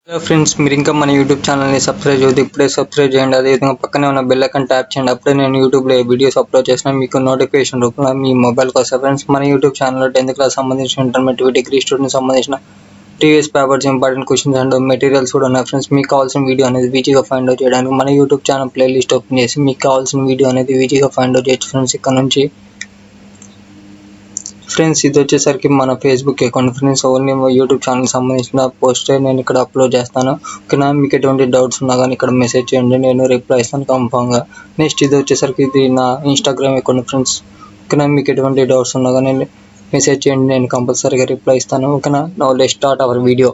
Hello friends, మీరు ఇంకా మన యూట్యూబ్ ఛానల్ని సబ్స్క్రైబ్ చేయొద్దు. ఇప్పుడే సబ్స్క్రైబ్ చేయండి. అదేవిధంగా పక్కనే ఉన్న బెల్ ఐకాన్ ట్యాప్ చేయండి. అప్పుడే నేను యూట్యూబ్లో వీడియోస్ అప్లోడ్ చేసిన మీకు నోటిఫికేషన్ రూపంలో మీ మొబైల్కి వస్తాయి. ఫ్రెండ్స్, మన యూట్యూబ్ ఛానల్లో 10th క్లాస్ సంబంధించిన ఇంటర్మీడియట్ డిగ్రీ స్టూడెంట్స్ సంబంధించిన previous papers, important questions and materials కూడా ఉన్నాయి. ఫ్రెండ్స్, మీకు కావాల్సిన వీడియో అనేది ఈజీగా ఫైండ్ అవుట్ చేయడానికి మన యూట్యూబ్ ఛానల్ ప్లేలిస్ట్ ఓపెన్ చేసి మీకు కావాల్సిన వీడియో అనేది ఈజీగా ఫైండ్ అవుట్ చేయొచ్చు. ఫ్రెండ్స్, ఇక్కడ నుంచి ఫ్రెండ్స్, ఇది వచ్చేసరికి మన Facebook account. Friends, only YouTube channel సంబంధించిన పోస్టే నేను ఇక్కడ అప్లోడ్ చేస్తాను. ఓకేనా, మీకు ఎటువంటి డౌట్స్ ఉన్నా కానీ ఇక్కడ మెసేజ్ చేయండి, నేను రిప్లై ఇస్తాను కన్ఫామ్గా. నెక్స్ట్ ఇది వచ్చేసరికి ఇది నా ఇన్స్టాగ్రామ్ అకౌంట్. ఫ్రెండ్స్, ఓకేనా, మీకు ఎటువంటి డౌట్స్ ఉన్నా కానీ మెసేజ్ చేయండి, నేను కంపల్సరీగా రిప్లై ఇస్తాను. ఓకేనా, now let's start our video.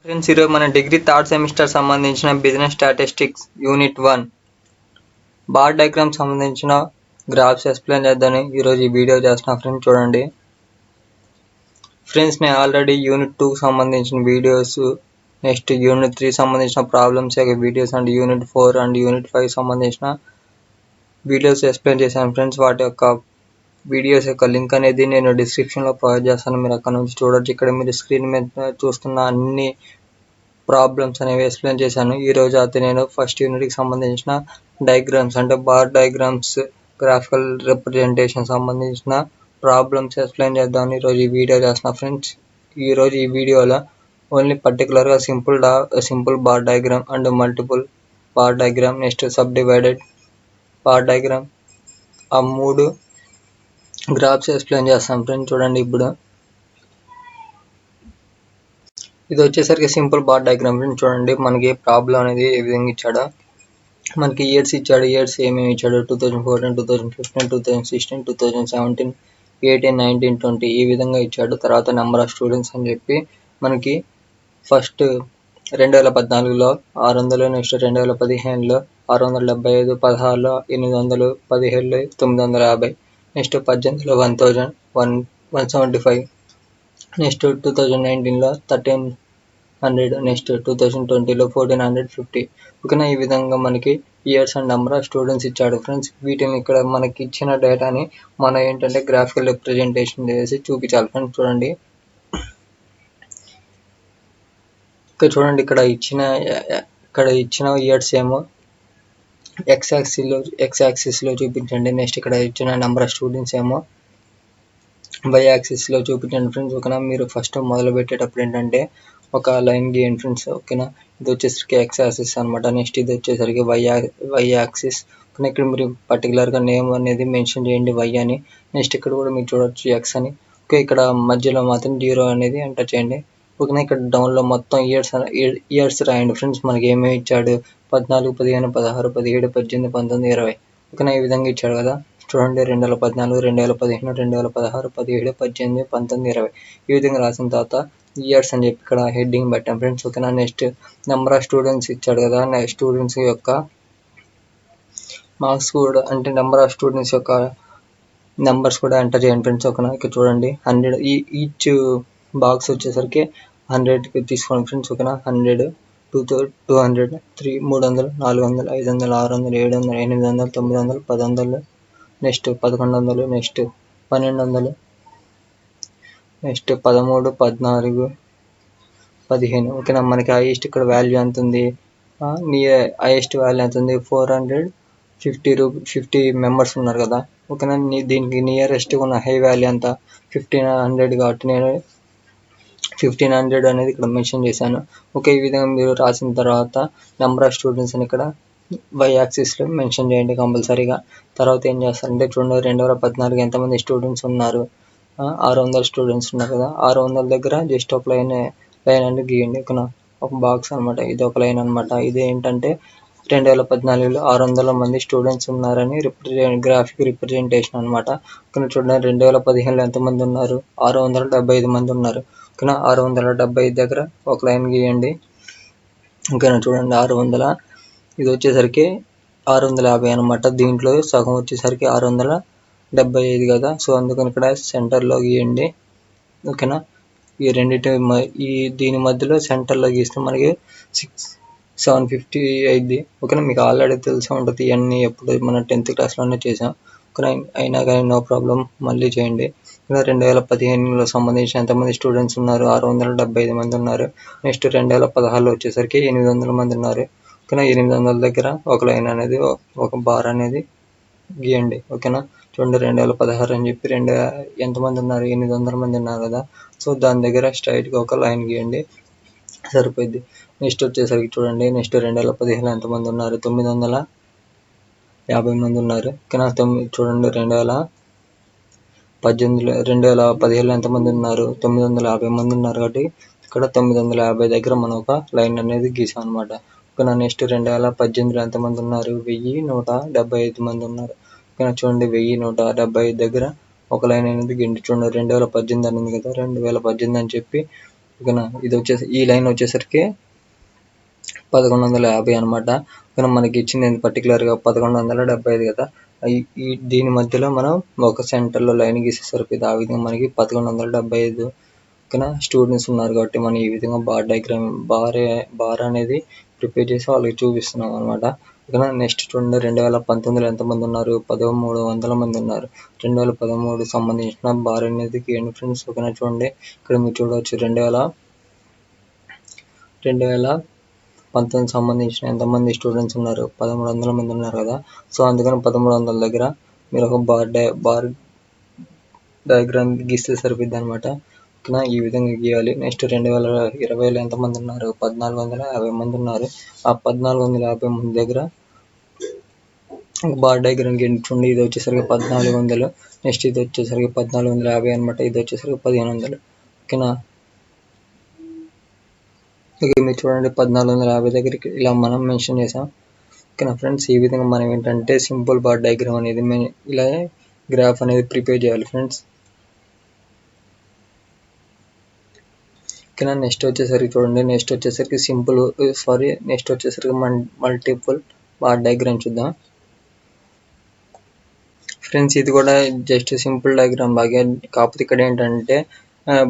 Friends, ఈరోజు మన డిగ్రీ థర్డ్ సెమిస్టర్ సంబంధించిన business statistics unit 1 bar diagram సంబంధించిన గ్రాఫ్స్ ఎక్స్ప్లెయిన్ చేద్దామని ఈరోజు ఈ వీడియో చేస్తున్నా. ఫ్రెండ్స్, చూడండి. ఫ్రెండ్స్, నేను ఆల్రెడీ యూనిట్ 2 సంబంధించిన వీడియోస్, నెక్స్ట్ యూనిట్ 3 సంబంధించిన ప్రాబ్లమ్స్ యొక్క videos and unit 4 and unit 5 సంబంధించిన వీడియోస్ ఎక్స్ప్లెయిన్ చేశాను. ఫ్రెండ్స్, వాటి యొక్క వీడియోస్ యొక్క లింక్ అనేది నేను డిస్క్రిప్షన్లో ప్రొవైడ్ చేస్తాను, మీరు అక్కడ నుంచి చూడొచ్చు. ఇక్కడ మీరు స్క్రీన్ మీద చూస్తున్న అన్ని ప్రాబ్లమ్స్ అనేవి ఎక్స్ప్లెయిన్ చేశాను. ఈరోజు అయితే నేను ఫస్ట్ యూనిట్కి సంబంధించిన డయాగ్రామ్స్ అంటే బార్ డయాగ్రామ్స్, గ్రాఫికల్ రిప్రజెంటేషన్ సంబంధించిన ప్రాబ్లమ్స్ ఎక్స్ప్లెయిన్ చేద్దామని ఈరోజు ఈ వీడియో చేస్తున్నా. ఫ్రెండ్స్, ఈరోజు ఈ వీడియోలో ఓన్లీ పర్టికులర్గా simple bar diagram and multiple bar diagram, next sub divided bar diagram, ఆ 3 గ్రాఫ్స్ ఎక్స్ప్లెయిన్ చేస్తాం. ఫ్రెండ్స్, చూడండి. ఇప్పుడు ఇది వచ్చేసరికి సింపుల్ బార్ డయాగ్రామ్. ఫ్రెండ్స్, చూడండి, మనకి ప్రాబ్లం అనేది ఏ విధంగా ఇచ్చాడో. మనకి ఇయర్స్ ఇచ్చాడు. ఇయర్స్ ఏమేమి ఇచ్చాడు? 2014, 2015, 2016, 2017, 18, 19, 20 ఈ విధంగా ఇచ్చాడు. తర్వాత నెంబర్ ఆఫ్ స్టూడెంట్స్ అని చెప్పి మనకి ఫస్ట్ 2014లో 600, నెక్స్ట్ 2015లో 675, 16లో 800, 17లో 950, నెక్స్ట్ 18లో 175, నెక్స్ట్ 2019లో 1300, నెక్స్ట్ 2020లో 1450. ఓకేనా, ఈ విధంగా మనకి years and number of students ఇచ్చాడు. ఫ్రెండ్స్, వీటిని ఇక్కడ మనకి ఇచ్చిన డేటాని మనం ఏంటంటే గ్రాఫికల్ రిప్రజెంటేషన్ చేసి చూపించాలి. ఫ్రెండ్స్, చూడండి. ఇక్కడ ఇచ్చిన ఇయర్స్ ఏమో ఎక్స్ యాక్సిస్లో చూపించండి. నెక్స్ట్ ఇక్కడ ఇచ్చిన నెంబర్ ఆఫ్ స్టూడెంట్స్ ఏమో వై యాక్సిస్లో చూపించండి. ఫ్రెండ్స్, ఓకేనా, మీరు ఫస్ట్ మొదలు పెట్టేటప్పుడు ఏంటంటే ఒక లైన్ గీయండి. ఫ్రెండ్స్, ఓకేనా, ఇది వచ్చేసరికి ఎక్స్ యాక్సిస్ అనమాట. నెక్స్ట్ ఇది వచ్చేసరికి వై యాక్సిస్. కానీ ఇక్కడ మీరు పర్టికులర్గా నేమ్ అనేది మెన్షన్ చేయండి, వై అని. నెక్స్ట్ ఇక్కడ కూడా మీరు చూడొచ్చు ఎక్స్ అని. ఓకే, ఇక్కడ మధ్యలో మాత్రం 0 అనేది ఎంటర్ చేయండి. ఓకేనా, ఇక్కడ డౌన్లో మొత్తం ఇయర్స్ రాయండి. ఫ్రెండ్స్, మనకి ఏమేమి ఇచ్చాడు? 14, 15, 16, 17, 18, 19, 20. ఓకేనా, ఈ విధంగా ఇచ్చాడు కదా. చూడండి, 2014, 2015, 2016, 17, 18, 19, 20 ఈ విధంగా రాసిన తర్వాత ఇయర్స్ అని చెప్పి ఇక్కడ హెడ్డింగ్ పెట్టాం. ఫ్రెండ్స్, ఓకేనా. నెక్స్ట్ నెంబర్ ఆఫ్ స్టూడెంట్స్ ఇచ్చాడు కదా. స్టూడెంట్స్ యొక్క మార్క్స్ కూడా అంటే నెంబర్ ఆఫ్ స్టూడెంట్స్ యొక్క నెంబర్స్ కూడా ఎంటర్ చేయండి. ఫ్రెండ్స్, ఓకేనా. ఇక్కడ చూడండి, 100 ఈచ్ బాక్స్ వచ్చేసరికి 100కి తీసుకోండి. ఫ్రెండ్స్, ఓకేనా. 100, 200, 300, 400, 500, 600, 700, 800, 900, 1000, నెక్స్ట్ 1100, నెక్స్ట్ 1200, నెక్స్ట్ 13, 14, 15. ఓకేనా, మనకి హైయెస్ట్ ఇక్కడ వాల్యూ ఎంత ఉంది? హైయెస్ట్ వాల్యూ ఎంత ఉంది? 450 మెంబర్స్ ఉన్నారు కదా. ఓకేనా, దీనికి నియరెస్ట్ ఉన్న హై వాల్యూ ఎంత? 1500 కాబట్టి నేను 1500 అనేది ఇక్కడ మెన్షన్ చేశాను. ఓకే, ఈ విధంగా మీరు రాసిన తర్వాత నెంబర్ ఆఫ్ స్టూడెంట్స్ అని ఇక్కడ వై యాక్సిస్లో మెన్షన్ చేయండి కంపల్సరీగా. తర్వాత ఏం చేస్తారంటే చూడండి, 2014 ఎంతమంది స్టూడెంట్స్ ఉన్నారు? 600 స్టూడెంట్స్ ఉన్నారు కదా. 600 దగ్గర జస్ట్ ఒక లైన్ అనేది గీయండి. ఓకేనా, ఒక బాక్స్ అనమాట. ఇది ఒక లైన్ అనమాట. ఇది ఏంటంటే 2014లో 600 మంది స్టూడెంట్స్ ఉన్నారని గ్రాఫిక్ రిప్రజెంటేషన్ అనమాట. ఓకేనా, చూడండి, 2015లో ఎంతమంది ఉన్నారు? 675 మంది ఉన్నారు. ఓకేనా, 675 దగ్గర ఒక లైన్ గీయండి. ఓకేనా, చూడండి, 600 ఇది వచ్చేసరికి 650 అనమాట. దీంట్లో సగం వచ్చేసరికి 675 కదా. సో అందుకని ఇక్కడ సెంటర్లో గీయండి. ఓకేనా, ఈ రెండింటి దీని మధ్యలో సెంటర్లో గీస్తే మనకి 750 అయింది. ఓకేనా, మీకు ఆల్రెడీ తెలిసే ఉంటుంది ఇవన్నీ, ఎప్పుడు మన 10th క్లాస్లోనే చేసాం. ఓకేనా, అయినా కానీ నో ప్రాబ్లం, మళ్ళీ చేయండి. ఇలా 2015లో సంబంధించి ఎంతమంది స్టూడెంట్స్ ఉన్నారు? 675 మంది ఉన్నారు. నెక్స్ట్ 2016లో వచ్చేసరికి 800 మంది ఉన్నారు. ఓకేనా, 800 దగ్గర ఒక లైన్ అనేది, ఒక బార్ అనేది గీయండి. ఓకేనా, చూడండి 2016 అని చెప్పి ఎంతమంది ఉన్నారు? 800 మంది ఉన్నారు కదా. సో దాని దగ్గర స్ట్రైట్గా ఒక లైన్ గీయండి, సరిపోద్ది. నెక్స్ట్ వచ్చేసరికి చూడండి, నెక్స్ట్ 2015 ఎంతమంది ఉన్నారు? 950 మంది ఉన్నారు. ఓకేనా, చూడండి 2017లో ఎంతమంది ఉన్నారు? 950 మంది ఉన్నారు. కాబట్టి ఇక్కడ 950 దగ్గర మనం ఒక లైన్ అనేది గీసాం అనమాట. ఓకేనా, నెక్స్ట్ 2018లో ఎంతమంది ఉన్నారు? 1175 మంది ఉన్నారు. ఓకేనా, చూడండి 1175 దగ్గర ఒక లైన్ అనేది గీయండి. చూడండి 2018 అని ఉంది కదా, 2018 అని చెప్పి. ఓకేనా, ఇది వచ్చేసి ఈ లైన్ వచ్చేసరికి 1150 అనమాట. కానీ మనకి ఇచ్చింది పర్టికులర్గా 1175 కదా. దీని మధ్యలో మనం ఒక సెంటర్లో లైన్ గీస్తే సరిపోయింది. ఆ విధంగా మనకి 1175 ఓకేనా స్టూడెంట్స్ ఉన్నారు. కాబట్టి మనం ఈ విధంగా బార్ అనేది ప్రిపేర్ చేసి వాళ్ళకి చూపిస్తున్నాం అనమాట. ఓకేనా, నెక్స్ట్ చూడండి 2019లో ఎంతమంది ఉన్నారు? 1300 మంది ఉన్నారు. 2013 సంబంధించిన బార్ అనేది గీయండి ఫ్రెండ్స్. ఓకేనా, చూడండి ఇక్కడ మీరు చూడవచ్చు 2019 సంబంధించిన ఎంతమంది స్టూడెంట్స్ ఉన్నారు? 1300 మంది ఉన్నారు కదా. సో అందుకని 1300 దగ్గర మీరు ఒక బార్ డయాగ్రామ్ గీస్తే సరిపోద్ది అనమాట. ఓకేనా, ఈ విధంగా గీయాలి. నెక్స్ట్ 2020లో ఎంతమంది ఉన్నారు? 1450 మంది ఉన్నారు. ఆ 1450 మంది దగ్గర బార్ డయాగ్రామ్ గీయండి. చూడండి ఇది వచ్చేసరికి 1400, నెక్స్ట్ ఇది వచ్చేసరికి 1450 అనమాట. ఇది వచ్చేసరికి 1500. ఓకేనా, మీరు చూడండి 1450 దగ్గరికి ఇలా మనం మెన్షన్ చేసాం. ఓకేనా ఫ్రెండ్స్, ఈ విధంగా మనం ఏంటంటే సింపుల్ బార్ డయాగ్రామ్ అనేది ఇలా గ్రాఫ్ అనేది ప్రిపేర్ చేయాలి ఫ్రెండ్స్. ఓకేనా, నెక్స్ట్ వచ్చేసరికి చూడండి, నెక్స్ట్ వచ్చేసరికి నెక్స్ట్ వచ్చేసరికి మల్టిపుల్ బార్ డయాగ్రామ్ చూద్దాం ఫ్రెండ్స్. ఇది కూడా జస్ట్ సింపుల్ డయాగ్రామ్ లాగే, కాకపోతే ఇక్కడ ఏంటంటే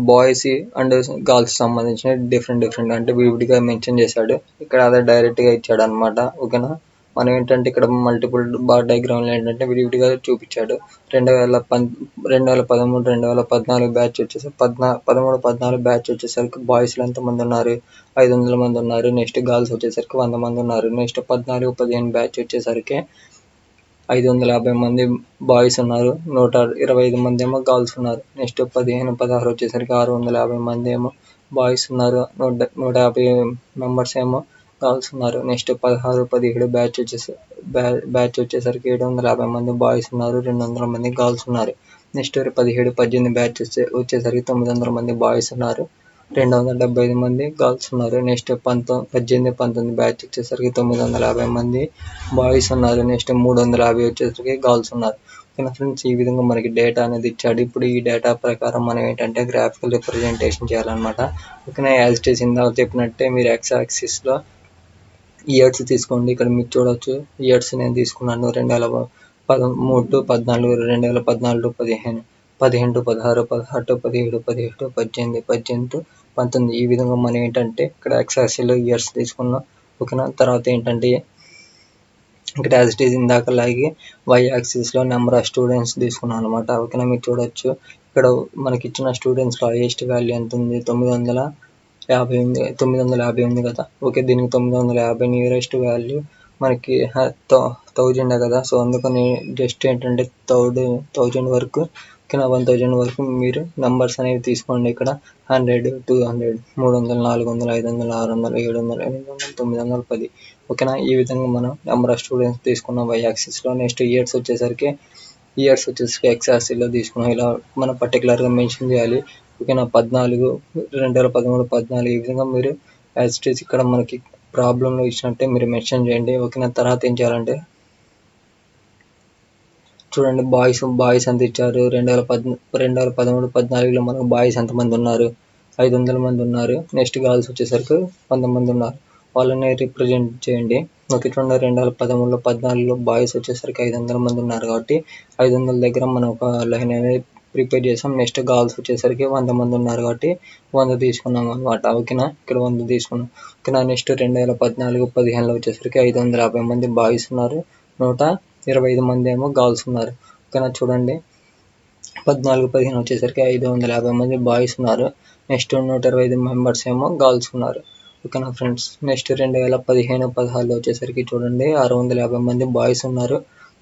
బాయ్స్ అండ్ గర్ల్స్ సంబంధించిన డిఫరెంట్ అంటే విడివిడిగా మెన్షన్ చేశాడు. ఇక్కడ అదే డైరెక్ట్గా ఇచ్చాడు అనమాట. ఓకేనా, మనం ఏంటంటే ఇక్కడ మల్టిపుల్ బార్ డయాగ్రామ్లో ఏంటంటే విడివిడిగా చూపించాడు. 2013, 2014 బ్యాచ్ వచ్చేసి 13, 14 బ్యాచ్ వచ్చేసరికి బాయ్స్లో ఎంతమంది ఉన్నారు? 500 మంది ఉన్నారు. నెక్స్ట్ గర్ల్స్ వచ్చేసరికి 100 మంది ఉన్నారు. నెక్స్ట్ 14, 15 బ్యాచ్ వచ్చేసరికి 550 మంది బాయ్స్ ఉన్నారు. 125 మంది ఏమో గర్ల్స్ ఉన్నారు. నెక్స్ట్ 15, 16 వచ్చేసరికి 650 మంది ఏమో బాయ్స్ ఉన్నారు. 150 మెంబర్స్ ఏమో గర్ల్స్ ఉన్నారు. నెక్స్ట్ 16, 17 బ్యాచ్ వచ్చేసరికి 750 మంది బాయ్స్ ఉన్నారు. 200 మంది గర్ల్స్ ఉన్నారు. నెక్స్ట్ 17, 18 బ్యాచ్ వచ్చేసరికి 900 మంది బాయ్స్ ఉన్నారు. 275 మంది గర్ల్స్ ఉన్నారు. నెక్స్ట్ 18, 19 బ్యాచ్ వచ్చేసరికి 950 మంది బాయ్స్ ఉన్నారు. నెక్స్ట్ 350 వచ్చేసరికి గర్ల్స్ ఉన్నారు. ఓకేనా ఫ్రెండ్స్, ఈ విధంగా మనకి డేటా అనేది ఇచ్చాడు. ఇప్పుడు ఈ డేటా ప్రకారం మనం ఏంటంటే గ్రాఫికల్ రిప్రజెంటేషన్ చేయాలన్నమాట. ఓకేనా, యాజ్ ఇట్ ఈస్ ఇందాక చెప్పినట్టే మీరు ఎక్స్ యాక్సిస్లో ఇయర్స్ తీసుకోండి. ఇక్కడ మీరు చూడవచ్చు ఇయర్స్ నేను తీసుకున్నాను. 2013 to 14, 2014 to 15, 15 to 16, 16 to 17, 17 to 18, 18 to 19. ఈ విధంగా మనం ఏంటంటే ఇక్కడ ఎక్స్ యాక్సిస్లో ఇయర్స్ తీసుకున్నాం. ఓకేనా, తర్వాత ఏంటంటే ఇక్కడ యాజ్ ఇట్ ఈస్ ఇందాకలాగే వై యాక్సిస్లో నెంబర్ ఆఫ్ స్టూడెంట్స్ తీసుకున్నాం అనమాట. ఓకేనా, మీరు చూడవచ్చు ఇక్కడ మనకి ఇచ్చిన స్టూడెంట్స్లో హైయెస్ట్ వాల్యూ ఎంత ఉంది? 950 ఉంది కదా. ఓకే, దీనికి 950 నియరెస్ట్ వాల్యూ మనకి 1000 కదా. సో అందుకని జస్ట్ ఏంటంటే 1000 వరకు, ఓకేనా, 1000 వరకు మీరు నెంబర్స్ అనేవి తీసుకోండి. ఇక్కడ 100, 200, 300, 400, 500, 600, 700, 800, 900, 10. ఓకేనా, ఈ విధంగా మనం నెంబర్ ఆఫ్ స్టూడెంట్స్ తీసుకున్నాం వై యాక్సిస్లో. నెక్స్ట్ ఇయర్స్ వచ్చేసరికి ఎక్స్ యాక్సిస్లో తీసుకున్నాం. ఇలా మనం పర్టికులర్గా మెన్షన్ చేయాలి. ఓకేనా, 2013, 14 ఈ విధంగా మీరు యాజ్ ఇట్ ఈస్ ఇక్కడ మనకి ప్రాబ్లంలో ఇచ్చినట్టే మీరు మెన్షన్ చేయండి. ఓకేనా, తర్వాత ఏం చేయాలంటే చూడండి బాయ్స్ ఎంత ఇచ్చారు? 2013, 14లో మనకు బాయ్స్ ఎంతమంది ఉన్నారు? 500 మంది ఉన్నారు. నెక్స్ట్ గర్ల్స్ వచ్చేసరికి 100 మంది ఉన్నారు. వాళ్ళని రిప్రజెంట్ చేయండి. ఓకే, చూడండి 2013, 14లో బాయ్స్ వచ్చేసరికి 500 మంది ఉన్నారు. కాబట్టి 500 దగ్గర మనం ఒక లైన్ అనేది ప్రిపేర్ చేసాం. నెక్స్ట్ గర్ల్స్ వచ్చేసరికి 100 మంది ఉన్నారు కాబట్టి 100 తీసుకున్నాం అనమాట. ఓకేనా, ఇక్కడ 100 తీసుకున్నాం. ఓకేనా, నెక్స్ట్ 2014-15లో వచ్చేసరికి 550 మంది బాయ్స్ ఉన్నారు, 125 మంది ఏమో గర్ల్స్ ఉన్నారు. ఓకేనా, చూడండి 14-15 వచ్చేసరికి 550 మంది బాయ్స్ ఉన్నారు, నెక్స్ట్ 125 మెంబర్స్ ఏమో గర్ల్స్ ఉన్నారు. ఓకేనా ఫ్రెండ్స్, నెక్స్ట్ 2015-16లో వచ్చేసరికి చూడండి 650 మంది బాయ్స్ ఉన్నారు,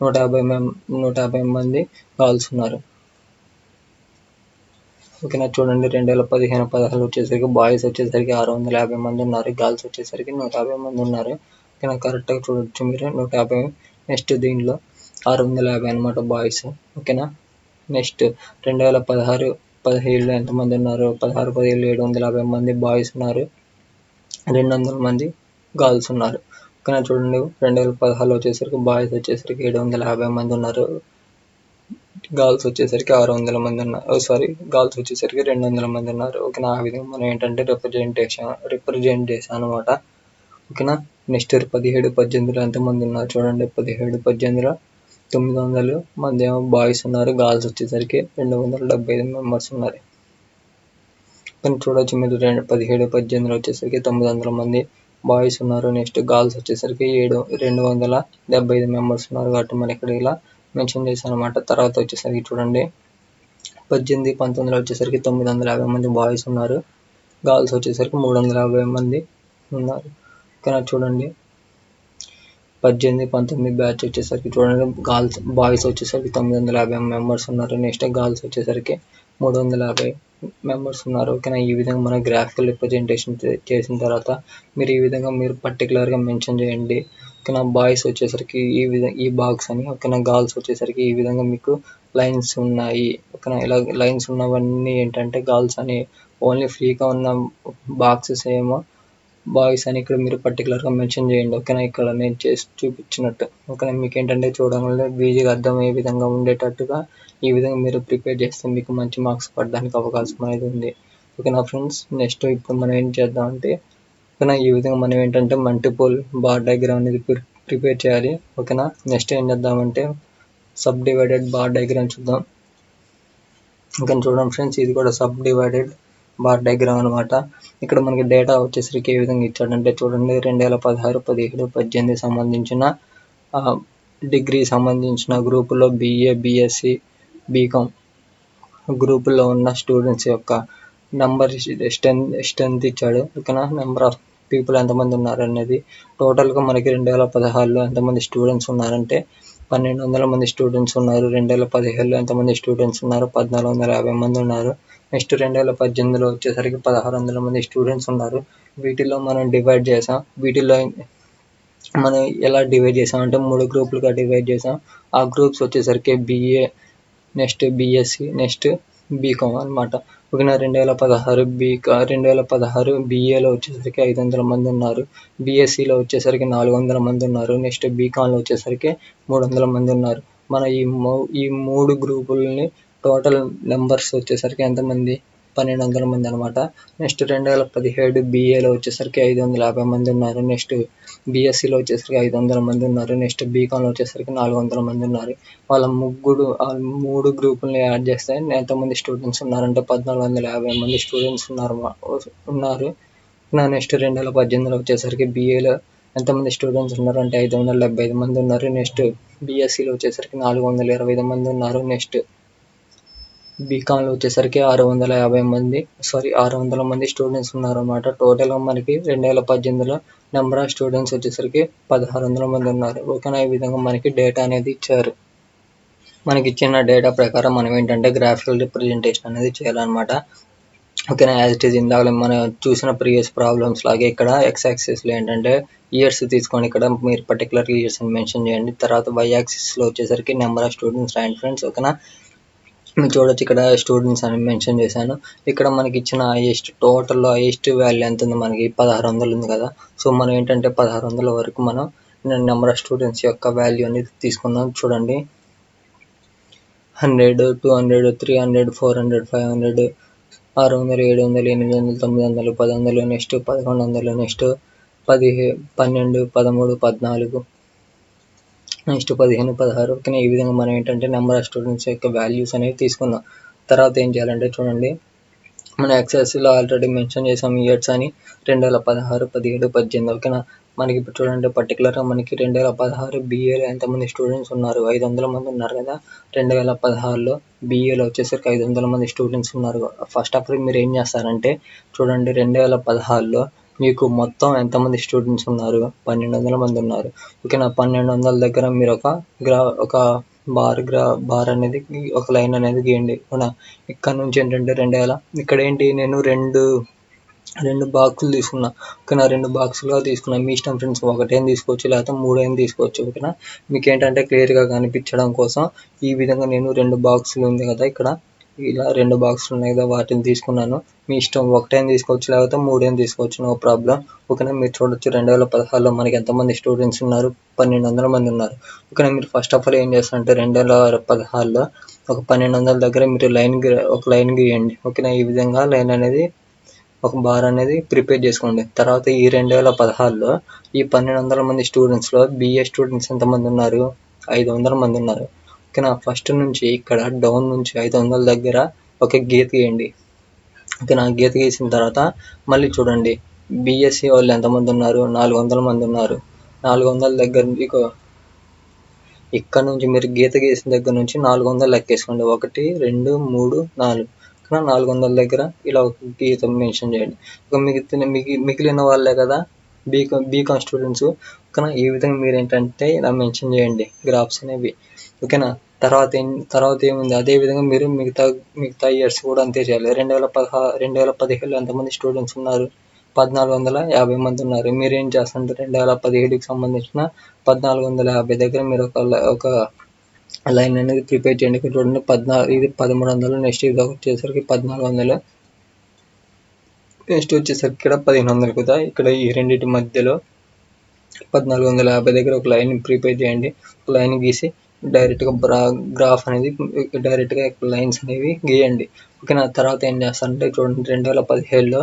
150 మంది గర్ల్స్ ఉన్నారు. ఓకేనా, చూడండి 2015-16 వచ్చేసరికి బాయ్స్ వచ్చేసరికి 650 మంది ఉన్నారు, గర్ల్స్ వచ్చేసరికి 150 మంది ఉన్నారు. ఓకేనా, కరెక్ట్గా చూడొచ్చు మీరు 150. నెక్స్ట్ దీంట్లో 650 అనమాట బాయ్స్. ఓకేనా, నెక్స్ట్ 2016-17లో ఎంతమంది ఉన్నారు? 16-17 750 మంది బాయ్స్ ఉన్నారు, 200 మంది గర్ల్స్ ఉన్నారు. ఓకేనా, చూడండి 2016లో వచ్చేసరికి బాయ్స్ వచ్చేసరికి 750 మంది ఉన్నారు, గర్ల్స్ వచ్చేసరికి 600 మంది ఉన్నారు, గర్ల్స్ వచ్చేసరికి 200 మంది ఉన్నారు. ఓకేనా, ఆ విధంగా మనం ఏంటంటే రిప్రజెంట్ చేసాం అనమాట. ఓకేనా, నెక్స్ట్ 17-18లో ఎంతమంది ఉన్నారు చూడండి. 17-18లో 900 మంది ఏమో బాయ్స్ ఉన్నారు, గర్ల్స్ వచ్చేసరికి 275 మెంబర్స్ ఉన్నారు. కానీ చూడొచ్చు మీరు 17-18లో వచ్చేసరికి 900 మంది బాయ్స్ ఉన్నారు, నెక్స్ట్ గర్ల్స్ వచ్చేసరికి 275 మెంబర్స్ ఉన్నారు కాబట్టి మనం ఇక్కడ ఇలా మెన్షన్ చేశాను అనమాట. తర్వాత వచ్చేసరికి చూడండి 18-19లో వచ్చేసరికి 950 మంది బాయ్స్ ఉన్నారు, గర్ల్స్ వచ్చేసరికి 350 మంది ఉన్నారు. ఓకేనా, చూడండి 18-19 బ్యాచ్ వచ్చేసరికి చూడండి బాయ్స్ వచ్చేసరికి 950 మెంబర్స్ ఉన్నారు, నెక్స్ట్ గర్ల్స్ వచ్చేసరికి 350 మెంబర్స్ ఉన్నారు. ఓకేనా, ఈ విధంగా మనం గ్రాఫికల్ రిప్రజెంటేషన్ చేసిన తర్వాత మీరు ఈ విధంగా మీరు పర్టికులర్గా మెన్షన్ చేయండి. ఓకేనా, బాయ్స్ వచ్చేసరికి ఈ బాక్స్ అని. ఓకేనా, గర్ల్స్ వచ్చేసరికి ఈ విధంగా మీకు లైన్స్ ఉన్నాయి. ఓకేనా, ఇలా లైన్స్ ఉన్నవన్నీ ఏంటంటే గర్ల్స్ అని, ఓన్లీ ఫ్రీగా ఉన్న బాక్సెస్ ఏమో బాయ్స్ అని ఇక్కడ మీరు పర్టికులర్గా మెన్షన్ చేయండి. ఓకేనా, ఇక్కడ నేను చేసి చూపించినట్టు. ఓకేనా, మీకు ఏంటంటే చూడడం వల్ల ఈజీగా అర్థమయ్యే విధంగా ఉండేటట్టుగా ఈ విధంగా మీరు ప్రిపేర్ చేస్తే మీకు మంచి మార్క్స్ పడడానికి అవకాశం అనేది ఉంది. ఓకేనా ఫ్రెండ్స్, నెక్స్ట్ ఇప్పుడు మనం ఏం చేద్దామంటే ఓకేనా, ఈ విధంగా మనం ఏంటంటే మల్టిపుల్ బార్ డయాగ్రామ్ అనేది ప్రిపేర్ చేయాలి. ఓకేనా, నెక్స్ట్ ఏం చేద్దామంటే సబ్ డివైడెడ్ బార్ డయాగ్రామ్ చూద్దాం. ఓకేనా, చూడండి ఫ్రెండ్స్, ఇది కూడా సబ్ డివైడెడ్ బార్ డయాగ్రామ్ అనమాట. ఇక్కడ మనకి డేటా వచ్చేసరికి ఏ విధంగా ఇచ్చాడంటే చూడండి 2016, 17, 18 సంబంధించిన డిగ్రీ సంబంధించిన గ్రూపులో BA, BSc, BCom గ్రూపుల్లో ఉన్న స్టూడెంట్స్ యొక్క నెంబర్ స్ట్రెంత్ ఇచ్చాడు. ఓకేనా, నెంబర్ ఆఫ్ పీపుల్ ఎంతమంది ఉన్నారు అనేది. టోటల్గా మనకి 2016లో ఎంతమంది స్టూడెంట్స్ ఉన్నారంటే 1200 మంది స్టూడెంట్స్ ఉన్నారు. 2017లో ఎంతమంది స్టూడెంట్స్ ఉన్నారు? 1450 మంది ఉన్నారు. నెక్స్ట్ 2018లో వచ్చేసరికి 1600 మంది స్టూడెంట్స్ ఉన్నారు. వీటిలో మనం డివైడ్ చేసాం. వీటిలో మనం ఎలా డివైడ్ చేసామంటే 3 గ్రూపులుగా డివైడ్ చేసాం. ఆ గ్రూప్స్ వచ్చేసరికి BA, next BSc, next BCom అనమాట. ఓకేనా, 2016 BAలో వచ్చేసరికి 500 మంది ఉన్నారు, BScలో వచ్చేసరికి 400 మంది ఉన్నారు, నెక్స్ట్ BComలో వచ్చేసరికి 300 మంది ఉన్నారు. మన ఈ 3 గ్రూపులని టోటల్ నెంబర్స్ వచ్చేసరికి ఎంతమంది? 1200 మంది అనమాట. నెక్స్ట్ 2017 BAలో వచ్చేసరికి 550 మంది ఉన్నారు, నెక్స్ట్ BScలో వచ్చేసరికి 500 మంది ఉన్నారు, నెక్స్ట్ BComలో వచ్చేసరికి 400 మంది ఉన్నారు. వాళ్ళ 3 గ్రూపుల్ని యాడ్ చేస్తే ఎంతమంది స్టూడెంట్స్ ఉన్నారంటే 1450 మంది స్టూడెంట్స్ ఉన్నారు. నెక్స్ట్ 2018లో వచ్చేసరికి BAలో ఎంతమంది స్టూడెంట్స్ ఉన్నారు అంటే 575 మంది ఉన్నారు, నెక్స్ట్ BScలో వచ్చేసరికి 425 మంది ఉన్నారు, నెక్స్ట్ BComలో వచ్చేసరికి 600 మంది స్టూడెంట్స్ ఉన్నారు అన్నమాట. టోటల్గా మనకి 2018లో నెంబర్ ఆఫ్ స్టూడెంట్స్ వచ్చేసరికి 1600 మంది ఉన్నారు. ఓకేనా, ఈ విధంగా మనకి డేటా అనేది ఇచ్చారు. మనకి ఇచ్చిన డేటా ప్రకారం మనం ఏంటంటే గ్రాఫికల్ రిప్రజెంటేషన్ అనేది చేయాలన్నమాట. ఓకేనా, యాజ్ ఇట్ ఈజ్ ఇందాక మనం చూసిన ప్రీవియస్ ప్రాబ్లమ్స్ లాగే ఇక్కడ X యాక్సిస్లో ఏంటంటే ఇయర్స్ తీసుకొని ఇక్కడ మీరు పర్టికులర్ ఇయర్స్ అని మెన్షన్ చేయండి. తర్వాత Y యాక్సిస్లో వచ్చేసరికి నెంబర్ ఆఫ్ స్టూడెంట్స్ రాయండి ఫ్రెండ్స్. ఓకేనా, మీరు చూడొచ్చు ఇక్కడ స్టూడెంట్స్ అని మెన్షన్ చేశాను. ఇక్కడ మనకి ఇచ్చిన టోటల్లో హైయెస్ట్ వాల్యూ ఎంత ఉంది? మనకి 1600 ఉంది కదా. సో మనం ఏంటంటే 1600 వరకు మనం నెంబర్ ఆఫ్ స్టూడెంట్స్ యొక్క వాల్యూ అనేది తీసుకుందాం. చూడండి 100, 200, 300, 400, 500, 600, 700, 800, 900, 1000, నెక్స్ట్ 1100, నెక్స్ట్ 12, 13, 14, నెక్స్ట్ 15, 16. ఓకే, ఈ విధంగా మనం ఏంటంటే నెంబర్ ఆఫ్ స్టూడెంట్స్ యొక్క వాల్యూస్ అనేవి తీసుకుందాం. తర్వాత ఏం చేయాలంటే చూడండి, మన ఎక్సెస్లో ఆల్రెడీ మెన్షన్ చేసాం ఇయర్స్ అని 2016, 17, 18. ఓకేనా. మనకి ఇప్పుడు చూడండి పర్టికులర్గా మనకి 2016 బీఏలో ఎంతమంది స్టూడెంట్స్ ఉన్నారు, 500 మంది ఉన్నారు కదా. 2016లో బీఏలో వచ్చేసరికి 500 మంది స్టూడెంట్స్ ఉన్నారు. ఫస్ట్ ఆఫ్ ఆల్ మీరు ఏం చేస్తారంటే చూడండి, 2016లో మీకు మొత్తం ఎంతమంది స్టూడెంట్స్ ఉన్నారు, 1200 మంది ఉన్నారు. ఓకేనా. 1200 దగ్గర మీరు ఒక బార్ అనేది ఒక లైన్ అనేది గీయండి. అవునా. ఇక్కడ నుంచి ఏంటంటే ఇక్కడ ఏంటి, నేను రెండు బాక్సులు తీసుకున్నా. ఓకేనా. 2 బాక్సులుగా తీసుకున్నా. మీ ఇష్టం ఫ్రెండ్స్, ఒకటేం తీసుకోవచ్చు, లేకపోతే 3 తీసుకోవచ్చు. ఓకేనా. మీకు ఏంటంటే క్లియర్గా కనిపించడం కోసం ఈ విధంగా నేను 2 బాక్సులు ఉంది కదా, ఇక్కడ ఇలా 2 బాక్సులు ఉన్నాయి కదా, వాటిని తీసుకున్నాను. మీ ఇష్టం, ఒకటేం తీసుకోవచ్చు, లేకపోతే 3 తీసుకోవచ్చు, నో ప్రాబ్లం. ఓకేనా. మీరు చూడొచ్చు 2016లో మనకి ఎంతమంది స్టూడెంట్స్ ఉన్నారు, 1200 మంది ఉన్నారు. ఓకేనా. మీరు ఫస్ట్ ఆఫ్ ఆల్ ఏం చేస్తారంటే 2016లో ఒక 1200 దగ్గర మీరు ఒక లైన్ గీయండి. ఓకేనా. ఈ విధంగా లైన్ అనేది ఒక బార్ అనేది ప్రిపేర్ చేసుకోండి. తర్వాత ఈ 2016లో ఈ 1200 మంది స్టూడెంట్స్లో బీఏ స్టూడెంట్స్ ఎంతమంది ఉన్నారు, 500 మంది ఉన్నారు. ఓకేనా. ఫస్ట్ నుంచి ఇక్కడ డౌన్ నుంచి 500 దగ్గర ఒక గీత గీయండి. ఓకేనా. గీత గీసిన తర్వాత మళ్ళీ చూడండి, బీఎస్సీ వాళ్ళు ఎంతమంది ఉన్నారు, 400 మంది ఉన్నారు. 400 దగ్గర ఇక్కడ నుంచి మీరు గీత గీసిన దగ్గర నుంచి 400 లెక్కేసుకోండి. 1, 2, 3, 4. 400 దగ్గర ఇలా ఒక గీత మెన్షన్ చేయండి. మిగిలిన వాళ్ళే కదా బీకామ్ స్టూడెంట్స్. ఓకేనా. ఈ విధంగా మీరు ఏంటంటే ఇలా మెన్షన్ చేయండి గ్రాఫ్స్ అనేవి. ఓకేనా. తర్వాత ఏముంది, అదే విధంగా మీరు మిగతా ఇయర్స్ కూడా అంతే చేయాలి. 2017లో ఎంతమంది స్టూడెంట్స్ ఉన్నారు, 1450 మంది ఉన్నారు. మీరు ఏం చేస్తారంటే 2017కి సంబంధించిన 1450 దగ్గర మీరు ఒక లైన్ అనేది ప్రిపేర్ చేయండి. ఇక్కడ చూడండి, ఇది 1300, నెక్స్ట్ ఇది వచ్చేసరికి 1400, నెక్స్ట్ వచ్చేసరికి ఇక్కడ 1500 కదా. ఇక్కడ ఈ రెండింటి మధ్యలో 1450 దగ్గర ఒక లైన్ ప్రిపేర్ చేయండి. ఒక లైన్ గీసి డైరెక్ట్గా గ్రాఫ్ అనేది డైరెక్ట్గా లైన్స్ అనేవి గీయండి. ఓకేనా. తర్వాత ఏం చేస్తారంటే చూడండి, 2017లో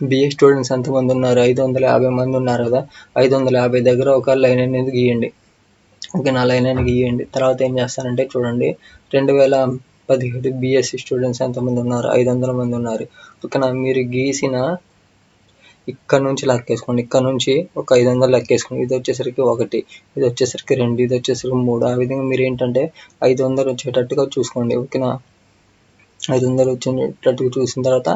బిఏ స్టూడెంట్స్ ఎంతమంది ఉన్నారు, 550 మంది ఉన్నారు కదా. 550 దగ్గర ఒక లైన్ అనేది గీయండి. ఓకేనా. లైన్ అనేది గీయండి. తర్వాత ఏం చేస్తారంటే చూడండి, 2017 బీఎస్సీ స్టూడెంట్స్ ఎంతమంది ఉన్నారు, 500 మంది ఉన్నారు. ఓకేనా. మీరు గీసిన ఇక్కడ నుంచి లెక్కేసుకోండి. ఇక్కడ నుంచి ఒక 500 లెక్కేసుకోండి. ఇది వచ్చేసరికి 1, ఇది వచ్చేసరికి 2, ఇది వచ్చేసరికి 3. ఆ విధంగా మీరు ఏంటంటే 500 వచ్చేటట్టుగా చూసుకోండి. ఓకేనా. 500 వచ్చేటట్టుగా చూసిన తర్వాత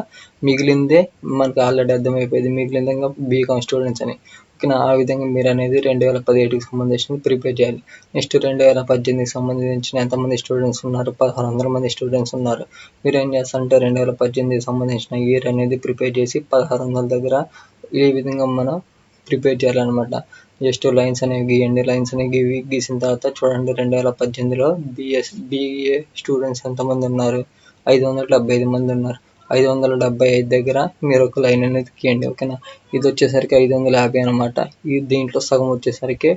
మిగిలిందే మనకి ఆల్రెడీ అర్థమైపోయింది, మిగిలిందే బీకామ్ స్టూడెంట్స్ అని. ఓకేనా. ఆ విధంగా మీరు అనేది 2017కి సంబంధించి ప్రిపేర్ చేయాలి. నెక్స్ట్ 2018కి సంబంధించిన ఎంతమంది స్టూడెంట్స్ ఉన్నారు, 1600 మంది స్టూడెంట్స్ ఉన్నారు. మీరు ఏం చేస్తారంటే 2018కి సంబంధించిన ఇయర్ అనేది ప్రిపేర్ చేసి 1600 దగ్గర ఈ విధంగా మనం ప్రిపేర్ చేయాలన్నమాట. జస్ట్ లైన్స్ అనేవి గీయండి. లైన్స్ అనేవి గీసిన తర్వాత చూడండి, 2018లో బీఏ స్టూడెంట్స్ ఎంతమంది ఉన్నారు, 575 మంది ఉన్నారు. 575 దగ్గర మీరు ఒక లైన్ అనేది గీయండి. ఓకేనా. ఇది వచ్చేసరికి 550 అనమాట. దీంట్లో సగం వచ్చేసరికి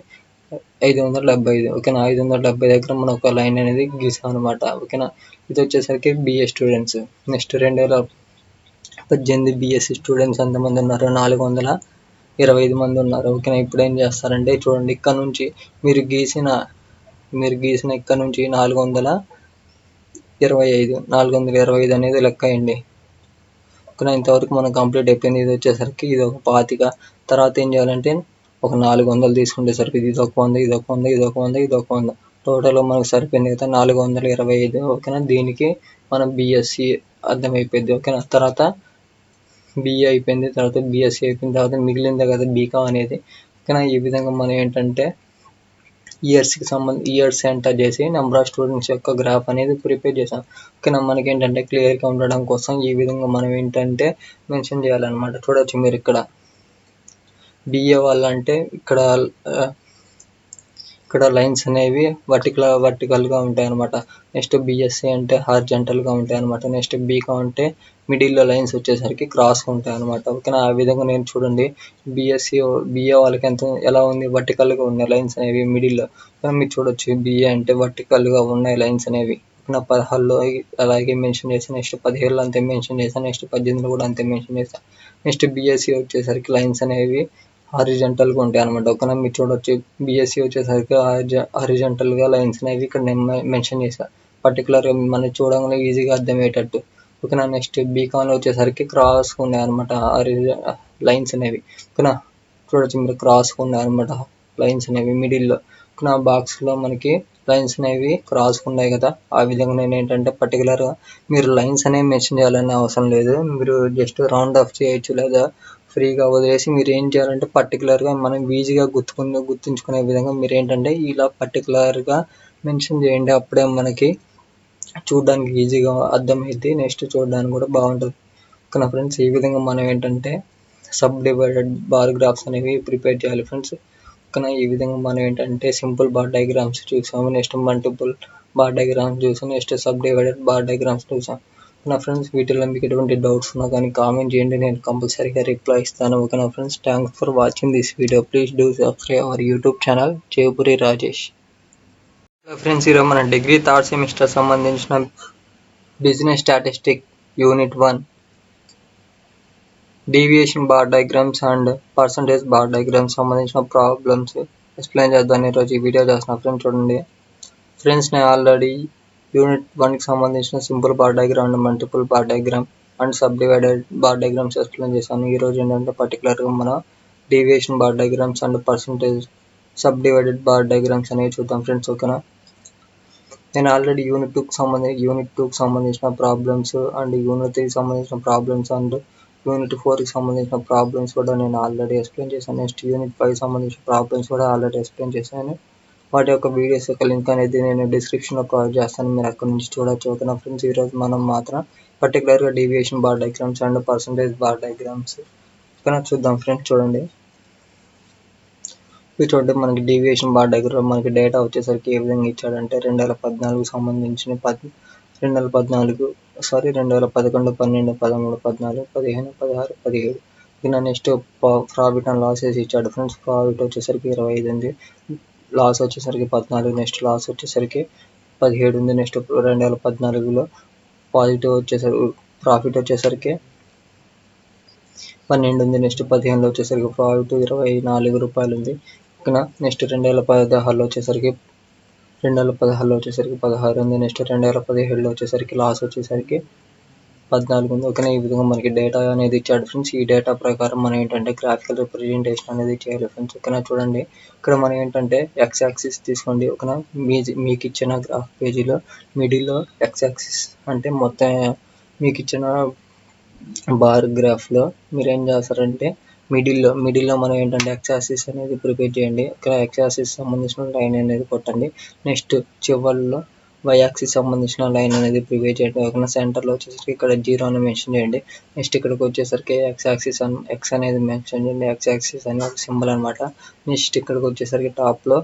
575. ఓకేనా. 570 దగ్గర మనం ఒక లైన్ అనేది గీసాం అనమాట. ఓకేనా. ఇది వచ్చేసరికి BA students. Next 2018 BSc students ఎంతమంది ఉన్నారు, 425 మంది ఉన్నారు. ఓకేనా. ఇప్పుడు ఏం చేస్తారంటే చూడండి, ఇక్కడ నుంచి మీరు గీసిన ఇక్కడ నుంచి 425 అనేది లెక్క అయ్యండి. ఓకేనా. ఇంతవరకు మనం కంప్లీట్ అయిపోయింది. ఇది వచ్చేసరికి ఇది ఒక 25. తర్వాత ఏం చేయాలంటే ఒక 400 తీసుకుంటే సరిపోయింది. ఇది ఒక 100, ఇది ఒక 100, ఇది ఒక 100, ఇది ఒక 100. టోటల్ మనకు సరిపోయింది కదా 425. ఓకేనా. దీనికి మనం బీఎస్సీ అర్థమైపోయింది. ఓకేనా. తర్వాత బీఏ అయిపోయింది. తర్వాత బీఎస్సీ అయిపోయిన తర్వాత మిగిలిందే కదా బీకామ్ అనేది. ఓకేనా. ఈ విధంగా మనం ఏంటంటే ఇయర్స్ ఎంటర్ చేసి నెంబర్ ఆఫ్ స్టూడెంట్స్ యొక్క గ్రాఫ్ అనేది ప్రిపేర్ చేసాం. ఓకేనా. మనకి ఏంటంటే క్లియర్గా ఉండడం కోసం ఈ విధంగా మనం ఏంటంటే మెన్షన్ చేయాలన్నమాట. చూడొచ్చు మీరు ఇక్కడ బిఏ వాళ్ళంటే ఇక్కడ లైన్స్ అనేవి వర్టికల్గా ఉంటాయి అనమాట. నెక్స్ట్ బీఎస్సీ అంటే హారిజాంటల్గా ఉంటాయి అనమాట. నెక్స్ట్ బీకామ్ అంటే మిడిల్లో లైన్స్ వచ్చేసరికి క్రాస్గా ఉంటాయి అనమాట. ఓకేనా. ఆ విధంగా నేను చూడండి, బిఏ వాళ్ళకి ఎలా ఉంది, వర్టికల్గా ఉన్నాయి లైన్స్ అనేవి మిడిల్లో. మీరు చూడొచ్చు, బిఏ అంటే వర్టికల్గా ఉన్నాయి లైన్స్ అనేవి. 16లో అలాగే మెన్షన్ చేశాను. నెక్స్ట్ 17లో అంతే మెన్షన్ చేశాను. నెక్స్ట్ 18లో కూడా అంతే మెన్షన్ చేశాను. నెక్స్ట్ బీఎస్సీ వచ్చేసరికి లైన్స్ అనేవి హారిజాంటల్గా ఉంటాయి అనమాట. ఓకేనా. మీరు చూడొచ్చు, బీఎస్సీ వచ్చేసరికి హారిజాంటల్గా లైన్స్ అనేవి ఇక్కడ నేను మెన్షన్ చేశాను. పర్టికులర్గా మనం చూడంగానే ఈజీగా అర్థమయ్యేటట్టు. ఓకేనా. నెక్స్ట్ బీకాన్లో వచ్చేసరికి క్రాస్గా ఉన్నాయి అనమాట లైన్స్ అనేవి. ఓకేనా. చూడొచ్చు మీరు క్రాస్గా ఉన్నాయి అనమాట లైన్స్ అనేవి మిడిల్లో. ఓకేనా. బాక్స్లో మనకి లైన్స్ అనేవి క్రాస్గా ఉన్నాయి కదా, ఆ విధంగా నేను ఏంటంటే పర్టికులర్గా మీరు లైన్స్ అనేవి మెన్షన్ చేయాలనే అవసరం లేదు. మీరు జస్ట్ రౌండ్ ఆఫ్ చేయొచ్చు, లేదా ఫ్రీగా వదిలేసి మీరు ఏం చేయాలంటే పర్టికులర్గా మనం ఈజీగా గుర్తుంచుకునే విధంగా మీరు ఏంటంటే ఇలా పర్టికులర్గా మెన్షన్ చేయండి. అప్పుడే మనకి చూడడానికి ఈజీగా అర్థమైద్ది. నెక్స్ట్ చూడడానికి కూడా బాగుంటుంది. ఓకేనా ఫ్రెండ్స్. ఈ విధంగా మనం ఏంటంటే సబ్ డివైడెడ్ బార్ గ్రాఫ్స్ అనేవి ప్రిపేర్ చేయాలి ఫ్రెండ్స్. ఓకేనా. ఈ విధంగా మనం ఏంటంటే సింపుల్ బార్ డయాగ్రామ్స్ చూసాము, నెక్స్ట్ మల్టిపుల్ బార్ డయాగ్రామ్స్ చూసాం, next sub divided bar diagrams చూసాం. ఓకేనా ఫ్రెండ్స్. వీటిలో మీకు ఎటువంటి డౌట్స్ ఉన్నా కానీ కామెంట్ చేయండి, నేను కంపల్సరీగా రిప్లై ఇస్తాను. ఓకేనా friends. Thanks for watching this video. Please do subscribe our YouTube channel Chepuri Rajesh. Friends, ఈరోజు మన డిగ్రీ థర్డ్ సెమిస్టర్ సంబంధించిన business statistic unit 1 deviation bar diagrams and percentage bar diagrams సంబంధించిన ప్రాబ్లమ్స్ ఎక్స్ప్లెయిన్ చేద్దాం ఈరోజు ఈ వీడియో చేస్తున్నాను. ఫ్రెండ్స్ చూడండి ఫ్రెండ్స్, నేను ఆల్రెడీ యూనిట్ 1కి సంబంధించిన simple bar diagram and multiple bar diagram and sub divided bar diagrams explain చేశాను. ఈరోజు ఏంటంటే పర్టికులర్గా మన deviation bar diagrams and percentage sub divided bar diagrams అనేవి చూద్దాం ఫ్రెండ్స్. ఓకేనా. నేను ఆల్రెడీ యూనిట్ 2కి సంబంధించిన ప్రాబ్లమ్స్ అండ్ యూనిట్ 3కి సంబంధించిన ప్రాబ్లమ్స్ అండ్ యూనిట్ 4కి సంబంధించిన ప్రాబ్లమ్స్ కూడా నేను ఆల్రెడీ ఎక్స్ప్లెయిన్ చేశాను. నెక్స్ట్ యూనిట్ 5 సంబంధించిన ప్రాబ్లమ్స్ కూడా ఆల్రెడీ ఎక్స్ప్లెయిన్ చేశాను. వాటి యొక్క వీడియోస్ యొక్క లింక్ అనేది నేను డిస్క్రిప్షన్లో ప్రొవైడ్ చేస్తాను, మీరు అక్కడ నుంచి చూడొచ్చు. ఓకేనా ఫ్రెండ్స్. ఈరోజు మనం మాత్రం పర్టికులర్గా deviation bar diagrams and percentage bar diagrams ఓకేనా చూద్దాం ఫ్రెండ్స్. చూడండి చూడండి మనకి డీవియేషన్ బార్ డయాగ్రామ్ మనకి డేటా వచ్చేసరికి ఏ విధంగా ఇచ్చాడంటే 2014 సంబంధించిన 2011, 12, 12, 13, 14, 15, 16, 17 ఇంకా నెక్స్ట్ ప్రాఫిట్ అండ్ లాసెస్ ఇచ్చాడు ఫ్రెండ్స్. ప్రాఫిట్ వచ్చేసరికి 25 ఉంది, లాస్ వచ్చేసరికి 14, నెక్స్ట్ లాస్ వచ్చేసరికి 17 ఉంది. నెక్స్ట్ 2014లో పాజిటివ్ వచ్చేసరికి ప్రాఫిట్ వచ్చేసరికి 12 ఉంది. నెక్స్ట్ 15లో వచ్చేసరికి ప్రాఫిట్ 24 రూపాయలు ఉంది. ఓకేనా. నెక్స్ట్ 2016లో వచ్చేసరికి 16 ఉంది. నెక్స్ట్ 2017లో వచ్చేసరికి లాస్ వచ్చేసరికి 14 ఉంది. ఓకేనా. ఈ విధంగా మనకి డేటా అనేది ఇచ్చాడు ఫ్రెండ్స్. ఈ డేటా ప్రకారం మనం ఏంటంటే గ్రాఫికల్ రిప్రజెంటేషన్ అనేది చేయాలి ఫ్రెండ్స్. ఓకేనా. చూడండి ఇక్కడ మనం ఏంటంటే ఎక్స్ యాక్సిస్ తీసుకోండి. ఓకేనా. మీకు ఇచ్చిన గ్రాఫ్ పేజీలో మిడిల్లో ఎక్స్ యాక్సిస్ అంటే మొత్తం మీకు ఇచ్చిన బార్ గ్రాఫ్లో మీరు ఏం చేస్తారంటే మిడిల్లో మనం ఏంటంటే ఎక్స్ యాక్సిస్ అనేది ప్రిపేర్ చేయండి. ఇక్కడ ఎక్స్ యాక్సిస్ సంబంధించిన లైన్ అనేది కొట్టండి. నెక్స్ట్ చివరిలో వై యాక్సిస్ సంబంధించిన లైన్ అనేది ప్రిపేర్ చేయండి. ఓకేనా. సెంటర్లో వచ్చేసరికి ఇక్కడ 0 అని మెన్షన్ చేయండి. నెక్స్ట్ ఇక్కడికి వచ్చేసరికి ఎక్స్ అనేది మెన్షన్ చేయండి. ఎక్స్ యాక్సిస్ అనే ఒక సింబల్ అనమాట. నెక్స్ట్ ఇక్కడికి వచ్చేసరికి టాప్లో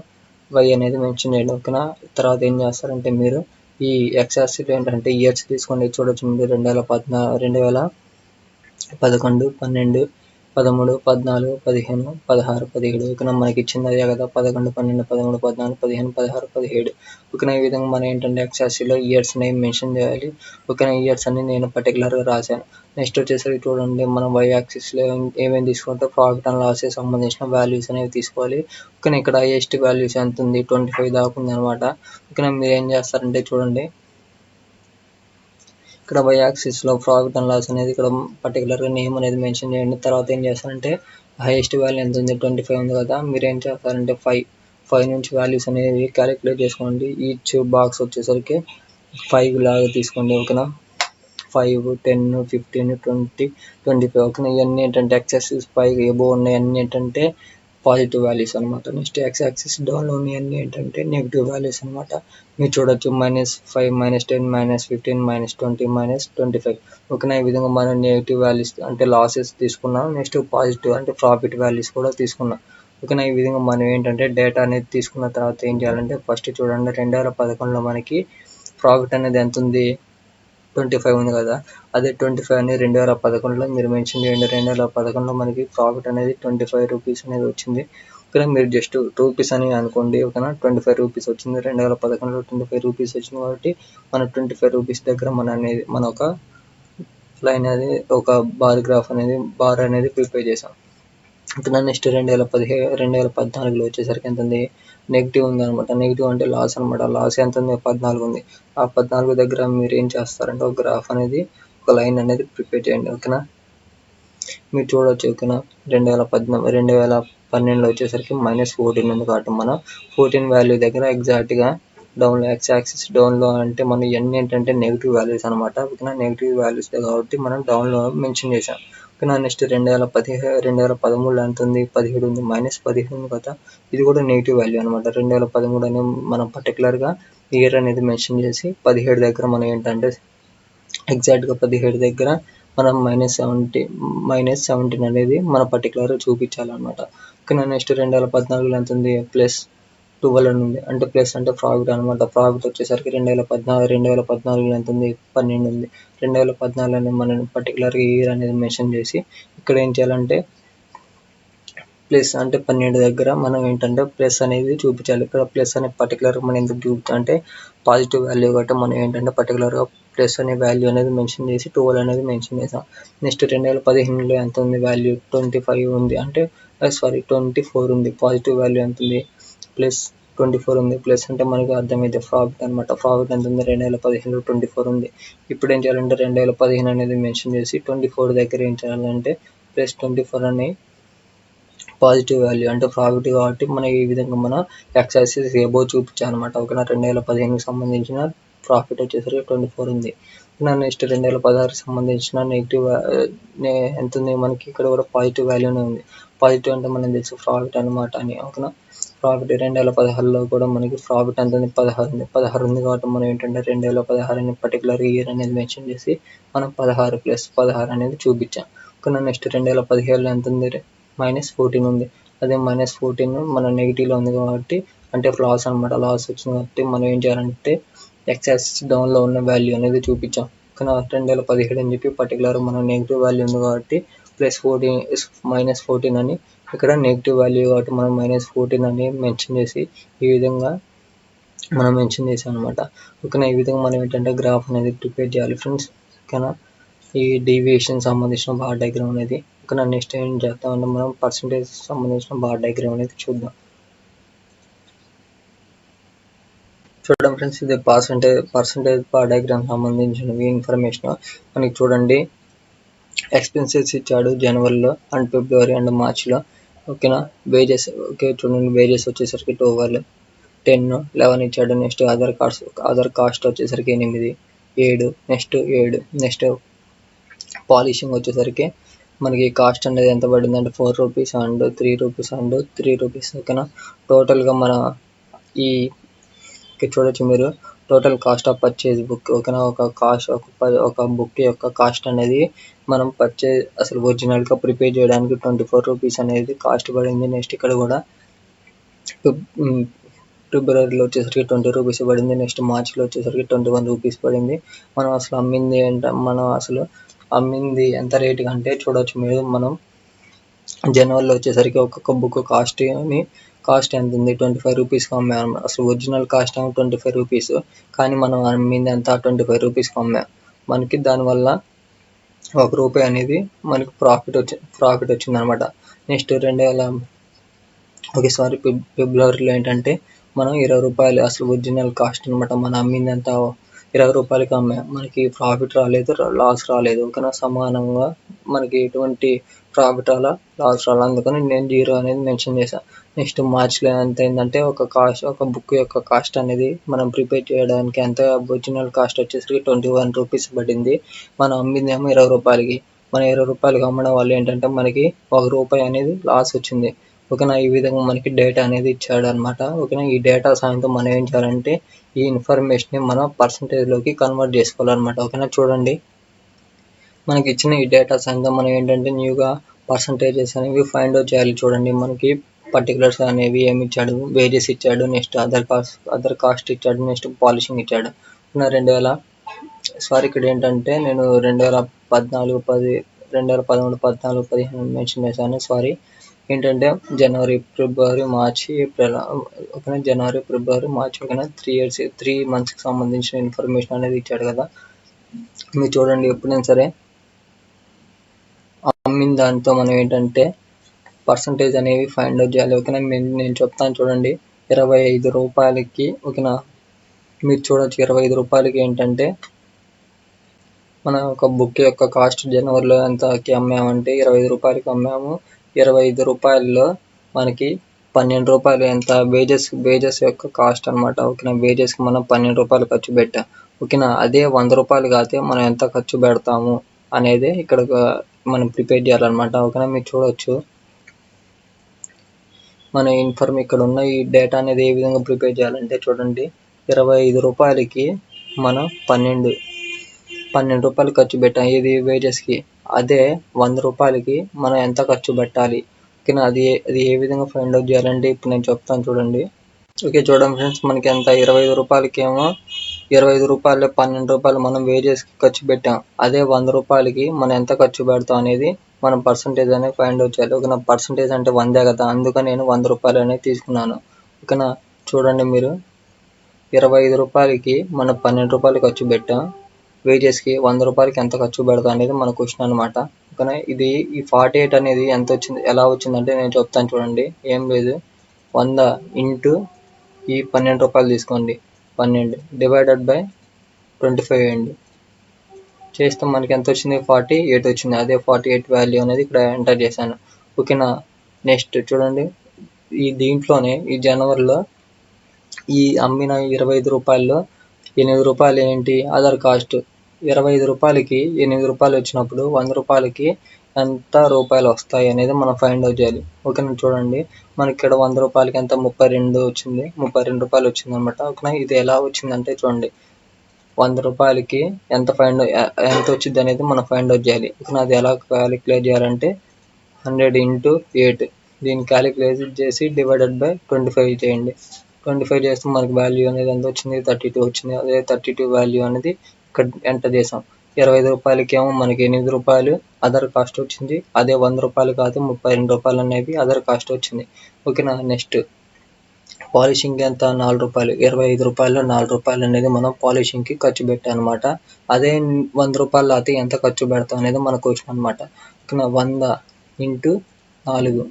వై అనేది మెన్షన్ చేయండి. ఓకేనా. తర్వాత ఏం చేస్తారంటే మీరు ఈ ఎక్స్ యాక్సిస్ ఏంటంటే ఇయర్స్ తీసుకోండి. చూడొచ్చు మీరు 2011, 12, 12, 13, 14, 15, 16, 17 ఓకేనా. మనకి ఇచ్చింది అదే కదా 11, 12, 13, 14, 15, 16, 17 ఓకేనా. ఈ విధంగా మనం ఏంటంటే ఎక్సాసిలో ఇయర్స్ అనేవి మెన్షన్ చేయాలి. ఓకేనా. ఇయర్స్ అని నేను పర్టికులర్గా రాశాను. నెక్స్ట్ వచ్చేసరికి చూడండి మనం వై యాక్సిస్లో ఏమేమి తీసుకుంటే ప్రాఫిట్ అండ్ లాసెస్ సంబంధించిన వాల్యూస్ అనేవి తీసుకోవాలి. ఓకేనా. ఇక్కడ హైయెస్ట్ వాల్యూస్ ఎంత ఉంది 25 దాకా ఉంది అనమాట. ఓకేనా. మీరు ఏం చేస్తారంటే చూడండి ఇక్కడ వై యాక్సిస్లో ప్రాఫిట్ అండ్ లాస్ అనేది ఇక్కడ పర్టికులర్గా నేమ్ అనేది మెన్షన్ చేయండి. తర్వాత ఏం చేస్తారంటే హైయెస్ట్ వాల్యూ ఎంత ఉంది 25 ఉంది కదా, మీరు ఏం చేస్తారంటే 5 నుంచి వాల్యూస్ అనేవి క్యాలిక్యులేట్ చేసుకోండి. ఈచ్ బాక్స్ వచ్చేసరికి 5 లాగా తీసుకోండి. ఓకేనా. 5, 10, 15, 20, 25 ఓకేనా. ఇవన్నీ ఏంటంటే ఎక్స్ యాక్సిస్ 5 ఎబో ఉన్నాయి అన్నీ ఏంటంటే పాజిటివ్ వాల్యూస్ అనమాట. నెక్స్ట్ ఎక్స్ యాక్సిస్ డౌన్లో ఉన్నాయి అన్నీ ఏంటంటే నెగిటివ్ వాల్యూస్ అనమాట. మీరు చూడొచ్చు -5, -10, -15, -20, -25 ఓకేనా. ఈ విధంగా మనం నెగిటివ్ వాల్యూస్ అంటే లాసెస్ తీసుకున్నాం. నెక్స్ట్ పాజిటివ్ అంటే ప్రాఫిట్ వాల్యూస్ కూడా తీసుకున్నాం. ఓకేనా. ఈ విధంగా మనం ఏంటంటే డేటా అనేది తీసుకున్న తర్వాత ఏం చేయాలంటే ఫస్ట్ చూడండి 2011లో మనకి ప్రాఫిట్ అనేది ఎంత ఉంది 25 ఉంది కదా, అదే 25 అనేది 2011లో మీరు మెన్షన్ చేయండి. 2011లో మనకి ప్రాఫిట్ అనేది 25 రూపీస్ అనేది వచ్చింది. ఓకేనా. మీరు జస్ట్ రూపీస్ అని అనుకోండి. ఓకేనా. 25 రూపీస్ వచ్చింది. 2011లో 25 రూపీస్ వచ్చింది కాబట్టి మన 25 రూపీస్ దగ్గర మన ఒక లైన్ అనేది ఒక బార్ అనేది ప్రిపేర్ చేసాం. ఓకేనా. నెక్స్ట్ 2014లో వచ్చేసరికి ఎంత ఉంది, నెగిటివ్ ఉంది అనమాట. నెగిటివ్ అంటే లాస్ అనమాట. లాస్ ఎంత ఉంది, 14 ఉంది. ఆ 14 దగ్గర మీరు ఏం చేస్తారంటే ఒక గ్రాఫ్ అనేది, ఒక లైన్ అనేది ప్రిపేర్ చేయండి. ఓకేనా. మీరు చూడవచ్చు. ఓకేనా. 2012లో వచ్చేసరికి -14 ఉంది కాబట్టి మనం 14 వాల్యూ దగ్గర ఎగ్జాక్ట్గా డౌన్లో ఎక్స్ యాక్సిస్ డౌన్లో అంటే మనం ఇవన్నీ ఏంటంటే నెగిటివ్ వాల్యూస్ అనమాట. ఓకేనా. నెగిటివ్ వాల్యూస్ కాబట్టి మనం డౌన్లో మెన్షన్ చేసాం. ఓకేనా. నెక్స్ట్ 2013లో ఎంత ఉంది, 17 ఉంది. -17 ఉంది కదా, ఇది కూడా నెగిటివ్ వాల్యూ అనమాట. 2013 అని మనం పర్టికులర్గా ఇయర్ అనేది మెన్షన్ చేసి 17 దగ్గర మనం ఏంటంటే ఎగ్జాక్ట్గా 17 దగ్గర మనం -17 అనేది మన పర్టికులర్గా చూపించాలన్నమాట. ఓకేనా. నెక్స్ట్ 2014లో ఎంత ఉంది, +12 అని ఉంది. అంటే ప్లస్ అంటే ప్రాఫిట్ అనమాట. ప్రాఫిట్ వచ్చేసరికి 2014లో ఎంత ఉంది, 12 ఉంది. 2014 అనేది మనం పర్టికులర్గా ఇయర్ అనేది మెన్షన్ చేసి ఇక్కడ ఏం చేయాలంటే ప్లస్ అంటే 12 దగ్గర మనం ఏంటంటే ప్లస్ అనేది చూపించాలి. ఇక్కడ ప్లస్ అనే పర్టికులర్ మనం ఎందుకు చూపించాలంటే పాజిటివ్ వాల్యూ కాబట్టి మనం ఏంటంటే పర్టికులర్గా ప్లస్ అనే వాల్యూ అనేది మెన్షన్ చేసి 12 అనేది మెన్షన్ చేసాం. నెక్స్ట్ 2015లో ఎంత ఉంది వాల్యూ, 25 ఉంది. అంటే 24 ఉంది. పాజిటివ్ వాల్యూ ఎంత ఉంది, +24 ఉంది. ప్లస్ అంటే మనకి అర్థమైతే ప్రాఫిట్ అనమాట. ప్రాఫిట్ ఎంత ఉంది, 2015లో 24 ఉంది. ఇప్పుడు ఏం చేయాలంటే 2015 అనేది మెన్షన్ చేసి 24 దగ్గర ఏం చేయాలంటే +24 అని పాజిటివ్ వాల్యూ అంటే ప్రాఫిట్ కాబట్టి మనం ఈ విధంగా మన ఎక్స్ యాక్సిస్ అబోవ్ చూపించాలన్నమాట. ఓకేనా. 2015కి సంబంధించిన ప్రాఫిట్ వచ్చేసరికి 24 ఉంది. నెక్స్ట్ 2016కి సంబంధించిన నెగిటివ్ ఎంత ఉంది మనకి, ఇక్కడ కూడా పాజిటివ్ వాల్యూనే ఉంది. పాజిటివ్ అంటే మనం తెలుసు ప్రాఫిట్ అనమాట అని. ఓకేనా. ప్రాఫిట్ 2016లో కూడా మనకి ప్రాఫిట్ ఎంత ఉంది, 16 ఉంది. 16 ఉంది కాబట్టి మనం ఏంటంటే 2016 అని పర్టికులర్ ఇయర్ అనేది మెన్షన్ చేసి మనం 16 + 16 అనేది చూపించాం. ఓకేనా. నెక్స్ట్ 2017లో ఎంత ఉంది, -14 ఉంది. అదే -14 మన నెగిటివ్లో ఉంది కాబట్టి అంటే లాస్ అనమాట. లాస్ వచ్చింది కాబట్టి మనం ఏం చేయాలంటే ఎక్స్ యాక్సిస్ డౌన్లో ఉన్న వాల్యూ అనేది చూపించాం. కానీ 2017 అని చెప్పి పర్టికులర్ మనం నెగిటివ్ వాల్యూ ఉంది కాబట్టి -14 అని ఇక్కడ నెగిటివ్ వాల్యూ కాబట్టి మనం -14 అని మెన్షన్ చేసి ఈ విధంగా మనం మెన్షన్ చేసాం అనమాట. ఓకేనా. ఈ విధంగా మనం ఏంటంటే గ్రాఫ్ అనేది ప్రిపేర్ చేయాలి ఫ్రెండ్స్. ఓకేనా. ఈ డీవియేషన్ సంబంధించిన బార్ డయాగ్రామ్ అనేది. ఓకేనా. నెక్స్ట్ ఏం చేద్దామంటే మనం పర్సంటేజ్ సంబంధించిన బార్ డయాగ్రామ్ అనేది చూద్దాం. చూడండి ఫ్రెండ్స్, ఇది పర్సంటేజ్ బార్ డయాగ్రామ్ సంబంధించిన ఇన్ఫర్మేషన్ మనకి చూడండి. ఎక్స్పెన్సెస్ ఇచ్చాడు జనవరిలో అండ్ ఫిబ్రవరి అండ్ మార్చ్లో. ఓకేనా. వేజెస్ చూడండి, వేజెస్ వచ్చేసరికి 12, 10, 11 ఇచ్చాడు. నెక్స్ట్ అదర్ కాస్ట్ వచ్చేసరికి 8, 7, నెక్స్ట్ 7. నెక్స్ట్ పాలిషింగ్ వచ్చేసరికి మనకి కాస్ట్ అనేది ఎంత పడింది అంటే 4 rupees and 3 rupees and 3 rupees. ఓకేనా. టోటల్గా మన ఈ చూడొచ్చు మీరు total cost of purchase book. ఓకేనా. ఒక బుక్ యొక్క కాస్ట్ అనేది మనం అసలు ఒరిజినల్గా ప్రిపేర్ చేయడానికి 24 రూపీస్ అనేది కాస్ట్ పడింది. నెక్స్ట్ ఇక్కడ కూడా ఫిబ్రవరిలో వచ్చేసరికి 20 రూపీస్ పడింది. నెక్స్ట్ మార్చ్లో వచ్చేసరికి 21 రూపీస్ పడింది. మనం అసలు అమ్మింది ఎంత రేటుగా అంటే చూడవచ్చు మీరు. మనం జనవరిలో వచ్చేసరికి ఒక్కొక్క బుక్ కాస్ట్ ఎంత ఉంది, 25 రూపీస్కి అమ్మాం. అసలు ఒరిజినల్ కాస్ట్ ఏమో 25 రూపీస్, కానీ మనం అమ్మింది ఎంత 25 రూపీస్కి అమ్మాం. మనకి దానివల్ల ₹1 అనేది మనకి ప్రాఫిట్ వచ్చింది అనమాట. నెక్స్ట్ ఫిబ్రవరిలో ఏంటంటే మనం ₹20 అసలు ఒరిజినల్ కాస్ట్ అనమాట. మనం అమ్మింది ఎంత ₹20కి అమ్మాం. మనకి ప్రాఫిట్ రాలేదు, లాస్ రాలేదు. ఓకేనా. సమానంగా మనకి ఎటువంటి ప్రాఫిట్ రాలా, లాస్ రాలా. అందుకని నేను 0 అనేది మెన్షన్ చేశాను. నెక్స్ట్ మార్చ్లో ఎంత అయిందంటే ఒక బుక్ యొక్క కాస్ట్ అనేది మనం ప్రిపేర్ చేయడానికి ఎంత ఒరిజినల్ కాస్ట్ వచ్చేసరికి 21 రూపీస్ పడింది. మనం అమ్మిందేమో ₹20కి. మన ₹20కి అమ్మడం వల్ల ఏంటంటే మనకి ₹1 అనేది లాస్ వచ్చింది. ఓకేనా. ఈ విధంగా మనకి డేటా అనేది ఇచ్చాడు అనమాట. ఓకేనా. ఈ డేటా సాయంతో మనం ఏం చేయాలంటే ఈ ఇన్ఫర్మేషన్ని మనం పర్సంటేజ్లోకి కన్వర్ట్ చేసుకోవాలన్నమాట. ఓకేనా. చూడండి, మనకి ఇచ్చిన ఈ డేటా సాయంతో మనం ఏంటంటే న్యూగా పర్సంటేజెస్ అనేవి ఫైండ్ అవుట్ చేయాలి. చూడండి, మనకి పర్టికులర్స్ అనేవి ఏమి ఇచ్చాడు, వేజెస్ ఇచ్చాడు, నెక్స్ట్ అదర్ కాస్ట్ ఇచ్చాడు, నెక్స్ట్ పాలిషింగ్ ఇచ్చాడు. ఇక్కడ ఏంటంటే నేను 2013, 14, 15 మెన్షన్ చేశాను. ఏంటంటే జనవరి, ఫిబ్రవరి, మార్చ్, ఏప్రిల్. ఓకేనా. జనవరి, ఫిబ్రవరి, మార్చ్. ఓకేనా. 3 మంత్స్కి సంబంధించిన ఇన్ఫర్మేషన్ అనేది ఇచ్చాడు కదా. మీరు చూడండి, ఎప్పుడైనా సరే అమ్మిన దాంతో మనం ఏంటంటే పర్సంటేజ్ అనేవి ఫైండ్ అవుట్ చేయాలి. ఓకేనా, నేను చెప్తాను చూడండి. 25 రూపాయలకి ఓకేనా, మీరు చూడొచ్చు 25 రూపాయలకి ఏంటంటే మన ఒక బుక్ యొక్క కాస్ట్ జనవరిలో ఎంతకి అమ్మామంటే 25 రూపాయలకి అమ్మాము. 25 రూపాయల్లో మనకి 12 రూపాయలు ఎంత వేజెస్ యొక్క కాస్ట్ అనమాట. ఓకేనా, వేజెస్కి మనం 12 రూపాయలు ఖర్చు పెట్టాం. ఓకేనా, అదే 100 రూపాయలు కాతే మనం ఎంత ఖర్చు పెడతాము అనేది ఇక్కడ మనం ప్రిపేర్ చేయాలన్నమాట. ఓకేనా, మీరు చూడొచ్చు మన ఇక్కడ ఉన్న ఈ డేటా అనేది ఏ విధంగా ప్రిపేర్ చేయాలంటే చూడండి. 25 రూపాయలకి మనం 12 రూపాయలు ఖర్చు పెట్టాం ఇది వేజెస్కి. అదే 100 రూపాయలకి మనం ఎంత ఖర్చు పెట్టాలి. ఓకేనా, అది ఏ విధంగా ఫైండ్ అవుట్ చేయాలంటే ఇప్పుడు నేను చెప్తాను చూడండి. ఓకే, చూడండి ఫ్రెండ్స్, మనకి ఎంత 25 రూపాయలకి ఏమో 25 రూపాయలు 12 రూపాయలు మనం వేజెస్కి ఖర్చు పెట్టాం. అదే 100 రూపాయలకి మనం ఎంత ఖర్చు పెడతాం అనేది మనం పర్సంటేజ్ అనేది ఫైండ్ అవుట్ చేయాలి. ఓకేనా, పర్సంటేజ్ అంటే 100 కదా, అందుకని నేను 100 రూపాయలు అనేది తీసుకున్నాను. ఓకేనా, చూడండి మీరు 25 రూపాయలకి మనం 12 రూపాయలు ఖర్చు పెట్టాం. వేజెస్కి 100 రూపాయలకి ఎంత ఖర్చు పెడతాం అనేది మన క్వశ్చన్ అనమాట. ఓకేనా, ఈ 48 అనేది ఎంత వచ్చింది, ఎలా వచ్చిందంటే నేను చెప్తాను చూడండి. ఏం లేదు, 100 ఇంటూ ఈ 12 రూపాయలు తీసుకోండి, 12 డివైడెడ్ బై 25 వేయండి. చేస్తే మనకి ఎంత వచ్చింది, 48 వచ్చింది. అదే 48 వాల్యూ అనేది ఇక్కడ ఎంటర్ చేశాను. ఓకేనా, నెక్స్ట్ చూడండి, దీంట్లోనే ఈ జనవరిలో ఈ అమ్మిన 25 రూపాయల్లో 8 రూపాయలు ఏంటి, అదర్ కాస్ట్. 25 రూపాయలకి 8 రూపాయలు వచ్చినప్పుడు 100 రూపాయలకి ఎంత రూపాయలు వస్తాయి అనేది మనం ఫైండ్ అవుట్ చేయాలి. ఓకేనా, చూడండి మనకి ఇక్కడ 100 రూపాయలకి ఎంత 32 వచ్చింది, 32 రూపాయలు వచ్చింది అనమాట. ఓకేనా, ఇది ఎలా వచ్చిందంటే చూడండి, 100 రూపాయలకి ఎంత వచ్చింది అనేది మనం ఫైండ్ అవుట్ చేయాలి. ఓకేనా, అది ఎలా క్యాలిక్యులేట్ చేయాలంటే 100 ఇంటూ 8 దీన్ని క్యాలిక్యులేట్ చేసి డివైడెడ్ బై 25 చేయండి. 25 చేస్తే మనకి వాల్యూ అనేది ఎంత వచ్చింది, 32 వచ్చింది. అదే 32 వాల్యూ అనేది ఇక్కడ ఎంటర్ చేసాం. 25 రూపాయలకి ఏమో మనకి 8 రూపాయలు అదర్ కాస్ట్ వచ్చింది. అదే 100 రూపాయలు కాదు 32 రూపాయలు అనేవి అదర్ కాస్ట్ వచ్చింది. ఓకేనా, నెక్స్ట్ పాలిషింగ్ ఎంత 4 రూపాయలు, 25 రూపాయలు 4 రూపాయలు అనేది మనం పాలిషింగ్కి ఖర్చు పెట్టాం అనమాట. అదే 100 రూపాయలు అయితే ఎంత ఖర్చు పెడతాం అనేది మన క్వశ్చన్ అనమాట. ఓకేనా, 100 ఇంటూ 4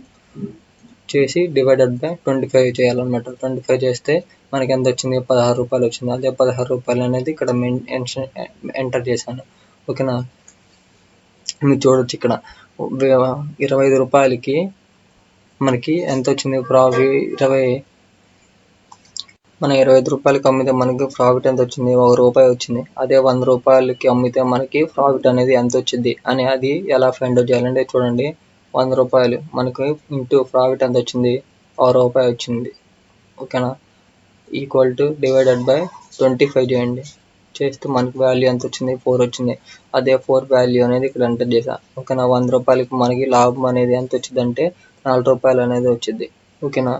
చేసి డివైడెడ్ బై 25 చేయాలన్నమాట. 25 చేస్తే మనకి ఎంత వచ్చింది, 16 రూపాయలు వచ్చింది. అదే 16 రూపాయలు అనేది ఇక్కడ ఎంటర్ చేశాను. ఓకేనా, మీరు చూడొచ్చు ఇక్కడ 25 రూపాయలకి మనకి ఎంత వచ్చింది ప్రాఫిట్. మనం 25 రూపాయలకి అమ్మితే మనకి ప్రాఫిట్ ఎంత వచ్చింది, 1 రూపాయి వచ్చింది. అదే 100 రూపాయలకి అమ్మితే మనకి ప్రాఫిట్ అనేది ఎంత వచ్చింది అని అది ఎలా ఫైండ్ అవుట్ చేయాలంటే చూడండి, 100 రూపాయలు మనకి ఇంటూ ప్రాఫిట్ ఎంత వచ్చింది, 1 రూపాయి వచ్చింది. ఓకేనా, ఈక్వల్ టు డివైడెడ్ బై 25 చేయండి. చేస్తే మనకి వాల్యూ ఎంత వచ్చింది, 4 వచ్చింది. అదే 4 వాల్యూ అనేది ఇక్కడ ఎంటర్ చేసా. ఓకేనా, 100 రూపాయలకి మనకి లాభం అనేది ఎంత వచ్చింది అంటే 4 రూపాయలు అనేది వచ్చింది. ఓకేనా,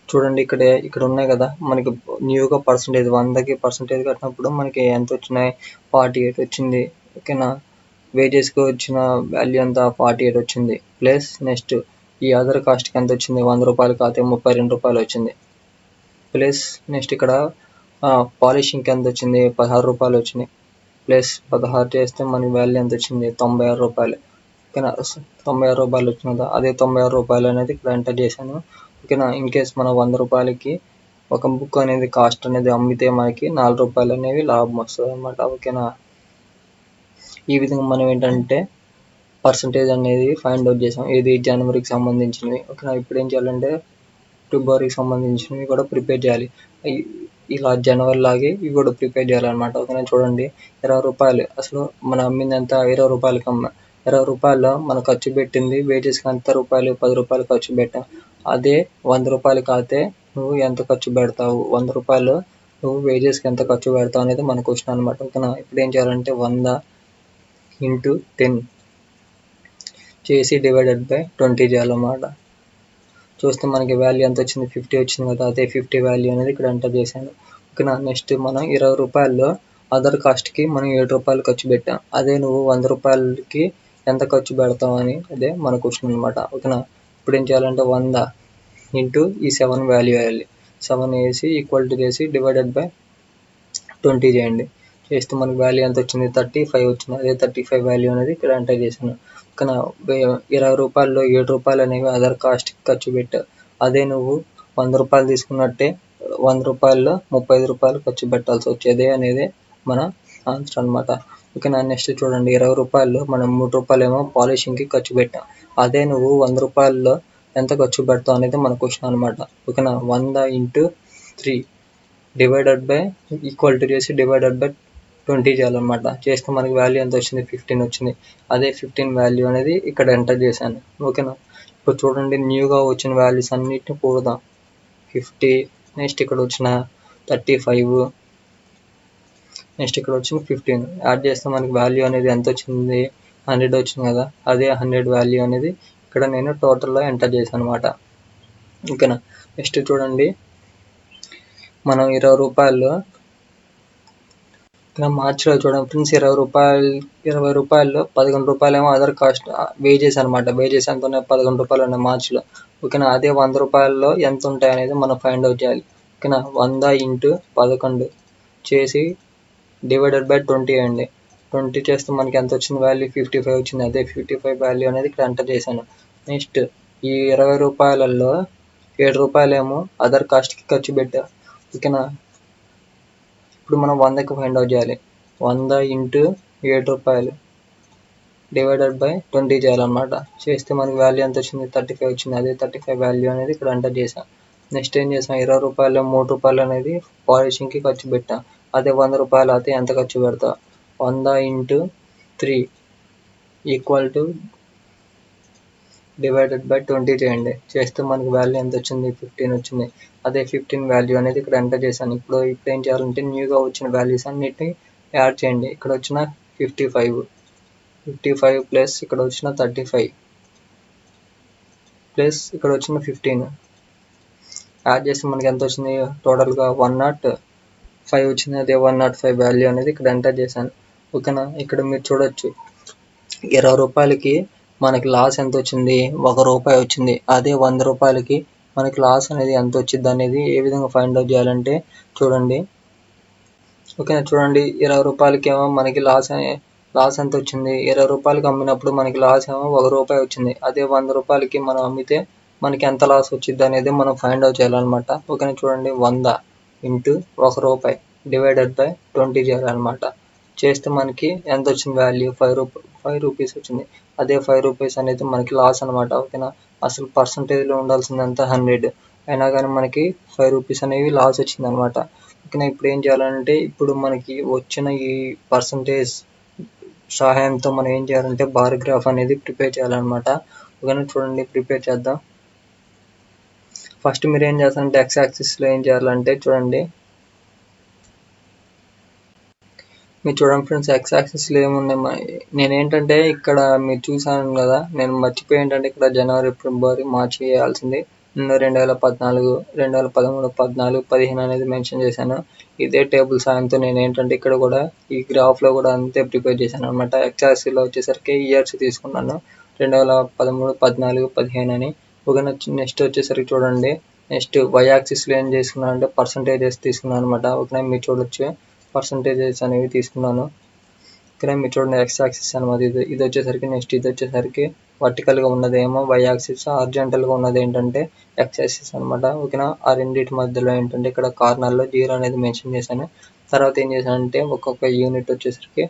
చూడండి ఇక్కడ ఉన్నాయి కదా మనకి న్యూగా పర్సంటేజ్ 100కి పర్సంటేజ్ కట్టినప్పుడు మనకి ఎంత వచ్చినాయి, 48 వచ్చింది. ఓకేనా, వేజెస్కి వచ్చిన వాల్యూ ఎంత 48 వచ్చింది. ప్లస్ నెక్స్ట్ ఈ అదర్ కాస్ట్కి ఎంత వచ్చింది, 100 రూపాయలు కాతే 32 రూపాయలు వచ్చింది. ప్లస్ నెక్స్ట్ ఇక్కడ పాలిషింగ్కి ఎంత వచ్చింది, 16 రూపాయలు వచ్చింది. ప్లస్ 16 చేస్తే మనకి వాల్యూ ఎంత వచ్చింది, 96 రూపాయలు. ఓకేనా, 96 రూపాయలు వచ్చింది కదా, అదే 96 రూపాయలు అనేది ఇక్కడ ఎంటర్ చేశాను. ఓకేనా, ఇన్ కేస్ మనం 100 రూపాయలకి ఒక బుక్ అనేది కాస్ట్ అనేది అమ్మితే మనకి 4 రూపాయలు అనేవి లాభం వస్తుంది అనమాట. ఓకేనా, ఈ విధంగా మనం ఏంటంటే పర్సంటేజ్ అనేది ఫైండ్ అవుట్ చేసాం. ఇది జనవరికి సంబంధించినవి. ఓకేనా, ఇప్పుడు ఏం చేయాలంటే ఫిబ్రవరికి సంబంధించినవి కూడా ప్రిపేర్ చేయాలి. ఇలా జనవరి లాగే ఇవి కూడా ప్రిపేర్ చేయాలన్నమాట. ఓకేనా, చూడండి 20 రూపాయలు అసలు మనం అమ్మింది ఎంత, 20 రూపాయలకి అమ్మా. 20 రూపాయల్లో మనం ఖర్చు పెట్టింది వేజెస్కి ఎంత రూపాయలు, 10 రూపాయలు ఖర్చు పెట్టాం. అదే 100 రూపాయలు కాతే నువ్వు ఎంత ఖర్చు పెడతావు, 100 రూపాయలు నువ్వు వేజెస్కి ఎంత ఖర్చు పెడతావు అనేది మన క్వశ్చన్ అనమాట. ఓకేనా, ఇప్పుడు ఏం చేయాలంటే 100 ఇంటూ 10 చేసి డివైడెడ్ బై 20 చేయాలన్నమాట. చూస్తే మనకి వాల్యూ ఎంత వచ్చింది, 50 వచ్చింది కదా, అదే 50 వాల్యూ అనేది ఇక్కడ ఎంటర్ చేశాను. ఓకేనా, నెక్స్ట్ మనం 20 రూపాయల్లో అదర్ కాస్ట్కి మనం 7 రూపాయలు ఖర్చు పెట్టాం. అదే నువ్వు 100 రూపాయలకి ఎంత ఖర్చు పెడతావు అని అదే మన క్వశ్చన్ అనమాట. ఓకేనా, ఇప్పుడు ఏం చేయాలంటే 100 ఇంటూ ఈ 7 వాల్యూ వేయాలి. 7 వేసి ఈక్వల్ టు చేసి డివైడెడ్ బై 20 చేయండి. చేస్తే మనకి వాల్యూ ఎంత వచ్చింది 35 వచ్చింది. అదే 35 వాల్యూ అనేది ఇక్కడ ఎంటర్ చేశాను. ఓకేనా 20 రూపాయల్లో 7 రూపాయలు అనేవి అదర్ కాస్ట్ ఖర్చు పెట్టావు. అదే నువ్వు 100 రూపాయలు తీసుకున్నట్టే 100 రూపాయల్లో 35 రూపాయలు ఖర్చు పెట్టాల్సి వచ్చేది అనేది మన ఆన్సర్ అనమాట. ఓకేనా నెక్స్ట్ చూడండి 20 రూపాయల్లో మనం 3 రూపాయలేమో పాలిషింగ్కి ఖర్చు పెట్టాం. అదే నువ్వు 100 రూపాయల్లో ఎంత ఖర్చు పెడతావు అనేది మన క్వశ్చన్ అనమాట. ఓకేనా 100 × 3 డివైడెడ్ బై ఈక్వల్ టు చేసి డివైడెడ్ బై 20 చేయాలన్నమాట. చేస్తే మనకి వాల్యూ ఎంత వచ్చింది 15 వచ్చింది. అదే 15 వాల్యూ అనేది ఇక్కడ ఎంటర్ చేశాను. ఓకేనా ఇప్పుడు చూడండి న్యూగా వచ్చిన వాల్యూస్ అన్నిటిని కూడదాం. 50 నెక్స్ట్ ఇక్కడ వచ్చిన 35 నెక్స్ట్ ఇక్కడ వచ్చిన 15 యాడ్ చేస్తే మనకి వాల్యూ అనేది ఎంత వచ్చింది 100 వచ్చింది కదా. అదే 100 వాల్యూ అనేది ఇక్కడ నేను టోటల్లో ఎంటర్ చేశాను అనమాట. ఓకేనా నెక్స్ట్ చూడండి మనం 20 రూపాయల్లో మార్చిలో చూడండి ఫ్రెండ్స్ 20 రూపాయల్లో 11 రూపాయలేమో అదర్ కాస్ట్ వేజెస్ అనమాట. వేజెస్ ఎంత ఉన్నాయి 11 రూపాయలు ఉన్నాయి మార్చిలో. ఓకేనా అదే 100 రూపాయల్లో ఎంత ఉంటాయి అనేది మనం ఫైండ్ అవుట్ చేయాలి. ఓకేనా 100 × 11 చేసి డివైడెడ్ బై 20 అండి. 20 చేస్తే మనకి ఎంత వచ్చింది వాల్యూ 55 వచ్చింది. అదే 55 వాల్యూ అనేది ఇక్కడ ఎంటర్ చేశాను. నెక్స్ట్ ఈ 20 రూపాయలలో 7 రూపాయలేమో అదర్ కాస్ట్కి ఖర్చు పెట్టా. ఓకేనా ఇప్పుడు మనం 100కి ఫైండ్ అవుట్ చేయాలి. 100 × 7 రూపాయలు డివైడెడ్ బై 20 చేయాలన్నమాట. చేస్తే మనకి వాల్యూ ఎంత వచ్చింది 35 వచ్చింది. అదే 35 వాల్యూ అనేది ఇక్కడ ఎంటర్ చేసాం. నెక్స్ట్ ఏం చేసాం 20 రూపాయలు 3 రూపాయలు అనేది పాలిషింగ్కి ఖర్చు పెట్టాం. అదే 100 రూపాయలు అయితే ఎంత ఖర్చు పెడతాం 100 × 3 ఈక్వల్ టు డివైడెడ్ బై 20 చేయండి. చేస్తే మనకి వాల్యూ ఎంత వచ్చింది 15 వచ్చింది. అదే 15 వాల్యూ అనేది ఇక్కడ ఎంటర్ చేశాను. ఇప్పుడు ఏం చేయాలంటే న్యూగా వచ్చిన వాల్యూస్ అన్నిటిని యాడ్ చేయండి. ఇక్కడ వచ్చిన 55 ప్లస్ ఇక్కడ వచ్చిన 35 ప్లస్ ఇక్కడ వచ్చిన 15 యాడ్ చేస్తే మనకి ఎంత వచ్చింది టోటల్గా 105 వచ్చింది. అదే 105 వాల్యూ అనేది ఇక్కడ ఎంటర్ చేశాను. ఓకేనా ఇక్కడ మీరు చూడొచ్చు 20 రూపాయలకి మనకి లాస్ ఎంత వచ్చింది 1 రూపాయి వచ్చింది. అదే 100 రూపాయలకి మనకి లాస్ అనేది ఎంత వచ్చింది అనేది ఏ విధంగా ఫైండ్ అవుట్ చేయాలంటే చూడండి. ఓకేనా చూడండి 20 రూపాయలకి ఏమో మనకి లాస్ ఎంత వచ్చింది 20 రూపాయలకి అమ్మినప్పుడు మనకి లాస్ ఏమో 1 రూపాయి వచ్చింది. అదే 100 రూపాయలకి మనం అమ్మితే మనకి ఎంత లాస్ వచ్చింది అనేది మనం ఫైండ్ అవుట్ చేయాలన్నమాట. ఓకేనా చూడండి 100 × 1 రూపాయి డివైడెడ్ బై 20 చేయాలన్నమాట. చేస్తే మనకి ఎంత వచ్చింది వాల్యూ 5 రూపీస్ వచ్చింది. అదే 5 రూపీస్ అనేది మనకి లాస్ అనమాట. ఓకేనా అసలు పర్సంటేజ్లో ఉండాల్సిందంతా 100 అయినా కానీ మనకి 5 రూపీస్ అనేవి లాస్ వచ్చింది అనమాట. ఓకేనా ఇప్పుడు ఏం చేయాలంటే ఇప్పుడు మనకి వచ్చిన ఈ పర్సంటేజ్ సహాయంతో మనం ఏం చేయాలంటే బార్ గ్రాఫ్ అనేది ప్రిపేర్ చేయాలన్నమాట. ఓకేనా చూడండి ప్రిపేర్ చేద్దాం. ఫస్ట్ మీరు ఏం చేస్తారంటే ఎక్స్ యాక్సిస్లో ఏం చేయాలంటే చూడండి మీరు చూడండి ఫ్రెండ్స్ ఎక్స్ యాక్సిస్లో ఏమున్నాయి. నేనేంటంటే ఇక్కడ మీరు చూసాను కదా నేను మర్చిపోయి ఏంటంటే ఇక్కడ జనవరి ఫిబ్రవరి మార్చి వేయాల్సింది 2014 2013 14 15 అనేది మెన్షన్ చేశాను. ఇదే టేబుల్ సాయంతో నేను ఏంటంటే ఇక్కడ కూడా ఈ గ్రాఫ్లో కూడా అంతే ప్రిపేర్ చేశాను అనమాట. ఎక్స్ యాక్సిస్లో వచ్చేసరికి ఇయర్స్ తీసుకున్నాను 2013 14 15 అని. ఓకేనా నెక్స్ట్ వచ్చేసరికి చూడండి నెక్స్ట్ వై యాక్సిస్లో ఏం చేసుకున్నాను అంటే పర్సంటేజెస్ తీసుకున్నాను అనమాట. ఓకేనా మీరు చూడొచ్చు పర్సంటేజెస్ అనేవి తీసుకున్నాను. ఇక్కడ మీరు చూడండి ఎక్స్ యాక్సిస్ అనమాట. ఇది వచ్చేసరికి నెక్స్ట్ ఇది వచ్చేసరికి వర్టికల్గా ఉన్నదేమో వై యాక్సిస్, హారిజాంటల్గా ఉన్నది ఏంటంటే ఎక్స్ యాక్సిస్ అనమాట. ఓకేనా ఆ రెండింటి మధ్యలో ఏంటంటే ఇక్కడ కార్నర్లో 0 అనేది మెన్షన్ చేశాను. తర్వాత ఏం చేశానంటే ఒక్కొక్క యూనిట్ వచ్చేసరికి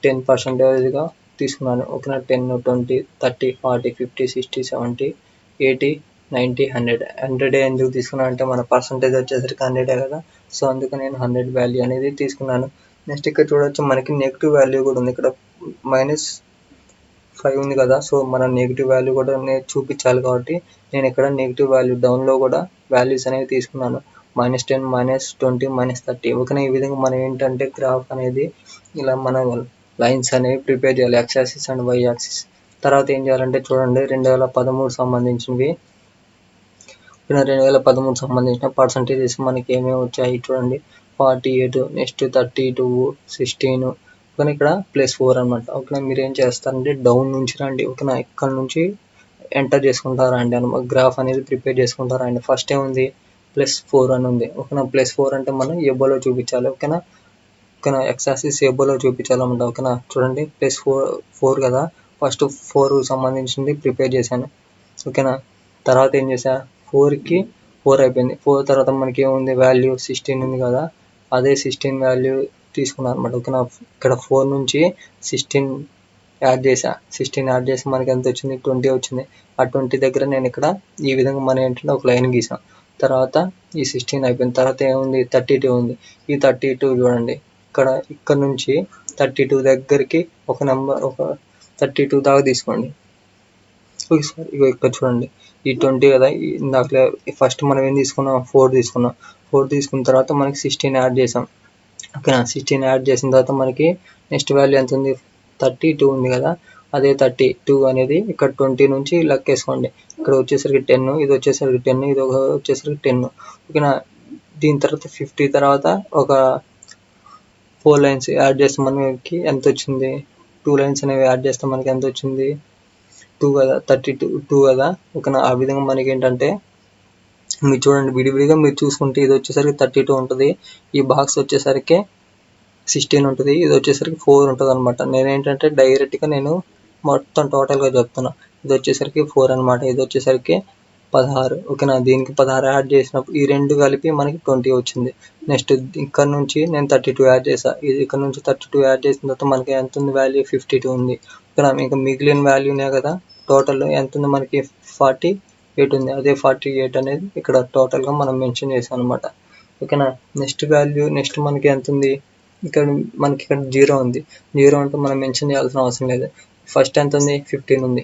10%గా తీసుకున్నాను. ఓకేనా 10 20 30 40 50 60 70 80 90 100 ఎందుకు తీసుకున్నాను అంటే మన పర్సంటేజ్ వచ్చేసరికి 100 కదా. సో అందుకు నేను 100 వాల్యూ అనేది తీసుకున్నాను. నెక్స్ట్ ఇక్కడ చూడొచ్చు మనకి నెగిటివ్ వాల్యూ కూడా ఉంది. ఇక్కడ -5 ఉంది కదా. సో మన నెగిటివ్ వాల్యూ కూడా చూపించాలి కాబట్టి నేను ఇక్కడ నెగిటివ్ వాల్యూ డౌన్లో కూడా వాల్యూస్ అనేవి తీసుకున్నాను. -10 -20 -30. ఓకేనా ఈ విధంగా మనం ఏంటంటే గ్రాఫ్ అనేది ఇలా మనం లైన్స్ అనేవి ప్రిపేర్ చేయాలి X axis and Y axis. తర్వాత ఏం చేయాలంటే చూడండి 2013 సంబంధించినవి 2013 సంబంధించిన పర్సంటేజెస్ మనకి ఏమేమి వచ్చాయి చూడండి 48 నెక్స్ట్ 32 16 ఓకేనా ఇక్కడ +4 అనమాట. ఓకేనా మీరు ఏం చేస్తారంటే డౌన్ నుంచి రండి. ఓకేనా ఇక్కడ నుంచి ఎంటర్ చేసుకుంటారండి అనమాట. గ్రాఫ్ అనేది ప్రిపేర్ చేసుకుంటారండి. ఫస్ట్ ఏముంది +4 అని ఉంది. ఓకేనా +4 అంటే మనం ఎబ్బోలో చూపించాలి. ఓకేనా ఓకేనా. ఎక్స్ యాక్సిస్ ఏబోలో చూపించాలన్నమాట. ఓకేనా. చూడండి +4 కదా, ఫస్ట్ 4 సంబంధించింది ప్రిపేర్ చేశాను. ఓకేనా. తర్వాత ఏం చేసా, 4కి 4 అయిపోయింది. 4 తర్వాత మనకి ఏముంది, వాల్యూ 16 ఉంది కదా, అదే 16 వాల్యూ తీసుకున్నాను అనమాట. ఓకేనా. ఇక్కడ 4 నుంచి 16 యాడ్ చేసా. 16 యాడ్ చేసి మనకి ఎంత వచ్చింది, 20 వచ్చింది. ఆ 20 దగ్గర నేను ఇక్కడ ఈ విధంగా మనం ఏంటంటే ఒక లైన్ గీసాం. తర్వాత ఈ 16 అయిపోయింది. తర్వాత ఏముంది, 32 ఉంది. ఈ 32 చూడండి, ఇక్కడ నుంచి 32 దగ్గరికి ఒక 32 దాకా తీసుకోండి. సారీ, ఇక్కడ చూడండి, ఈ 20 కదా, ఇందాక ఫస్ట్ మనం ఏం తీసుకున్నాం, 4 తీసుకున్నాం. 4 తీసుకున్న తర్వాత మనకి 16 యాడ్ చేసాం. ఓకేనా. 16 యాడ్ చేసిన తర్వాత మనకి నెక్స్ట్ వాల్యూ ఎంత ఉంది, 32 ఉంది కదా, అదే 32 అనేది ఇక్కడ 20 నుంచి లెక్కేసుకోండి. ఇక్కడ వచ్చేసరికి 10, ఇది వచ్చేసరికి 10, ఇది వచ్చేసరికి 10. ఓకేనా. దీని తర్వాత 50 తర్వాత ఒక 4 లైన్స్ యాడ్ చేస్తే మనకి ఎంత వచ్చింది, 2 లైన్స్ అనేవి యాడ్ చేస్తే మనకి ఎంత వచ్చింది, 2 కదా, 32 కదా. ఓకేనా. ఆ విధంగా మనకి ఏంటంటే మీరు చూడండి, విడివిడిగా మీరు చూసుకుంటే ఇది వచ్చేసరికి 32 ఉంటుంది, ఈ బాక్స్ వచ్చేసరికి 16 ఉంటుంది, ఇది వచ్చేసరికి 4 ఉంటుంది అనమాట. నేనేంటంటే డైరెక్ట్గా నేను మొత్తం టోటల్గా చెప్తున్నా. ఇది వచ్చేసరికి 4 అనమాట, ఇది వచ్చేసరికి 16. ఓకేనా. దీనికి 16 యాడ్ చేసినప్పుడు ఈ రెండు కలిపి మనకి 20 వచ్చింది. నెక్స్ట్ ఇక్కడ నుంచి నేను 32 యాడ్ చేసా. ఇది ఇక్కడ నుంచి 32 యాడ్ చేసిన తర్వాత మనకి ఎంత ఉంది, వాల్యూ 52 ఉంది. ఓకేనా. ఇంకా మిగిలిన వాల్యూనే కదా, టోటల్ ఎంత ఉంది మనకి, 48 ఉంది. అదే 48 అనేది ఇక్కడ టోటల్గా మనం మెన్షన్ చేసాం అనమాట. ఓకేనా. నెక్స్ట్ మనకి ఎంత ఉంది, మనకి ఇక్కడ 0 ఉంది. 0 అంటే మనం మెన్షన్ చేయాల్సిన అవసరం లేదు. ఫస్ట్ ఎంత ఉంది, 15 ఉంది.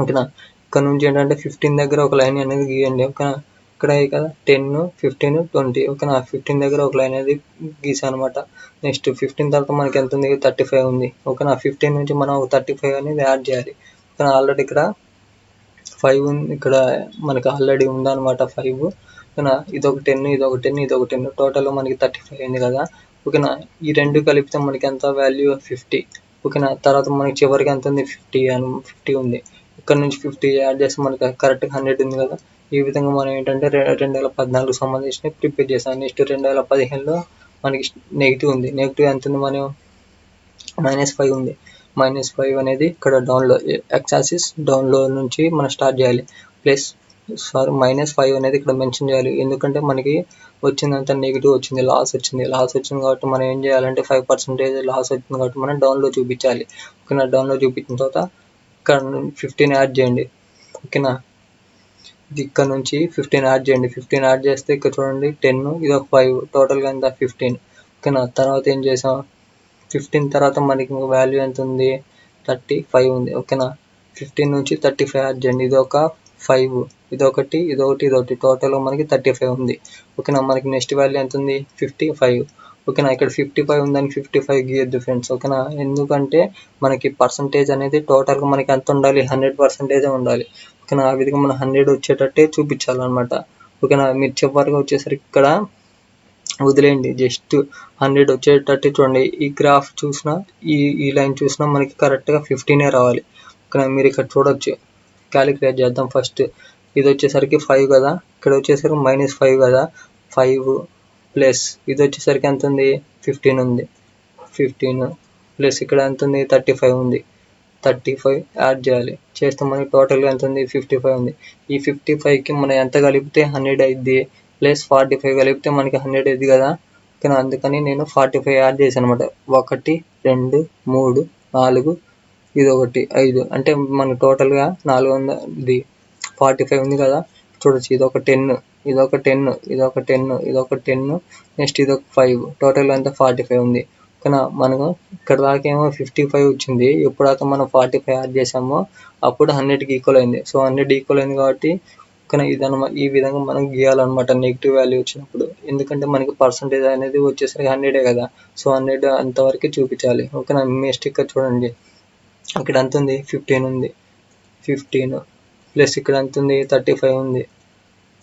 ఓకేనా. ఇక్కడ నుంచి ఏంటంటే 15 దగ్గర ఒక లైన్ అనేది గీయండి. ఓకేనా. ఇక్కడ కదా 10, 15, 20. ఓకేనా. 15 దగ్గర ఒక లైన్ అనేది గీసాను అనమాట. నెక్స్ట్ 15 తర్వాత మనకి ఎంత ఉంది, 35 ఉంది. ఓకేనా. 15 నుంచి మనం 35 అనేది యాడ్ చేయాలి. ఓకేనా. ఆల్రెడీ ఇక్కడ 5 ఉంది, ఇక్కడ మనకి ఆల్రెడీ ఉందన్నమాట 5. ఓకేనా. ఇదొక 10, ఇదొక 10, ఇదొక 10, టోటల్ మనకి 35 అయింది కదా. ఓకేనా. ఈ రెండు కలిపితే మనకి ఎంత వాల్యూ, 50. ఓకేనా. తర్వాత మనకి చివరికి ఎంత ఉంది, 50 ఉంది. ఇక్కడ నుంచి 50 యాడ్ చేస్తే మనకి కరెక్ట్గా 100 ఉంది కదా. ఈ విధంగా మనం ఏంటంటే 2014 సంబంధించి ప్రిపేర్ చేసాం. నెక్స్ట్ 2015లో మనకి నెగిటివ్ ఉంది. నెగిటివ్ ఎంత ఉంది, మనం -5 ఉంది. -5 అనేది ఇక్కడ డౌన్లో, ఎక్స్ యాక్సిస్ డౌన్లో నుంచి మనం స్టార్ట్ చేయాలి. -5 అనేది ఇక్కడ మెన్షన్ చేయాలి. ఎందుకంటే మనకి వచ్చిందంతా నెగిటివ్ వచ్చింది, లాస్ వచ్చింది కాబట్టి మనం ఏం చేయాలంటే 5% లాస్ వచ్చింది కాబట్టి మనం డౌన్లో చూపించాలి. ఓకేనా. డౌన్లో చూపించిన తర్వాత ఇక్కడ 15 యాడ్ చేయండి. ఓకేనా. ఇక్కడ నుంచి 15 యాడ్ చేయండి. 15 యాడ్ చేస్తే ఇక్కడ చూడండి 10, ఇది ఒక 5, టోటల్గా ఎంత, 15. ఓకేనా. తర్వాత ఏం చేసాం, 15 తర్వాత మనకి వాల్యూ ఎంత ఉంది, 35 ఉంది. ఓకేనా. 15 నుంచి 35 యాడ్ చేయండి. ఇది ఒక 5, ఇదొకటి, టోటల్గా మనకి 35 ఉంది. ఓకేనా. మనకి నెక్స్ట్ వాల్యూ ఎంత ఉంది, 55. ఓకేనా. ఇక్కడ 55 ఉందని 55 గీయద్దు ఫ్రెండ్స్. ఓకేనా. ఎందుకంటే మనకి పర్సంటేజ్ అనేది టోటల్గా మనకి ఎంత ఉండాలి, 100% ఉండాలి. ఓకేనా. ఆ విధంగా మనం 100 వచ్చేటట్టే చూపించాలన్నమాట. ఓకేనా. మీరు చివరిగా వచ్చేసరికి ఇక్కడ వదిలేయండి, జస్ట్ 100 వచ్చేటట్టు చూడండి. ఈ గ్రాఫ్ చూసినా, ఈ లైన్ చూసినా మనకి కరెక్ట్గా 15 రావాలి. ఓకేనా. మీరు ఇక్కడ చూడొచ్చు, క్యాలిక్యులేట్ చేద్దాం. ఫస్ట్ ఇది వచ్చేసరికి 5 కదా, ఇక్కడ వచ్చేసరికి -5 కదా, 5 ప్లస్ ఇది వచ్చేసరికి ఎంత ఉంది, 15 ఉంది. 15 ప్లస్ ఇక్కడ ఎంత ఉంది, 35 ఉంది. 35 యాడ్ చేయాలి. చేస్తే మనకి టోటల్గా ఎంత ఉంది, 55 ఉంది. ఈ 55కి మనం ఎంత కలిపితే 100 అయింది, ప్లస్ 45 కలిపితే మనకి 100 అయింది కదా. ఓకేనా. అందుకని నేను 45 యాడ్ చేశాను అనమాట. 1, 2, 3, 4, ఇది ఒకటి 5, అంటే మనకి టోటల్గా 45 ఉంది కదా. చూడొచ్చు, ఇదొక 10, ఇదొక 10, ఇదొక 10, ఇదొక 10, నెక్స్ట్ ఇదొక 5, టోటల్ అంతా 45 ఉంది. ఓకేనా. మనకు ఇక్కడ దాకా ఏమో 55 వచ్చింది. ఎప్పుడైతే మనం 45 యాడ్ చేసామో అప్పుడు 100కి ఈక్వల్ అయింది. సో 100 ఈక్వల్ అయింది కాబట్టి ఓకేనా, ఈ విధంగా మనం గీయాలన్నమాట నెగిటివ్ వాల్యూ వచ్చినప్పుడు. ఎందుకంటే మనకి పర్సంటేజ్ అనేది వచ్చేసరికి 100 కదా. సో 100 అంతవరకు చూపించాలి. ఓకేనా. నెక్స్ట్ ఇక్కడ చూడండి, ఇక్కడ ఎంత ఉంది, 15 ఉంది. 15 ప్లస్ ఇక్కడ ఎంత ఉంది, 35 ఉంది.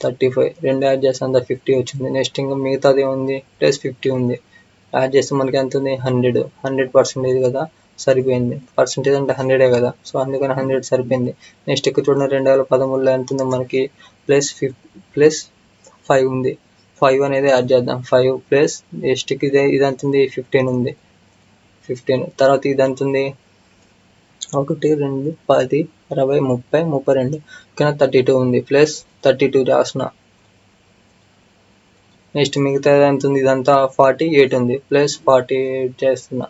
35 రెండు యాడ్ చేస్తే అంత 50 వచ్చింది. నెక్స్ట్ ఇంకా మిగతాది ఏముంది, ప్లస్ 50 ఉంది. యాడ్ చేస్తే మనకి ఎంత ఉంది, 100% కదా, సరిపోయింది. పర్సంటేజ్ అంటే 100 కదా, సో అందుకని 100 సరిపోయింది. నెక్స్ట్ ఇక్కడ చూడండి, 2013లో ఎంత ఉంది మనకి, +5 ఉంది. 5 అనేది యాడ్ చేద్దాం. 5 ప్లస్ నెక్స్ట్కి ఇదంత ఉంది 15 ఉంది. 15 తర్వాత ఇదంత ఉంది 1 2 10 20 30 32 కింద 32 ఉంది ప్లస్ 32 రాసిన. నెక్స్ట్ మిగతా ఎంత ఉంది ఇదంతా 48 ఉంది ప్లస్ 48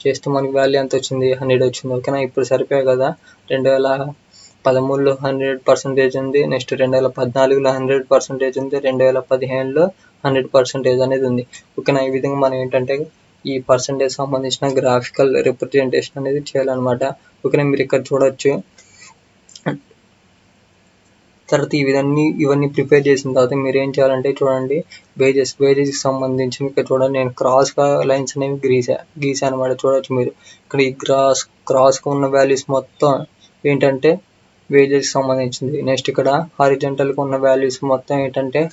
చేస్తే మనకి వాల్యూ ఎంత వచ్చింది 100 వచ్చింది. ఓకేనా, ఇప్పుడు సరిపోయాయి కదా. 2013లో 100% ఉంది, నెక్స్ట్ 2014లో 100% ఉంది, 2015లో 100% అనేది ఉంది. ఓకేనా, ఈ విధంగా మనం ఏంటంటే ఈ పర్సంటేజ్ సంబంధించిన గ్రాఫికల్ రిప్రజెంటేషన్ అనేది చేయాలన్నమాట. ఓకేనా, మీరు ఇక్కడ చూడొచ్చు. తర్వాత ఇవన్నీ ప్రిపేర్ చేసిన తర్వాత మీరు ఏం చేయాలంటే చూడండి, వేజెస్కి సంబంధించి ఇక్కడ చూడండి నేను క్రాస్గా లైన్స్ అనేవి గీసా అనమాట. చూడొచ్చు మీరు ఇక్కడ ఈ క్రాస్గా ఉన్న వాల్యూస్ మొత్తం ఏంటంటే వేజెస్కి సంబంధించింది. నెక్స్ట్ ఇక్కడ హారిజంటల్గా ఉన్న వాల్యూస్ మొత్తం ఏంటంటే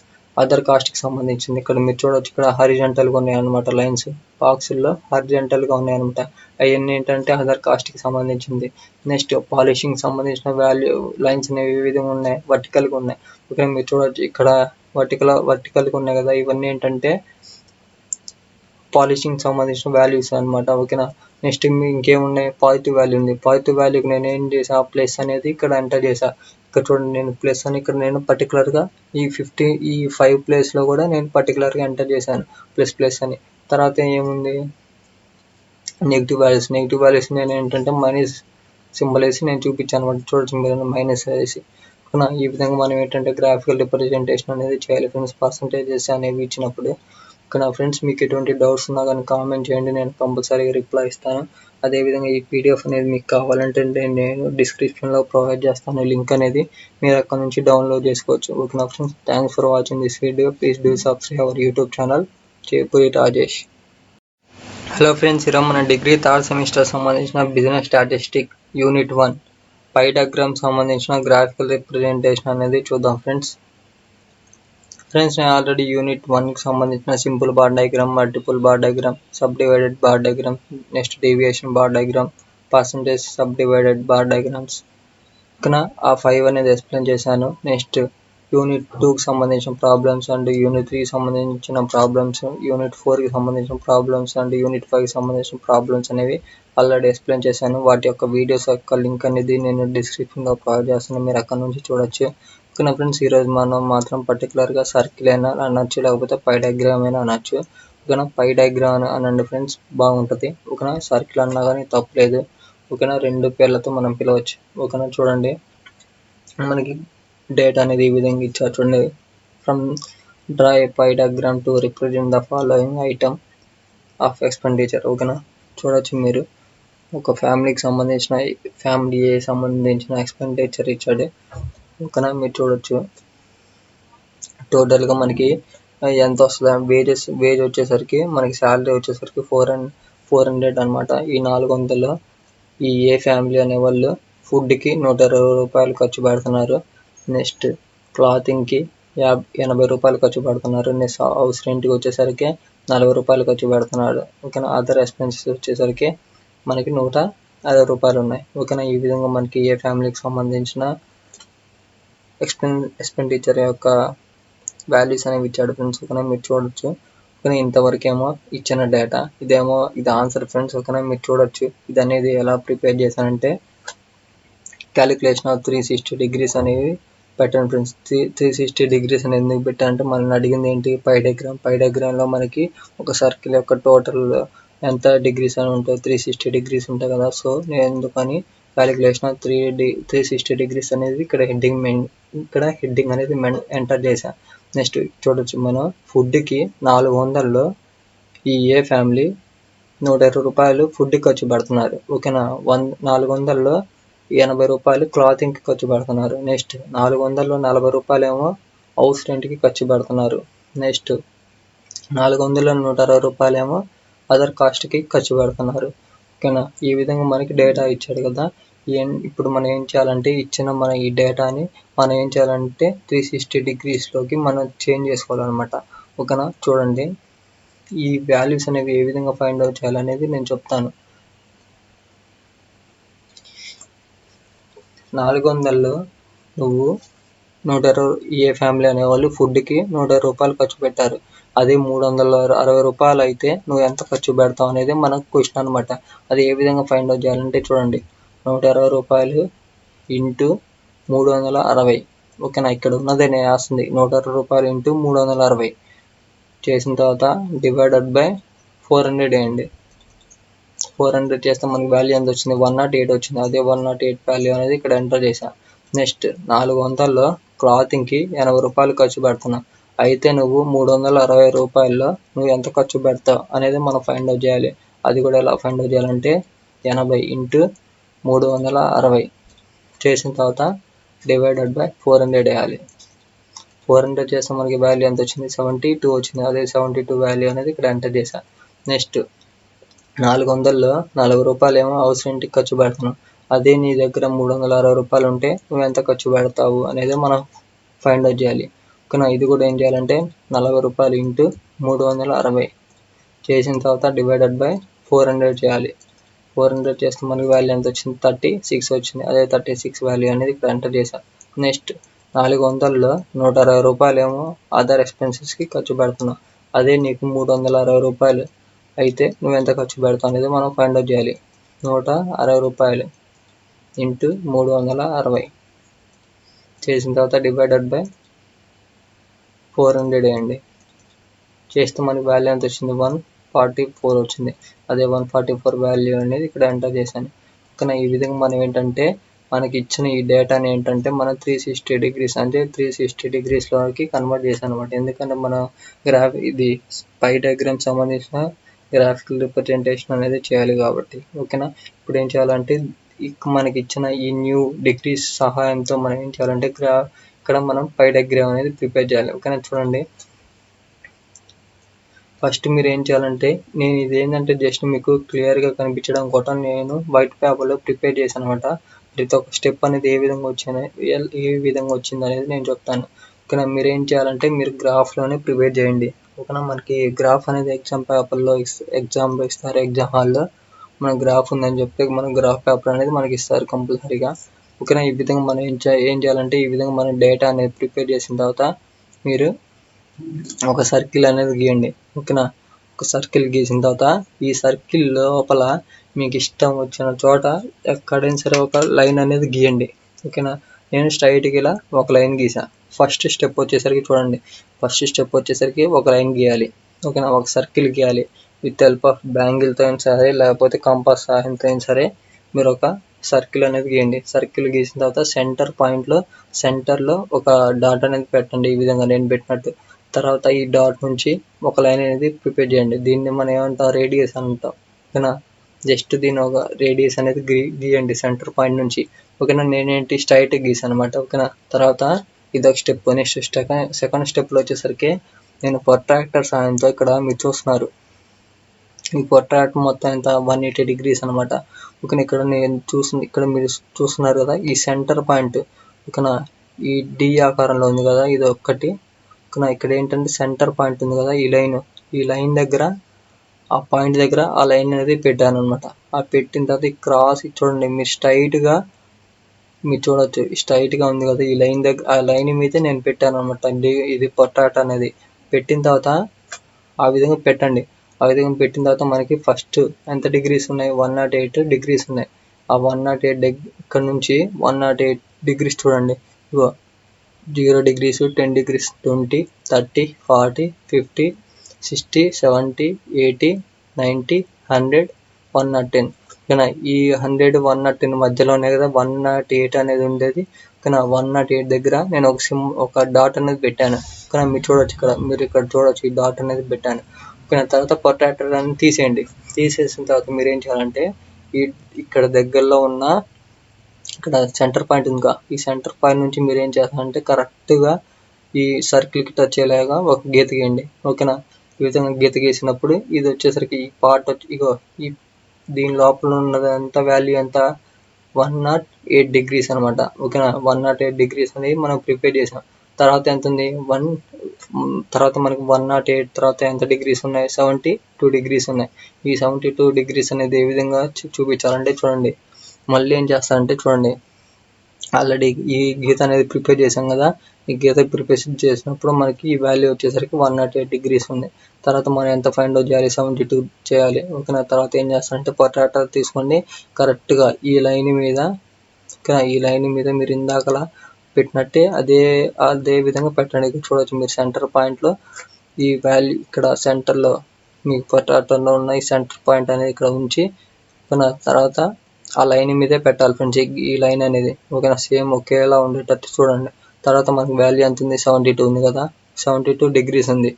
అదర్ కాస్ట్కి సంబంధించింది. ఇక్కడ మీరు చూడొచ్చు, ఇక్కడ హారిజంటల్గా ఉన్నాయన్నమాట. లైన్స్ బాక్సుల్లో హారిజంటల్గా ఉన్నాయన్నమాట. అవన్నీ ఏంటంటే అదర్ కాస్ట్కి సంబంధించింది. నెక్స్ట్ పాలిషింగ్ సంబంధించిన వాల్యూ లైన్స్ అనేవి ఈ విధంగా ఉన్నాయి, వర్టికల్గా ఉన్నాయి. ఓకే, మీరు చూడొచ్చు ఇక్కడ వర్టికల్గా ఉన్నాయి కదా. ఇవన్నీ ఏంటంటే పాలిషింగ్ సంబంధించిన వాల్యూస్ అనమాట. ఓకేనా, నెక్స్ట్ ఇంకేమున్నాయి, పాజిటివ్ వాల్యూ ఉంది. పాజిటివ్ వాల్యూకి నేను ఏం చేసా, ప్లస్ అనేది ఇక్కడ ఎంటర్ చేసా. ఇక్కడ చూడండి నేను ప్లస్ అని ఇక్కడ నేను పర్టికులర్గా ఈ 5 ప్లేస్లో కూడా నేను పర్టికులర్గా ఎంటర్ చేశాను ప్లస్ అని. తర్వాత ఏముంది నెగిటివ్ వాల్యూస్ నేను ఏంటంటే మైనస్ సింబల్ వేసి నేను చూపించాను అనమాట. చూడొచ్చు మీరు మైనస్ వేసి. ఈ విధంగా మనం ఏంటంటే గ్రాఫికల్ రిప్రజెంటేషన్ అనేది చేయాలి ఫ్రెండ్స్, పర్సంటేజెస్ అనేవి ఇచ్చినప్పుడు. ఓకేనా ఫ్రెండ్స్, మీకు ఎటువంటి డౌట్స్ ఉన్నా కానీ కామెంట్ చేయండి, నేను కంపల్సరీగా రిప్లై ఇస్తాను. అదేవిధంగా ఈ పీడిఎఫ్ అనేది మీకు కావాలంటే నేను డిస్క్రిప్షన్లో ప్రొవైడ్ చేస్తాను లింక్ అనేది, మీరు అక్కడ నుంచి డౌన్లోడ్ చేసుకోవచ్చు. ఓకేనా friends, thanks for watching this video. Please do subscribe our YouTube channel Chepuri Rajesh. Hello friends, ఈరోజు మన డిగ్రీ థర్డ్ సెమిస్టర్ సంబంధించిన బిజినెస్ స్టాటిస్టిక్ యూనిట్ 1 పై డయాగ్రామ్ సంబంధించిన గ్రాఫికల్ రిప్రజెంటేషన్ అనేది చూద్దాం ఫ్రెండ్స్. నేను ఆల్రెడీ యూనిట్ 1కి సంబంధించిన simple bar diagram, multiple bar diagram, sub divided bar diagram, next deviation bar diagram, percentage sub divided bar diagrams ఇక్కడ ఆ 5 అనేది ఎక్స్ప్లెయిన్ చేశాను. నెక్స్ట్ యూనిట్ 2కి సంబంధించిన ప్రాబ్లమ్స్ అండ్ యూనిట్ 3కి సంబంధించిన ప్రాబ్లమ్స్, యూనిట్ 4కి సంబంధించిన ప్రాబ్లమ్స్ అండ్ యూనిట్ 5కి సంబంధించిన ప్రాబ్లమ్స్ అనేవి ఆల్రెడీ ఎక్స్ప్లెయిన్ చేశాను. వాటి యొక్క వీడియోస్ యొక్క లింక్ అనేది నేను డిస్క్రిప్షన్లో ప్రొవైడ్ చేస్తాను, మీరు అక్కడ నుంచి చూడొచ్చు. ఓకేనా ఫ్రెండ్స్, ఈరోజు మనం మాత్రం పర్టికులర్గా సర్కిల్ అయినా అనొచ్చు, లేకపోతే పై డయాగ్రామ్ అయినా అనొచ్చు. ఓకేనా, పై డయాగ్రామ్ అనండి ఫ్రెండ్స్, బాగుంటుంది. ఓకేనా, సర్కిల్ అన్నా కానీ తప్పలేదు. ఓకేనా, 2 పేర్లతో మనం పిలవచ్చు. ఓకేనా, చూడండి మనకి డేటా అనేది ఈ విధంగా ఇచ్చారు చూడండి. From draw a pie diagram to represent the following item of expenditure. ఓకేనా, చూడొచ్చు మీరు ఒక ఫ్యామిలీకి సంబంధించిన ఎక్స్పెండిచర్ ఇచ్చాడు. ఓకేనా, మీరు చూడొచ్చు టోటల్గా మనకి ఎంత వస్తుంది. వేజ్ వచ్చేసరికి మనకి శాలరీ వచ్చేసరికి 400 అనమాట. ఈ 400లో ఈ ఏ ఫ్యామిలీ అనేవాళ్ళు ఫుడ్కి 120 రూపాయలు ఖర్చు పెడుతున్నారు. నెక్స్ట్ క్లాతింగ్కి 80 రూపాయలు ఖర్చు పెడుతున్నారు. నెక్స్ట్ హౌస్ రెంట్కి వచ్చేసరికి 40 రూపాయలు ఖర్చు పెడుతున్నాడు. ఓకేనా, అదర్ ఎక్స్పెన్సెస్ వచ్చేసరికి మనకి 150 రూపాయలు ఉన్నాయి. ఓకేనా, ఈ విధంగా మనకి ఏ ఫ్యామిలీకి సంబంధించిన ఎక్స్పెండిచర్ యొక్క వాల్యూస్ అనేవి ఇచ్చాడు ఫ్రెండ్స్. ఓకేనా, మీరు చూడొచ్చు. ఓకేనా, ఇంతవరకు ఏమో ఇచ్చిన డేటా, ఇది ఆన్సర్ ఫ్రెండ్స్. ఓకేనా, మీరు చూడొచ్చు ఇది అనేది ఎలా ప్రిపేర్ చేశానంటే క్యాలిక్యులేషన్ ఆఫ్ 360 degrees అనేవి పెట్టాను ఫ్రెండ్స్. 360 degrees అనేది ఎందుకు పెట్టానంటే మనల్ని అడిగింది ఏంటి, పై డయాగ్రామ్లో మనకి ఒక సర్కిల్ యొక్క టోటల్ ఎంత డిగ్రీస్ అని ఉంటాయి, 360 degrees ఉంటాయి కదా. సో నేను ఎందుకని క్యాలిక్యులేషన్ ఆఫ్ 360 degrees అనేది ఇక్కడ హెడ్డింగ్ అనేది ఎంటర్ చేశాను. నెక్స్ట్ చూడొచ్చు, మనం ఫుడ్కి 400లో ఈ ఏ ఫ్యామిలీ 120 రూపాయలు ఫుడ్కి ఖర్చు పెడుతున్నారు. ఓకేనా, 400లో 80 రూపాయలు క్లాతింగ్కి ఖర్చు పెడుతున్నారు. నెక్స్ట్ 400లో 40 రూపాయలు ఏమో హౌస్ రెంట్కి ఖర్చు పెడుతున్నారు. నెక్స్ట్ 400లో 120 రూపాయలు ఏమో అదర్ కాస్ట్కి ఖర్చు పెడుతున్నారు. ఓకేనా, ఈ విధంగా మనకి డేటా ఇచ్చాడు కదా. ఇప్పుడు మనం ఏం చేయాలంటే మన ఈ డేటాని మనం ఏం చేయాలంటే 360 degreesలోకి మనం చేంజ్ చేసుకోవాలన్నమాట. ఓకేనా, చూడండి ఈ వాల్యూస్ అనేవి ఏ విధంగా ఫైండ్ అవుట్ చేయాలనేది నేను చెప్తాను. 400లో నువ్వు ఏ ఫ్యామిలీ అనేవాళ్ళు ఫుడ్కి 120 రూపాయలు ఖర్చు పెట్టారు. అదే 360 రూపాయలు అయితే నువ్వు ఎంత ఖర్చు పెడతావు అనేది మనకు క్వశ్చన్ అనమాట. అది ఏ విధంగా ఫైండ్ అవుట్ చేయాలంటే చూడండి, 120 రూపాయలు ఇంటూ 360. ఓకేనా, ఇక్కడ ఉన్నదే నేను వేస్తుంది 120 రూపాయలు ఇంటూ 360 చేసిన తర్వాత డివైడెడ్ బై 400 వేయండి. 400 చేస్తే మనకి వాల్యూ ఎంత వచ్చింది, 108 వచ్చింది. అదే 108 వాల్యూ అనేది ఇక్కడ ఎంటర్ చేశాను. నెక్స్ట్ 400లో క్లాతింగ్కి 80 రూపాయలు ఖర్చు పెడుతున్నా. అయితే నువ్వు 360 రూపాయల్లో నువ్వు ఎంత ఖర్చు పెడతావు అనేది మనం ఫైండ్ అవుట్ చేయాలి. అది కూడా ఎలా ఫైండ్ అవుట్ చేయాలంటే 80 ఇంటూ 360 చేసిన తర్వాత డివైడెడ్ బై 400 వేయాలి. 400 చేస్తే మనకి వాల్యూ ఎంత వచ్చింది, 72 వచ్చింది. అదే 72 వాల్యూ అనేది ఇక్కడ ఎంటర్ చేశాను. నెక్స్ట్ 400లో 40 రూపాయలు ఏమో హౌస్ రెంట్కి ఖర్చు పెడుతున్నాం. అదే నీ దగ్గర 360 రూపాయలు ఉంటే నువ్వు ఎంత ఖర్చు పెడతావు అనేది మనం ఫైండ్ అవుట్ చేయాలి. ఓకేనా, ఇది కూడా ఏం చేయాలంటే 40 రూపాయలు ఇంటూ 360 చేసిన తర్వాత డివైడెడ్ బై 400 చేయాలి. 400 చేస్తే మనకి వాల్యూ ఎంత వచ్చింది, 36 వచ్చింది. అదే 36 వాల్యూ అనేది ఇక్కడ ఎంటర్ చేశాను. నెక్స్ట్ 400లో 160 రూపాయలు ఏమో అదర్ ఎక్స్పెన్సెస్కి ఖర్చు పెడుతున్నాం. అదే నీకు 360 రూపాయలు అయితే నువ్వు ఎంత ఖర్చు పెడతావు అనేది మనం ఫైండ్ అవుట్ చేయాలి. 160 రూపాయలు ఇంటూ 360 చేసిన తర్వాత డివైడెడ్ బై 400 వేయండి. చేస్తే మనకి వాల్యూ ఎంత వచ్చింది, 144 వచ్చింది. అదే 144 వాల్యూ అనేది ఇక్కడ ఎంటర్ చేశాను. ఓకేనా, ఈ విధంగా మనం ఏంటంటే మనకి ఇచ్చిన ఈ డేటాని ఏంటంటే మనం 360 డిగ్రీస్ అంటే 360 డిగ్రీస్లోకి కన్వర్ట్ చేశాను అనమాట. ఎందుకంటే మన ఇది పై డయాగ్రామ్ సంబంధించిన గ్రాఫికల్ రిప్రజెంటేషన్ అనేది చేయాలి కాబట్టి. ఓకేనా, ఇప్పుడు ఏం చేయాలంటే మనకి ఇచ్చిన ఈ న్యూ డిగ్రీస్ సహాయంతో మనం ఏం చేయాలంటే ఇక్కడ మనం పై డయాగ్రామ్ అనేది ప్రిపేర్ చేయాలి. ఓకేనా, చూడండి ఫస్ట్ మీరు ఏం చేయాలంటే నేను ఇది ఏంటంటే జస్ట్ మీకు క్లియర్గా కనిపించడం కోసం నేను వైట్ పేపర్లో ప్రిపేర్ చేశాను అనమాట. ప్రతి ఒక్క స్టెప్ అనేది ఏ విధంగా వచ్చింది అనేది నేను చెప్తాను. ఓకేనా, మీరు ఏం చేయాలంటే మీరు గ్రాఫ్లోనే ప్రిపేర్ చేయండి. ఓకేనా, మనకి గ్రాఫ్ అనేది ఎగ్జామ్లో ఇస్తారు. ఎగ్జామ్ హాల్లో మన గ్రాఫ్ ఉందని చెప్తే మన గ్రాఫ్ పేపర్ అనేది మనకి ఇస్తారు కంపల్సరీగా. ఓకేనా, ఈ విధంగా మనం ఏం చేయాలంటే ఈ విధంగా మనం డేటా అనేది ప్రిపేర్ చేసిన తర్వాత మీరు ఒక సర్కిల్ అనేది గీయండి. ఓకేనా, ఒక సర్కిల్ గీసిన తర్వాత ఈ సర్కిల్ లోపల మీకు ఇష్టం వచ్చిన చోట ఎక్కడైనా సరే ఒక లైన్ అనేది గీయండి. ఓకేనా, నేను స్ట్రైట్గా ఇలా ఒక లైన్ గీసా. ఫస్ట్ స్టెప్ వచ్చేసరికి ఒక లైన్ గీయాలి. ఓకేనా, ఒక సర్కిల్ గీయాలి. విత్ హెల్ప్ ఆఫ్ బ్యాంగిల్తో అయినా సరే లేకపోతే కంపాస్ సహాయంతో అయినా సరే మీరు ఒక సర్కిల్ అనేది గీయండి. సర్కిల్ గీసిన తర్వాత సెంటర్లో ఒక డాట్ అనేది పెట్టండి. ఈ విధంగా నేను పెట్టినట్టు. తర్వాత ఈ డాట్ నుంచి ఒక లైన్ అనేది ప్రిపేర్ చేయండి. దీన్ని మనం ఏమంటాం, రేడియస్ అంటాం. ఓకేనా, జస్ట్ దీని ఒక రేడియస్ అనేది గీయండి సెంటర్ పాయింట్ నుంచి. ఓకేనా, నేనేంటి స్ట్రైట్ గీసాను అనమాట. ఓకేనా, తర్వాత ఇదొక స్టెప్. నెక్స్ట్ సెకండ్ స్టెప్లో వచ్చేసరికి నేను ప్రొట్రాక్టర్ సాయంతో ఇక్కడ మీరు చూస్తున్నారు ఈ ప్రొట్రాక్టర్ మొత్తం ఎంత 180 డిగ్రీస్ అనమాట. ఓకేనా, ఇక్కడ మీరు చూస్తున్నారు కదా ఈ సెంటర్ పాయింట్. ఓకేనా, ఈ డి ఆకారంలో ఉంది కదా ఇది ఒక్కటి. ఓకేనా, ఇక్కడ ఏంటంటే సెంటర్ పాయింట్ ఉంది కదా ఈ లైన్ దగ్గర ఆ పాయింట్ దగ్గర ఆ లైన్ అనేది పెట్టాను అనమాట. ఆ పెట్టిన తర్వాత ఈ క్రాస్ చూడండి మీరు స్ట్రైట్గా మీరు చూడొచ్చు స్ట్రైట్గా ఉంది కదా ఈ లైన్ దగ్గర ఆ లైన్ మీద నేను పెట్టాను అనమాట. ఇది ప్రొట్రాక్టర్ అనేది పెట్టిన తర్వాత ఆ విధంగా పెట్టండి. ఆ విధంగా పెట్టిన తర్వాత మనకి ఫస్ట్ ఎంత డిగ్రీస్ ఉన్నాయి, 108 డిగ్రీస్ ఉన్నాయి. ఆ 108 ఇక్కడ నుంచి 108 డిగ్రీస్ చూడండి. ఇగో 0 degrees, 10 degrees, 20, 30, 40, 50, 60, 70, 80, 90, 100, 110. ఓకేనా, ఈ 100, 110 మధ్యలోనే కదా 108 అనేది ఉండేది. ఓకేనా, 108 దగ్గర నేను ఒక డాట్ అనేది పెట్టాను. ఓకేనా, మీరు ఇక్కడ చూడొచ్చు ఈ డాట్ అనేది పెట్టాను. ఓకేనా, తర్వాత ప్రొట్రాక్టర్ అనేది తీసేసిన తర్వాత మీరు ఏం చేయాలంటే ఇక్కడ దగ్గరలో ఉన్న ఇక్కడ సెంటర్ పాయింట్ ఉందిగా ఈ సెంటర్ పాయింట్ నుంచి మీరు ఏం చేస్తారంటే కరెక్ట్గా ఈ సర్కిల్కి టచ్ అయ్యేలాగా ఒక గీత గీయండి. ఓకేనా, ఈ విధంగా గీత గీసినప్పుడు ఇది వచ్చేసరికి ఈ పార్ట్ దీని లోపల ఉన్నదంతా వాల్యూ ఎంత 108 డిగ్రీస్ అనమాట. ఓకేనా, 108 డిగ్రీస్ అనేది మనం ప్రిపేర్ చేసాం. తర్వాత ఎంత ఉంది తర్వాత మనకి 108 తర్వాత ఎంత డిగ్రీస్ ఉన్నాయి, 72 డిగ్రీస్ ఉన్నాయి. ఈ 72 డిగ్రీస్ అనేది ఏ విధంగా చూపించాలంటే చూడండి మళ్ళీ ఏం చేస్తానంటే చూడండి ఆల్రెడీ ఈ గీత అనేది ప్రిపేర్ చేసాం కదా, ఈ గీత ప్రిపేర్ చేసినప్పుడు మనకి ఈ వాల్యూ వచ్చేసరికి 108 degrees ఉంది. తర్వాత మనం ఎంత ఫైండ్ అవుట్ చేయాలి, 72 చేయాలి. ఓకేనా, తర్వాత ఏం చేస్తారంటే ప్రొట్రాక్టర్ తీసుకోండి, కరెక్ట్గా ఈ లైన్ మీద ఈ లైన్ మీద మీరు ఇందాకలా పెట్టినట్టే అదే విధంగా పెట్టండి. ఇక్కడ చూడవచ్చు మీరు సెంటర్ పాయింట్లో ఈ వాల్యూ ఇక్కడ సెంటర్లో మీకు ప్రొట్రాక్టర్లో ఉన్న ఈ సెంటర్ పాయింట్ అనేది ఇక్కడ ఉంచి తర్వాత ఆ లైన్ మీదే పెట్టాలి ఫ్రెండ్స్, ఈ లైన్ అనేది. ఓకేనా, సేమ్ ఒకేలా ఉండేటట్టు చూడండి. తర్వాత మనకి వాల్యూ ఎంత ఉంది, 72 ఉంది కదా, 72 degrees ఉంది.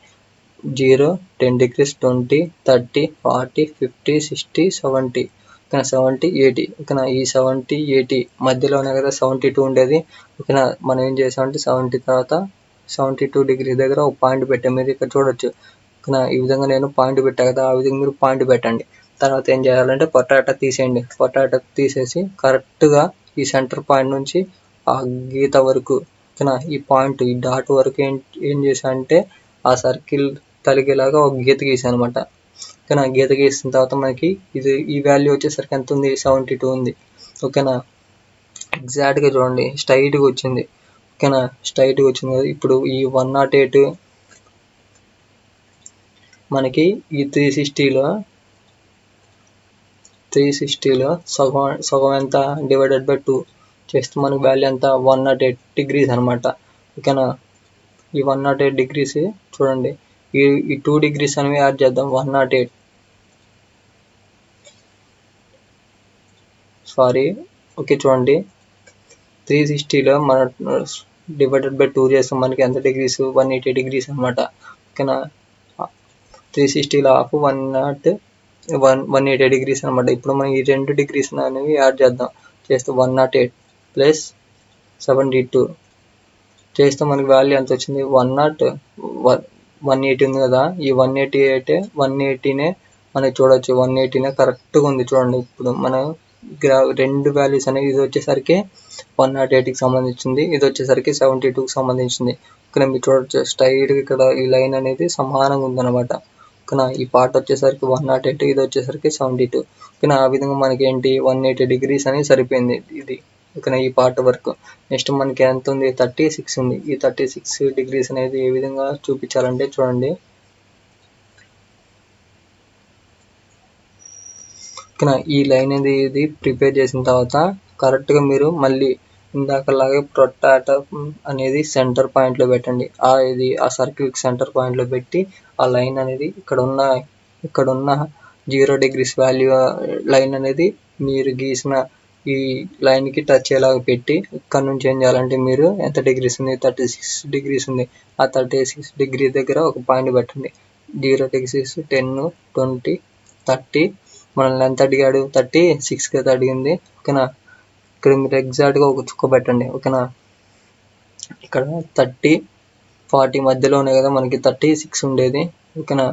0, 10 degrees, 20, 30, 40, 50, 60, 70. ఓకేనా, 70, 80. ఓకేనా, ఈ 70, 80 మధ్యలోనే కదా 72 ఉండేది. ఓకేనా, మనం ఏం చేసామంటే 70 తర్వాత 72 degrees దగ్గర ఒక పాయింట్ పెట్టాం. మీరు ఇక్కడ చూడొచ్చు. ఓకేనా, ఈ విధంగా నేను పాయింట్ పెట్టా కదా, ఆ విధంగా మీరు పాయింట్ పెట్టండి. తర్వాత ఏం చేయాలంటే ప్రొట్రాక్టర్ తీసేయండి. ప్రొట్రాక్టర్ తీసేసి కరెక్ట్గా ఈ సెంటర్ పాయింట్ నుంచి ఆ గీత వరకు, ఓకేనా, ఈ పాయింట్ ఈ డాట్ వరకు ఏం చేశానంటే ఆ సర్కిల్ తలిగేలాగా ఒక గీత గీసాను అనమాట. ఓకేనా, గీత గీసిన తర్వాత మనకి ఈ వాల్యూ వచ్చేసరికి ఎంత ఉంది, 72 ఉంది. ఓకేనా, ఎగ్జాక్ట్గా చూడండి, స్ట్రైట్గా వచ్చింది. ఓకేనా, స్ట్రైట్గా వచ్చింది కదా. ఇప్పుడు ఈ 108 మనకి ఈ 360లో సగం ఎంత, డివైడెడ్ బై 2 చేస్తే మనకి వాల్యూ ఎంత, 108 degrees అనమాట. ఓకేనా, ఈ 108 degrees చూడండి, ఈ 2 degrees అనేవి యాడ్ చేద్దాం. 108 ఓకే చూడండి, 360లో మన డివైడెడ్ బై 2 చేస్తే మనకి ఎంత డిగ్రీస్, 180 degrees అనమాట. ఓకేనా, 360లో హాఫ్ 180 degrees అనమాట. ఇప్పుడు మనం ఈ 2 degrees అనేవి యాడ్ చేద్దాం. చేస్తే 108 ప్లస్ 72 చేస్తే మనకి వాల్యూ ఎంత వచ్చింది, 180 ఉంది కదా. ఈ 180నే మనకి చూడొచ్చు, 180నే కరెక్ట్గా ఉంది చూడండి. ఇప్పుడు మనం రెండు వాల్యూస్ అనేవి, ఇది వచ్చేసరికి 108కి సంబంధించింది, ఇది వచ్చేసరికి 72కి సంబంధించింది. ఇక్కడ మీరు చూడొచ్చు స్ట్రైట్గా ఇక్కడ ఈ లైన్ అనేది సమానంగా ఉందన్నమాట. ఓకేనా, ఈ పార్ట్ వచ్చేసరికి 108, ఇది వచ్చేసరికి 72. ఓకేనా, ఆ విధంగా మనకి ఏంటి 180 degrees అనేది సరిపోయింది ఇది. ఓకేనా, ఈ పార్ట్ వరకు. నెక్స్ట్ మనకి ఎంత ఉంది, 36 ఉంది. ఈ 36 degrees అనేది ఏ విధంగా చూపించాలంటే చూడండి. ఓకేనా, ఈ లైన్ అనేది ప్రిపేర్ చేసిన తర్వాత కరెక్ట్గా మీరు మళ్ళీ ఇందాకలాగే ప్రొట్రాక్టర్ అనేది సెంటర్ పాయింట్లో పెట్టండి. ఆ సర్కిల్ సెంటర్ పాయింట్లో పెట్టి ఆ లైన్ అనేది ఇక్కడున్న 0 degrees వాల్యూ లైన్ అనేది మీరు గీసిన ఈ లైన్కి టచ్ అయ్యేలాగా పెట్టి, ఇక్కడ నుంచి ఏం చేయాలంటే మీరు ఎంత డిగ్రీస్ ఉంది, 36 degrees ఉంది. ఆ 36 degree దగ్గర ఒక పాయింట్ పెట్టండి. 0 degrees, 10, 20, 30. మనల్ని ఎంత అడిగాడు, 36 కదా అడిగింది. ఓకేనా, ఇక్కడ మీరు ఎగ్జాక్ట్గా ఒక చుక్క పెట్టండి. ఓకేనా, ఇక్కడ 30, 40 మధ్యలోనే కదా మనకి 36 ఉండేది. ఓకేనా,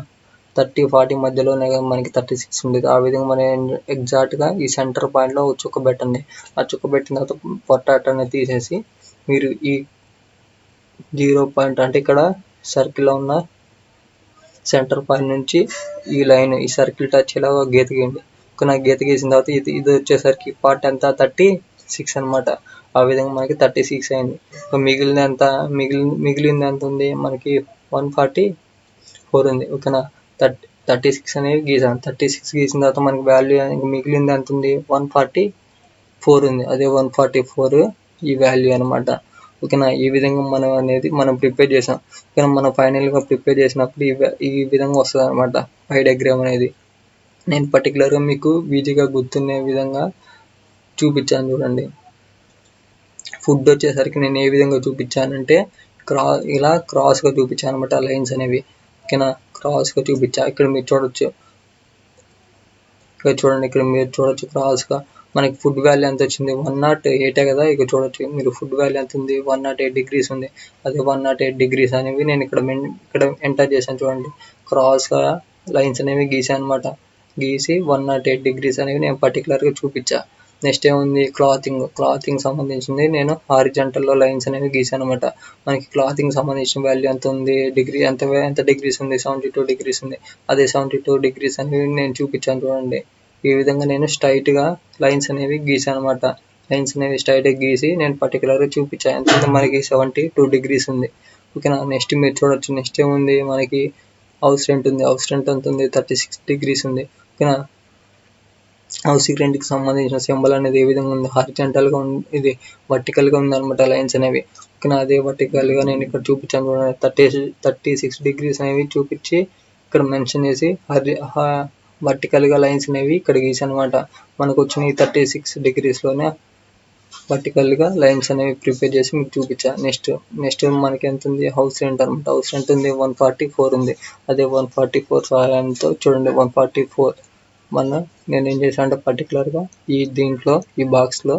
30, 40 మధ్యలోనే కదా మనకి 36 ఉండేది. ఆ విధంగా మనం ఎగ్జాక్ట్గా ఈ సెంటర్ పాయింట్లో ఒక చుక్క పెట్టండి. ఆ చుక్క పెట్టిన తర్వాత ప్రొట్రాక్టర్ అనేది తీసేసి మీరు ఈ 0 పాయింట్ అంటే ఇక్కడ సర్కిల్లో ఉన్న సెంటర్ పాయింట్ నుంచి ఈ లైన్ ఈ సర్కిల్ టచ్ ఇలా గీత గీయండి. ఓకేనా, గీత గీసిన తర్వాత ఇది వచ్చేసరికి పార్ట్ ఎంత, 36 అనమాట. ఆ విధంగా మనకి 36 అయింది. మిగిలింది ఎంత ఉంది మనకి, 144 ఉంది. ఓకేనా, 36 అనేది గీసాను. 36 గీసిన తర్వాత మనకి వాల్యూ మిగిలింది ఎంత ఉంది, 144 ఉంది. అదే 144 ఈ వాల్యూ అనమాట. ఓకేనా, ఈ విధంగా మనం ప్రిపేర్ చేసాం. ఓకేనా, మనం ఫైనల్గా ప్రిపేర్ చేసినప్పుడు ఈ విధంగా వస్తుంది అనమాట పై డయాగ్రామ్ అనేది. నేను పర్టికులర్గా మీకు ఈజీగా గుర్తుండే విధంగా చూపించాను చూడండి. ఫుడ్ వచ్చేసరికి నేను ఏ విధంగా చూపించానంటే ఇలా క్రాస్గా చూపించాను అనమాట లైన్స్ అనేవి. ఓకేనా, క్రాస్గా చూపించా. ఇక్కడ మీరు చూడొచ్చు, ఇక్కడ మీరు చూడొచ్చు క్రాస్గా మనకి ఫుడ్ వాల్యూ ఎంత వచ్చింది, 108 కదా. ఇక్కడ చూడొచ్చు మీరు ఫుడ్ వాల్యూ ఎంత ఉంది, 108 degrees ఉంది. అదే 108 degrees అనేవి నేను ఇక్కడ ఎంటర్ చేశాను చూడండి. క్రాస్గా లైన్స్ అనేవి గీసాను అనమాట. గీసి 108 degrees అనేవి నేను పర్టికులర్గా చూపించా. నెక్స్ట్ ఏముంది, క్లాతింగ్ సంబంధించింది నేను హారిజంటల్లో లైన్స్ అనేవి గీసాను అనమాట. మనకి క్లాతింగ్ సంబంధించిన వాల్యూ ఎంత ఉంది, ఎంత డిగ్రీస్ ఉంది, 72 degrees ఉంది. అదే 72 degrees అనేవి నేను చూపించాను చూడండి. ఈ విధంగా నేను స్ట్రైట్గా లైన్స్ అనేవి గీసాను అనమాట. లైన్స్ అనేవి స్ట్రైట్గా గీసి నేను పర్టికులర్గా చూపించాను. ఎందుకంటే మనకి 72 degrees ఉంది. ఓకేనా. నెక్స్ట్ మీరు చూడొచ్చు, నెక్స్ట్ ఏముంది మనకి హౌస్ రెంట్ ఉంది. హౌస్ రెంట్ ఎంత ఉంది, 36 degrees ఉంది. ఓకేనా. హౌస్ రెంట్కి సంబంధించిన సింబల్ అనేది ఏ విధంగా ఉంది, హారిజాంటల్గా ఉంది, ఇది వర్టికల్గా ఉంది అనమాట లైన్స్ అనేవి. ఓకేనా. అదే వర్టికల్గా నేను ఇక్కడ చూపించాను చూడండి, 36 degrees అనేవి చూపించి ఇక్కడ మెన్షన్ చేసి వర్టికల్గా లైన్స్ అనేవి ఇక్కడ గీసాను అనమాట. మనకు వచ్చిన 36 degreesలోనే వర్టికల్గా లైన్స్ అనేవి ప్రిపేర్ చేసి మీకు చూపించాను. నెక్స్ట్ మనకి ఎంత ఉంది, హౌస్ రెంట్ అనమాట. హౌస్ రెంట్ ఉంది 144 ఉంది. అదే 144 సహాయంతో చూడండి 144 నేను ఏం చేశాను అంటే పర్టికులర్గా దీంట్లో ఈ బాక్స్లో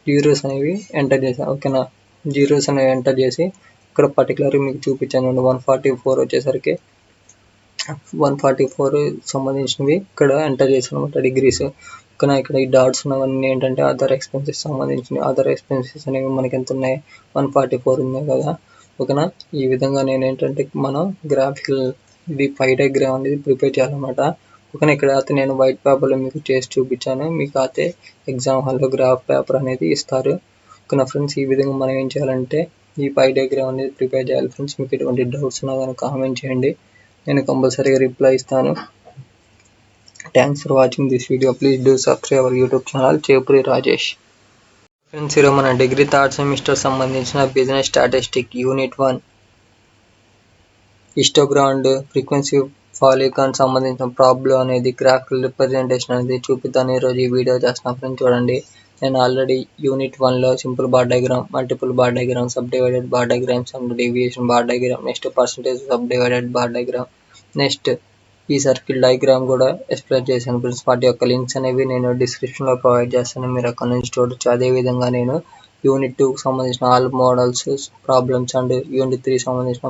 జీరోస్ అనేవి ఎంటర్ చేశాను. ఓకేనా. జీరోస్ అనేవి ఎంటర్ చేసి ఇక్కడ పర్టికులర్గా మీకు చూపించాను. 144 వచ్చేసరికి 144 సంబంధించినవి ఇక్కడ ఎంటర్ చేశాను అనమాట డిగ్రీస్. ఓకేనా. ఇక్కడ ఈ డాట్స్ ఉన్నవన్నీ ఏంటంటే అదర్ ఎక్స్పెన్సెస్ సంబంధించినవి. అదర్ ఎక్స్పెన్సెస్ అనేవి మనకి ఎంత ఉన్నాయి, 144 ఉన్నాయి కదా. ఓకేనా. ఈ విధంగా నేను ఏంటంటే మనం గ్రాఫికల్ ఇది పై డయాగ్రామ్ అనేది ప్రిపేర్ చేయాలన్నమాట. ఓకేనా. ఇక్కడ అయితే నేను వైట్ పేపర్లో మీకు చేసి చూపించాను. మీకు అయితే ఎగ్జామ్ హాల్లో గ్రాఫ్ పేపర్ అనేది ఇస్తారు. ఓకేనా ఫ్రెండ్స్. ఈ విధంగా మనం ఏం చేయాలంటే ఈ పై డయాగ్రామ్ అనేది ప్రిపేర్ చేయాలి ఫ్రెండ్స్. మీకు ఎటువంటి డౌట్స్ ఉన్నా కానీ కామెంట్ చేయండి, నేను కంపల్సరీగా రిప్లై ఇస్తాను. Thanks for watching this video. Please do subscribe our YouTube channel Chepuri Rajesh. Friends, ఈరోజు మన డిగ్రీ థర్డ్ సెమిస్టర్ సంబంధించిన business statistic unit 1 histogram and frequency polygon సంబంధించిన ప్రాబ్లం అనేది గ్రాఫికల్ రిప్రజెంటేషన్ అనేది చూపిద్దాను ఈరోజు ఈ వీడియో చేస్తున్నాను ఫ్రెండ్స్. చూడండి, నేను ఆల్రెడీ యూనిట్ 1లో simple bar diagram, multiple bar diagram, sub divided bar diagrams and deviation bar diagram, next percentage sub divided bar diagram, next ఈ సర్కిల్ డయాగ్రామ్ కూడా ఎక్స్ప్లెయిన్ చేశాను ఫ్రెండ్స్. వాటి యొక్క లింక్స్ అనేవి నేను డిస్క్రిప్షన్లో ప్రొవైడ్ చేస్తాను, మీరు అక్కడ నుంచి చూడొచ్చు. అదేవిధంగా నేను యూనిట్ 2కి సంబంధించిన all models problems and unit 3 సంబంధించిన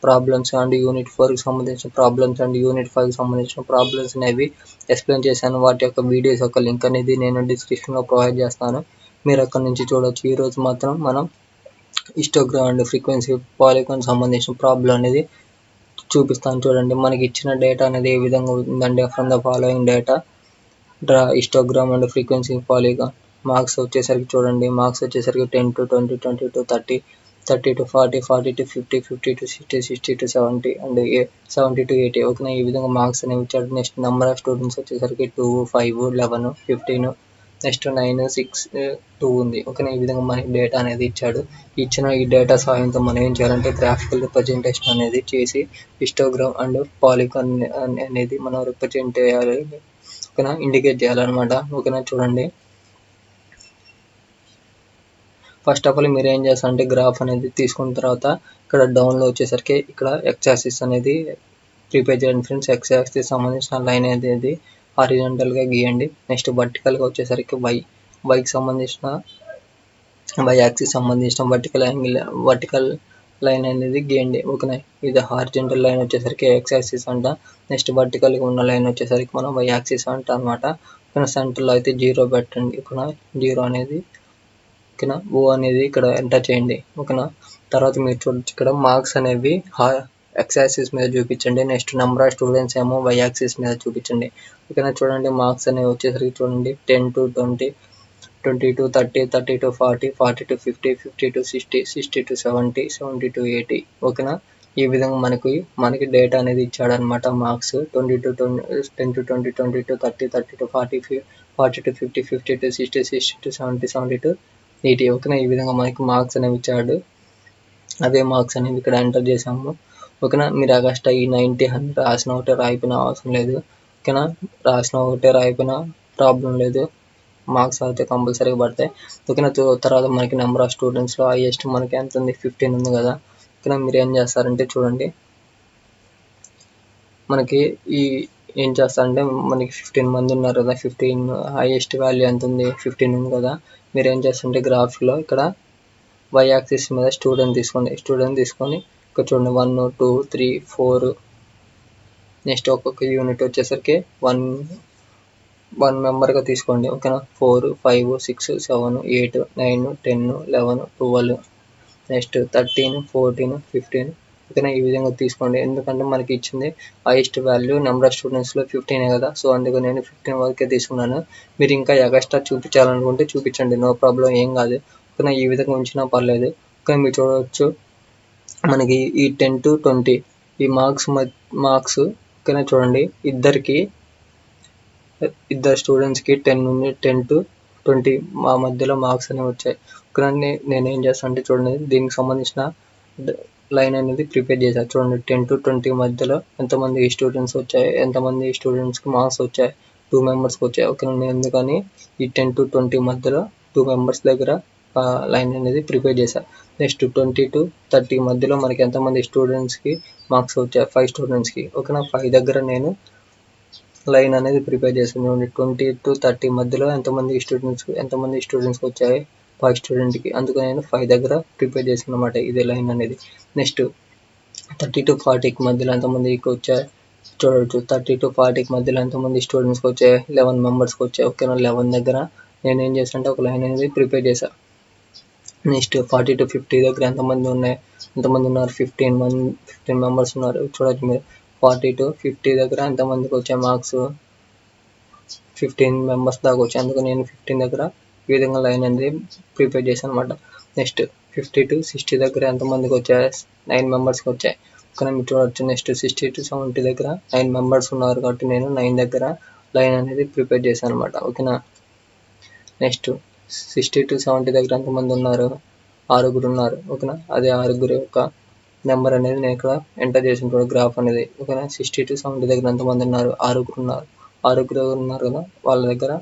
ప్రాబ్లమ్స్ అండ్ యూనిట్ 4కి సంబంధించిన ప్రాబ్లమ్స్ అండ్ యూనిట్ 5కి సంబంధించిన ప్రాబ్లమ్స్ అనేవి ఎక్స్ప్లెయిన్ చేశాను. వాటి యొక్క వీడియోస్ యొక్క లింక్ అనేది నేను డిస్క్రిప్షన్లో ప్రొవైడ్ చేస్తాను, మీరు అక్కడ నుంచి చూడొచ్చు. ఈరోజు మాత్రం మనం హిస్టోగ్రామ్ అండ్ ఫ్రీక్వెన్సీ పాలిగాన్ సంబంధించిన ప్రాబ్లం అనేది చూపిస్తాను. చూడండి, మనకి ఇచ్చిన డేటా అనేది ఏ విధంగా ఉందంటే from the following data draw histogram and frequency polygon. Marks వచ్చేసరికి చూడండి, మార్క్స్ వచ్చేసరికి 10 to 20, 20 to 30, 30 to 40, 40 to 50, 50 to 60, 60 to 70 and 70 to 80. ఓకేనా. ఈ విధంగా మార్క్స్ అనేవి ఇచ్చాడు. నెక్స్ట్ నెంబర్ ఆఫ్ స్టూడెంట్స్ వచ్చేసరికి 2, 5, 11, 15, నెక్స్ట్ 9, 6, 2 ఉంది. ఓకేనా. ఈ విధంగా మనకి డేటా అనేది ఇచ్చాడు. ఇచ్చిన ఈ డేటా సహాయంతో మనం ఏం చేయాలంటే గ్రాఫికల్ రిప్రజెంటేషన్ అనేది చేసి హిస్టోగ్రామ్ అండ్ పాలిగాన్ అనేది మనం రిప్రజెంట్ చేయాలి. ఓకేనా, ఇండికేట్ చేయాలన్నమాట. ఓకేనా. చూడండి, ఫస్ట్ ఆఫ్ ఆల్ మీరు ఏం చేస్తారంటే గ్రాఫ్ అనేది తీసుకున్న తర్వాత ఇక్కడ డౌన్లో వచ్చేసరికి ఇక్కడ ఎక్స్ యాక్సిస్ అనేది ప్రిపేర్ చేయండి ఫ్రెండ్స్. ఎక్స్ యాక్సిస్ సంబంధించిన లైన్ అనేది హారిజాంటల్గా గీయండి. నెక్స్ట్ వర్టికల్గా వచ్చేసరికి వైకి సంబంధించిన వై యాక్సిస్ సంబంధించిన వర్టికల్ లైన్ అనేది గీయండి. ఓకేనా. ఇది హారిజాంటల్ లైన్ వచ్చేసరికి ఎక్స్ యాక్సిస్ అంట. నెక్స్ట్ వర్టికల్గా ఉన్న లైన్ వచ్చేసరికి మనం వై యాక్సిస్ అంట అనమాట. ఓకేనా. సెంటర్లో అయితే 0 పెట్టండి. ఓకేనా. 0 అనేది ఓకేనా. ఓ అనేది ఇక్కడ ఎంటర్ చేయండి. ఓకేనా. తర్వాత మీరు చూడొచ్చు ఇక్కడ మార్క్స్ అనేవి ఎక్స్ యాక్సిస్ మీద చూపించండి. నెక్స్ట్ నెంబర్ ఆఫ్ స్టూడెంట్స్ ఏమో వై యాక్సిస్ మీద చూపించండి. ఓకేనా. చూడండి, మార్క్స్ అనేవి వచ్చేసరికి చూడండి 10 to 20, 20 to 30, 30 to 40, 40 to 50, 50 to 60, 60 to 70, 70 to 80. ఓకేనా. ఈ విధంగా మనకి డేటా అనేది ఇచ్చాడు అనమాట. Marks 10 to 20, 20 to 30, 30 to 40, 40 to 50, 50 to 60, 60 to 70, 70 to 80. ఓకేనా. ఈ విధంగా మనకి మార్క్స్ అనేవి ఇచ్చాడు. అదే మార్క్స్ అనేవి ఇక్కడ ఎంటర్ చేసాము. ఓకేనా. మీరు ఆగస్ట్ ఈ 90, 100 రాసిన ఒకటే రాయిపోయినా అవసరం లేదు. ఓకేనా. రాసిన ఒకటే రాయిపోయినా ప్రాబ్లం లేదు, మార్క్స్ అయితే కంపల్సరీగా పడతాయి. ఓకేనా. తర్వాత మనకి నెంబర్ ఆఫ్ స్టూడెంట్స్లో హైయెస్ట్ మనకి ఎంత ఉంది, 15 ఉంది కదా. ఓకేనా. మీరు ఏం చేస్తారంటే చూడండి, మనకి ఏం చేస్తారంటే మనకి 15 మంది ఉన్నారు కదా. 15 హైయెస్ట్ వాల్యూ ఎంత ఉంది, 15 ఉంది కదా. మీరు ఏం చేస్తారంటే గ్రాఫ్లో ఇక్కడ వై యాక్సిస్ మీద స్టూడెంట్ తీసుకొని ఇక్కడ చూడండి 1, 2, 3, 4, నెక్స్ట్ ఒక్కొక్క యూనిట్ వచ్చేసరికి 1 మెంబర్గా తీసుకోండి. ఓకేనా. 4, 5, 6, 7, 8, 9, 10, 11, 12, నెక్స్ట్ 13, 14, 15, ఓకేనా. ఈ విధంగా తీసుకోండి, ఎందుకంటే మనకి ఇచ్చింది హైయెస్ట్ వాల్యూ నెంబర్ ఆఫ్ స్టూడెంట్స్లో 15 కదా, సో అందుకు నేను 15 వరకే తీసుకున్నాను. మీరు ఇంకా ఎక్స్ట్రా చూపించాలనుకుంటే చూపించండి, నో ప్రాబ్లం, ఏం కాదు. ఓకేనా, ఈ విధంగా ఉంచినా పర్లేదు. కానీ మీరు చూడవచ్చు మనకి ఈ 10 to 20 ఈ మార్క్స్ ఓకేనా. చూడండి, ఇద్దరు స్టూడెంట్స్కి 10 to 20 మా మధ్యలో మార్క్స్ అనేవి వచ్చాయి. కానీ నేనేం చేస్తాను అంటే చూడండి, దీనికి సంబంధించిన లైన్ అనేది ప్రిపేర్ చేశాను. చూడండి, 10 to 20 మధ్యలో ఎంతమంది స్టూడెంట్స్ వచ్చాయి, ఎంతమంది స్టూడెంట్స్కి మార్క్స్ వచ్చాయి, 2 మెంబర్స్కి వచ్చాయి. ఓకేనా, నేను ఎందుకని ఈ 10 to 20 మధ్యలో 2 మెంబర్స్ దగ్గర లైన్ అనేది ప్రిపేర్ చేశాను. నెక్స్ట్ 20 to 30 మధ్యలో మనకి ఎంతమంది స్టూడెంట్స్కి మార్క్స్ వచ్చాయి, 5 స్టూడెంట్స్కి. ఓకేనా, 5 దగ్గర నేను లైన్ అనేది ప్రిపేర్ చేశాను. 20 to 30 మధ్యలో ఎంతమంది స్టూడెంట్స్కి వచ్చాయి, 5 స్టూడెంట్కి. అందుకు నేను 5 దగ్గర ప్రిపేర్ చేశాను అనమాట ఇదే లైన్ అనేది. నెక్స్ట్ 30 to 40కి మధ్యలో ఎంతమందికి వచ్చాయి చూడవచ్చు. 30 to 40కి మధ్యలో ఎంతమంది స్టూడెంట్స్కి వచ్చాయి, 11 మెంబర్స్కి వచ్చాయి. ఓకేనా, 11 దగ్గర నేను ఏం చేశాను అంటే ఒక లైన్ అనేది ప్రిపేర్ చేశాను. నెక్స్ట్ 40 to 50 దగ్గర ఎంతమంది ఉన్నారు, 15 మెంబర్స్ ఉన్నారు. చూడవచ్చు మీరు 40 to 50 దగ్గర ఎంతమందికి వచ్చాయి మార్క్స్, 15 మెంబర్స్ దాకా వచ్చాయి. అందుకు నేను 15 దగ్గర ఈ విధంగా లైన్ అనేది ప్రిపేర్ చేశాను అనమాట. నెక్స్ట్ 50 to 60 దగ్గర ఎంతమందికి వచ్చాయి, 9 మెంబర్స్కి వచ్చాయి. ఓకేనా, మీరు చూడవచ్చు. నెక్స్ట్ 60 to 70 దగ్గర 9 మెంబర్స్ ఉన్నారు కాబట్టి నేను 9 దగ్గర లైన్ అనేది ప్రిపేర్ చేశాను అనమాట. ఓకేనా, నెక్స్ట్ 60 to 70 దగ్గర ఎంతమంది ఉన్నారు, 6 ఉన్నారు. ఓకేనా, అదే 6 యొక్క నెంబర్ అనేది నేను ఇక్కడ ఎంటర్ చేసిన గ్రాఫ్ అనేది. ఓకేనా, 60 to 70 దగ్గర ఎంతమంది ఉన్నారు, 6 ఉన్నారు కదా, వాళ్ళ దగ్గర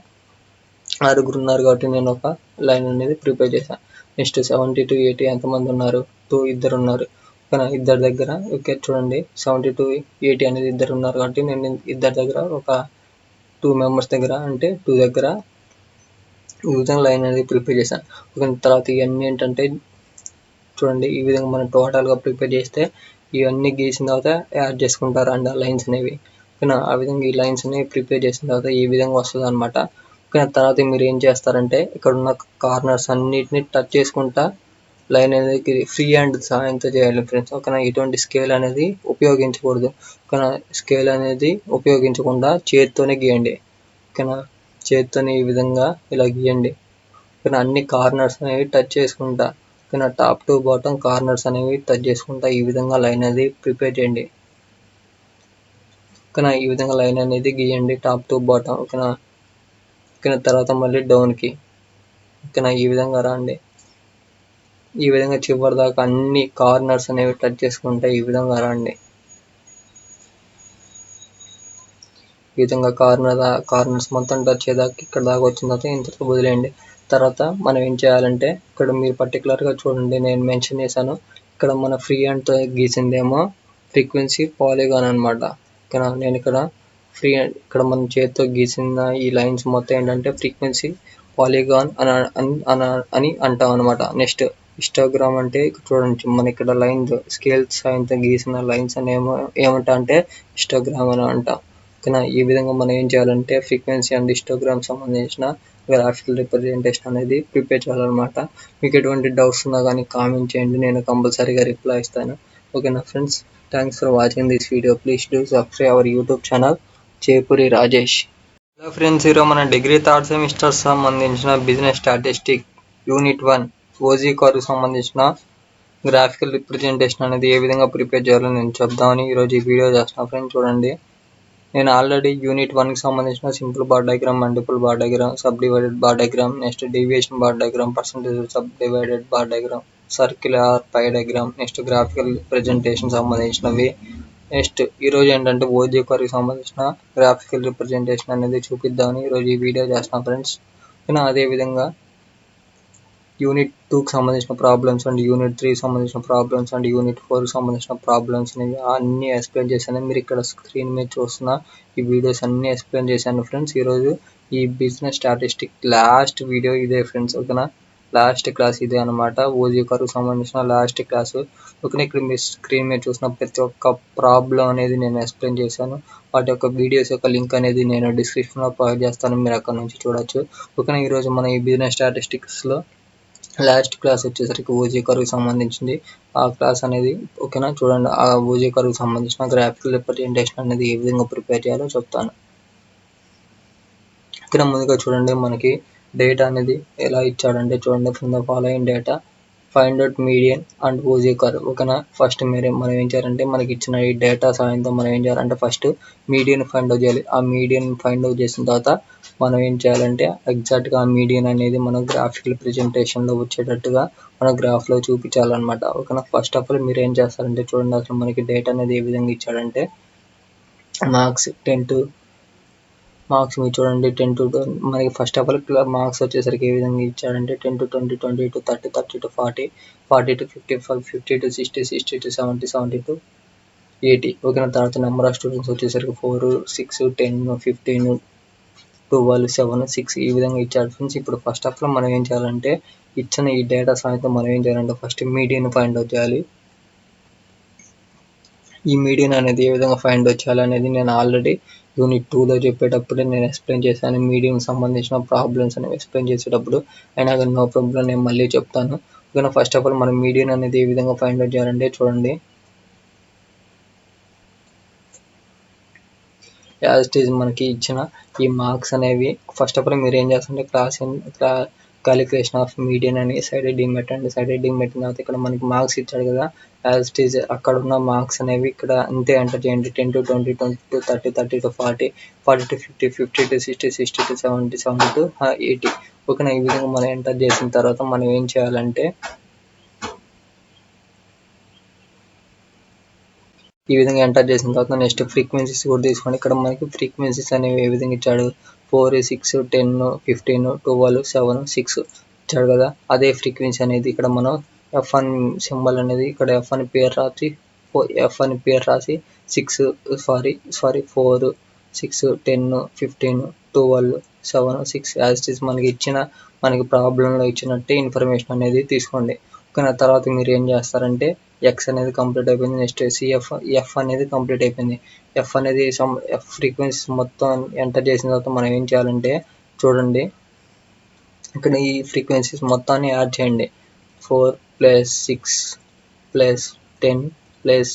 6 ఉన్నారు కాబట్టి నేను ఒక లైన్ అనేది ప్రిపేర్ చేశాను. నెక్స్ట్ 70 to 80 ఎంతమంది ఉన్నారు, 2 ఉన్నారు. ఓకేనా, ఇద్దరు దగ్గర ఓకే చూడండి 70 to 80 అనేది ఇద్దరు ఉన్నారు కాబట్టి నేను ఇద్దరి దగ్గర ఒక 2 మెంబర్స్ దగ్గర అంటే 2 దగ్గర ఈ విధంగా లైన్ అనేది ప్రిపేర్ చేశాను. ఓకే, తర్వాత ఇవన్నీ ఏంటంటే చూడండి, ఈ విధంగా మనం టోటల్గా ప్రిపేర్ చేస్తే ఇవన్నీ గీసిన తర్వాత యాడ్ చేసుకుంటారు అండ్ ఆ లైన్స్ అనేవి. ఓకేనా, ఆ విధంగా ఈ లైన్స్ అనేవి ప్రిపేర్ చేసిన తర్వాత ఈ విధంగా వస్తుంది అనమాట. ఓకే, తర్వాత మీరు ఏం చేస్తారంటే ఇక్కడ ఉన్న కార్నర్స్ అన్నిటిని టచ్ చేసుకుంటా లైన్ అనేది ఫ్రీ హ్యాండ్ సహాయంతో చేయాలి ఫ్రెండ్స్. ఓకేనా, ఎటువంటి స్కేల్ అనేది ఉపయోగించకూడదు. ఓకేనా, స్కేల్ అనేది ఉపయోగించకుండా చేతితోనే గీయండి. ఓకేనా, చేతితోనే ఈ విధంగా ఇలా గీయండి. ఓకేనా, అన్ని కార్నర్స్ అనేవి టచ్ చేసుకుంటా ఓకేనా, టాప్ టు బాటమ్ కార్నర్స్ అనేవి టచ్ చేసుకుంటా ఈ విధంగా లైన్ అనేది ప్రిపేర్ చేయండి. ఓకేనా, ఈ విధంగా లైన్ అనేది గీయండి టాప్ టు బాటమ్. ఓకేనా, ఓకేనా, తర్వాత మళ్ళీ డౌన్కి. ఓకేనా, ఈ విధంగా రండి. ఈ విధంగా చివరి దాకా అన్ని కార్నర్స్ అనేవి టచ్ చేసుకుంటే ఈ విధంగా రండి. ఈ విధంగా కార్నర్స్ మొత్తం టచ్ అయ్యేదాకా ఇక్కడ దాకా వచ్చిన తర్వాత ఇంతకు వదిలేయండి. తర్వాత మనం ఏం చేయాలంటే ఇక్కడ మీరు పర్టికులర్గా చూడండి, నేను మెన్షన్ చేశాను ఇక్కడ మన ఫ్రీ హ్యాండ్తో గీసిందేమో ఫ్రీక్వెన్సీ పాలిగాన్ అనమాట. ఓకేనా, నేను ఇక్కడ మన చేతితో గీసిన ఈ లైన్స్ మొత్తం ఏంటంటే ఫ్రీక్వెన్సీ పాలిగాన్ అని అంటాం అనమాట. నెక్స్ట్ హిస్టోగ్రామ్ అంటే చూడండి, మన ఇక్కడ లైన్ స్కేల్ సాయంతో గీసిన లైన్స్ అని ఏమంటా అంటే హిస్టోగ్రామ్ అని అంటాం. ఓకేనా, ఈ విధంగా మనం ఏం చేయాలంటే ఫ్రీక్వెన్సీ అండ్ హిస్టోగ్రామ్ సంబంధించిన గ్రాఫికల్ రిప్రజెంటేషన్ అనేది ప్రిపేర్ చేయాలన్నమాట. మీకు ఎటువంటి డౌట్స్ ఉన్నా కానీ కామెంట్ చేయండి, నేను కంపల్సరీగా రిప్లై ఇస్తాను. ఓకేనా friends, thanks for watching this video. Please do subscribe our YouTube channel Chepuri Rajesh. Hello friends, ఈరోజు మన డిగ్రీ థర్డ్ సెమిస్టర్ సంబంధించిన business statistic unit 1 OG car సంబంధించిన గ్రాఫికల్ రిప్రజెంటేషన్ అనేది ఏ విధంగా ప్రిపేర్ చేయాలో నేను చెప్దామని ఈరోజు ఈ వీడియో చేస్తున్నా. ఫ్రెండ్స్ చూడండి, నేను ఆల్రెడీ యూనిట్ 1కి సంబంధించిన simple bar diagram, multiple bar diagram, sub divided bar diagram, next deviation bar diagram, percentage sub divided bar diagram, circular pie diagram, next graphical representation సంబంధించినవి. నెక్స్ట్ ఈరోజు ఏంటంటే ఓజీ కారుకి సంబంధించిన గ్రాఫికల్ రిప్రజెంటేషన్ అనేది చూపిద్దామని ఈరోజు ఈ వీడియో చేస్తున్నాను ఫ్రెండ్స్. ఓకేనా, అదేవిధంగా యూనిట్ 2కి సంబంధించిన ప్రాబ్లమ్స్ అండ్ యూనిట్ 3కి సంబంధించిన ప్రాబ్లమ్స్ అండ్ యూనిట్ 4కి సంబంధించిన ప్రాబ్లమ్స్ అనేవి అన్నీ ఎక్స్ప్లెయిన్ చేశాను. మీరు ఇక్కడ స్క్రీన్ మీద చూస్తున్న ఈ వీడియోస్ అన్నీ ఎక్స్ప్లెయిన్ చేశాను ఫ్రెండ్స్. ఈరోజు ఈ బిజినెస్ స్టాటిస్టిక్ లాస్ట్ వీడియో ఇదే ఫ్రెండ్స్. ఓకేనా, లాస్ట్ క్లాస్ ఇదే అనమాట, ఓజీ కారుకి సంబంధించిన లాస్ట్ క్లాసు. ఓకేనా, ఇక్కడ మీ స్క్రీన్ మీద చూసిన ప్రతి ఒక్క ప్రాబ్లం అనేది నేను ఎక్స్ప్లెయిన్ చేశాను. వాటి యొక్క వీడియోస్ యొక్క లింక్ అనేది నేను డిస్క్రిప్షన్లో ప్రొవైడ్ చేస్తాను, మీరు అక్కడ నుంచి చూడొచ్చు. ఓకేనా, ఈరోజు మనం ఈ బిజినెస్ స్టాటిస్టిక్స్లో లాస్ట్ క్లాస్ వచ్చేసరికి ఓజీ కర్వ్కి సంబంధించింది. ఆ క్లాస్ అనేది ఓకేనా, చూడండి. ఆ ఓజీ కర్వ్కి సంబంధించిన గ్రాఫికల్ రిప్రజెంటేషన్ అనేది ఏ విధంగా ప్రిపేర్ చేయాలో చెప్తాను. ఇక్కడ ముందుగా చూడండి, మనకి డేటా అనేది ఎలా ఇచ్చాడంటే చూడండి, from the following data find out median and OG curve. ఓకేనా, ఫస్ట్ మనం ఏం చేయాలంటే మనకి ఇచ్చిన ఈ డేటా సాయంతో మనం ఏం చేయాలంటే ఫస్ట్ మీడియన్ ఫైండ్ అవుట్ చేయాలి. ఆ మీడియన్ ఫైండ్ అవుట్ చేసిన తర్వాత మనం ఏం చేయాలంటే ఎగ్జాక్ట్గా ఆ మీడియన్ అనేది మనం గ్రాఫికల్ ప్రెజెంటేషన్లో వచ్చేటట్టుగా మన గ్రాఫ్లో చూపించాలన్నమాట. ఓకేనా, ఫస్ట్ ఆఫ్ ఆల్ మీరు ఏం చేస్తారంటే చూడండి, అసలు మనకి డేటా అనేది ఏ విధంగా ఇచ్చాడంటే మార్క్స్ 10 to మార్క్స్ మీరు చూడండి 10 to మనకి ఫస్ట్ ఆఫ్ ఆల్ మార్క్స్ వచ్చేసరికి ఏ విధంగా ఇచ్చాడంటే 10 to 20, 20 to 30, 30 to 40, 40 to 55, 50 to 60, 60 to 70, 70 to 80. ఓకేనా, తర్వాత నెంబర్ ఆఫ్ స్టూడెంట్స్ వచ్చేసరికి 4, 6, 10, 15, 12, 7, 6 ఈ విధంగా ఇచ్చాడు ఫ్రెండ్స్. ఇప్పుడు ఫస్ట్ ఆఫ్ ఆల్ మనం ఏం చేయాలంటే ఇచ్చిన ఈ డేటా సాయంతో మనం ఏం చేయాలంటే ఫస్ట్ మీడియన్ ఫైండ్ అవుట్ చేయాలి. ఈ మీడియన్ అనేది ఏ విధంగా ఫైండ్ అవుట్ చేయాలనేది నేను ఆల్రెడీ యూనిట్ 2లో చెప్పేటప్పుడే నేను ఎక్స్ప్లెయిన్ చేశాను. మీడియం సంబంధించిన ప్రాబ్లమ్స్ అనేవి ఎక్స్ప్లెయిన్ చేసేటప్పుడు, అయినా కానీ నో ప్రాబ్లం, నేను మళ్ళీ చెప్తాను. ఓకేనా, ఫస్ట్ ఆఫ్ ఆల్ మనం మీడియన్ అనేది ఏ విధంగా ఫైండ్ అవుట్ చేయాలంటే చూడండి, యాజ్ ఇట్ ఈజ్ మనకి ఇచ్చిన ఈ మార్క్స్ అనేవి ఫస్ట్ ఆఫ్ ఆల్ మీరు ఏం చేస్తారంటే క్యాలిక్యులేషన్ ఆఫ్ మీడియన్ అని సైడ్ హెడ్డింగ్ పెట్టండి. సైడ్ హెడ్డింగ్ పెట్టిన తర్వాత ఇక్కడ మనకి మార్క్స్ ఇచ్చాడు కదా, యాజ్ ఇట్ ఈజ్ అక్కడ ఉన్న మార్క్స్ అనేవి ఇక్కడ అంతే ఎంటర్ చేయండి. 10 to 20, 20 to 30, 30 to 40, 40 to 50, 50 to 60, 60 to 70, 70 to 80. ఓకేనా, ఈ విధంగా మనం ఎంటర్ చేసిన తర్వాత మనం ఏం చేయాలంటే ఈ విధంగా ఎంటర్ చేసిన తర్వాత నెక్స్ట్ ఫ్రీక్వెన్సీస్ కూడా తీసుకోండి. ఇక్కడ మనకి ఫ్రీక్వెన్సీస్ అనేవి ఏ విధంగా ఇచ్చాడు, 4, 6, 10, 15, 12, 7, 6 ఇచ్చాడు కదా. అదే ఫ్రీక్వెన్సీ అనేది ఇక్కడ మనం F1 సింబల్ అనేది ఇక్కడ F అని పేరు రాసి 6 4, 6, 10, 15, 12, 7, 6 యాజ్ ఇట్ ఈజ్ మనకి ప్రాబ్లంలో ఇచ్చినట్టే ఇన్ఫర్మేషన్ అనేది తీసుకోండి. ఓకేనా, తర్వాత మీరు ఏం చేస్తారంటే ఎక్స్ అనేది కంప్లీట్ అయిపోయింది. నెక్స్ట్ ఎఫ్ అనేది కంప్లీట్ అయిపోయింది. ఎఫ్ అనేది ఫ్రీక్వెన్సీస్ మొత్తం ఎంటర్ చేసిన తర్వాత మనం ఏం చేయాలంటే చూడండి, ఇక్కడ ఈ ఫ్రీక్వెన్సీస్ మొత్తాన్ని యాడ్ చేయండి. 4 + 6 + 10 +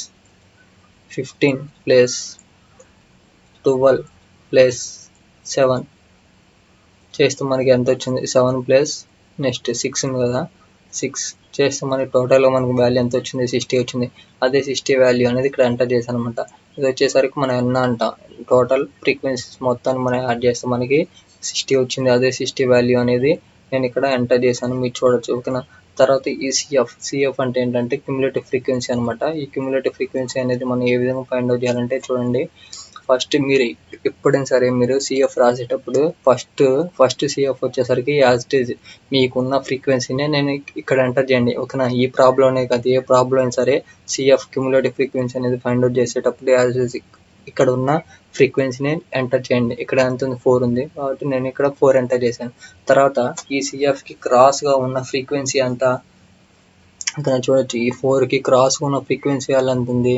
15 + 12 + 7 చేస్తే మనకి ఎంత వచ్చింది, 7 + నెక్స్ట్ 6 ఉంది కదా, 6 చేస్తే మనకి టోటల్గా మనకి వాల్యూ ఎంత వచ్చింది, 60 వచ్చింది. అదే 60 వాల్యూ అనేది ఇక్కడ ఎంటర్ చేశాను అనమాట. ఇది వచ్చేసరికి మనం ఎన్న అంటాం, టోటల్ ఫ్రీక్వెన్సీస్ మొత్తాన్ని మనం యాడ్ చేస్తే మనకి 60 వచ్చింది. అదే 60 వాల్యూ అనేది నేను ఇక్కడ ఎంటర్ చేశాను, మీరు చూడొచ్చు. ఓకేనా, తర్వాత ఈ సిఎఫ్ అంటే ఏంటంటే క్యుములేటివ్ ఫ్రీక్వెన్సీ అనమాట. ఈ క్యుములేటివ్ ఫ్రీక్వెన్సీ అనేది మనం ఏ విధంగా ఫైండ్ అవుట్ చేయాలంటే చూడండి, ఫస్ట్ మీరు ఎప్పుడైనా సరే మీరు సిఎఫ్ రాసేటప్పుడు ఫస్ట్ సిఎఫ్ వచ్చేసరికి యాజ్ ఇట్ ఈజ్ మీకున్న ఫ్రీక్వెన్సీనే నేను ఇక్కడ ఎంటర్ చేయండి. ఓకేనా, ఈ ప్రాబ్లం కాదు, ఏ ప్రాబ్లం అయినా సరే సిఎఫ్ క్యుములేటివ్ ఫ్రీక్వెన్సీ అనేది ఫైండ్ అవుట్ చేసేటప్పుడు యాజ్ ఇట్ ఈజ్ ఇక్కడ ఉన్న ఫ్రీక్వెన్సీని ఎంటర్ చేయండి. ఇక్కడ ఎంత ఉంది, 4 ఉంది కాబట్టి నేను ఇక్కడ 4 ఎంటర్ చేశాను. తర్వాత ఈ సిఎఫ్కి క్రాస్గా ఉన్న ఫ్రీక్వెన్సీ అంతా ఇక్కడ చూడొచ్చు. ఈ 4కి క్రాస్గా ఉన్న ఫ్రీక్వెన్సీ వాల్యూ ఎంత ఉంది,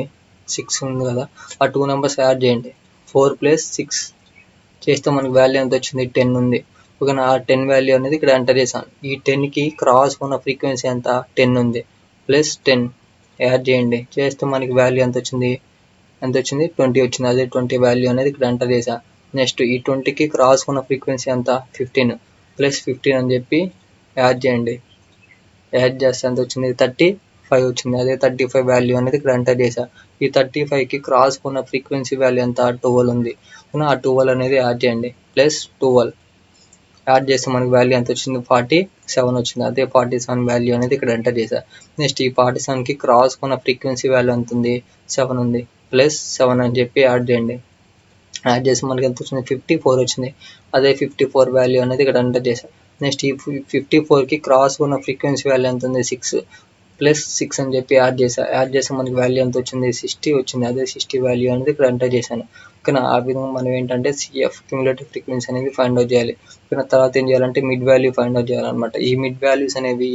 6 ఉంది కదా. ఆ 2 నెంబర్స్ యాడ్ చేయండి. 4 + 6 చేస్తే మనకి వాల్యూ ఎంత వచ్చింది, 10 ఉంది. ఓకేనా, ఆ 10 వాల్యూ అనేది ఇక్కడ ఎంటర్ చేశాను. ఈ 10కి క్రాస్ ఉన్న ఫ్రీక్వెన్సీ ఎంత, 10 ఉంది. +10 యాడ్ చేయండి, చేస్తే మనకి వాల్యూ ఎంత వచ్చింది, 20 వచ్చింది. అదే 20 వాల్యూ అనేది ఇక్కడ ఎంటర్ చేశా. నెక్స్ట్ ఈ 20కి క్రాస్ ఉన్న ఫ్రీక్వెన్సీ ఎంత, 15 +15 అని చెప్పి యాడ్ చేయండి. యాడ్ చేస్తే ఎంత వచ్చింది, 35 వచ్చింది. అదే 35 వాల్యూ అనేది ఇక్కడ ఎంటర్ చేశా. ఈ 35కి క్రాస్ ఉన్న ఫ్రీక్వెన్సీ వాల్యూ ఎంత, 12 ఉంది. ఆ 12 అనేది యాడ్ చేయండి. +12 యాడ్ చేస్తే మనకి వాల్యూ ఎంత వచ్చింది, 47 వచ్చింది. అదే 47 వాల్యూ అనేది ఇక్కడ ఎంటర్ చేశా. నెక్స్ట్ ఈ 47కి క్రాస్ ఉన్న ఫ్రీక్వెన్సీ వాల్యూ ఎంత ఉంది, 7 ఉంది. +7 అని చెప్పి యాడ్ చేయండి. యాడ్ చేసి మనకి ఎంత వచ్చింది, 54 వచ్చింది. అదే 54 వాల్యూ అనేది ఇక్కడ ఎంటర్ చేశాను. నెక్స్ట్ ఈ 54కి క్రాస్ ఉన్న ఫ్రీక్వెన్సీ వాల్యూ ఎంత ఉంది, 6 +6 అని చెప్పి యాడ్ చేస్తే మనకి వాల్యూ ఎంత వచ్చింది, 60 వచ్చింది. అదే 60 వాల్యూ అనేది ఇక్కడ ఎంటర్ చేశాను. ఓకేనా, ఆ విధంగా మనం ఏంటంటే సిఎఫ్ క్యుములేటివ్ ఫ్రీక్వెన్సీ అనేది ఫైండ్ అవుట్ చేయాలి. ఓకేనా, తర్వాత ఏం చేయాలంటే మిడ్ వాల్యూ ఫైండ్ అవుట్ చేయాలన్నమాట. ఈ మిడ్ వాల్యూస్ అనేవి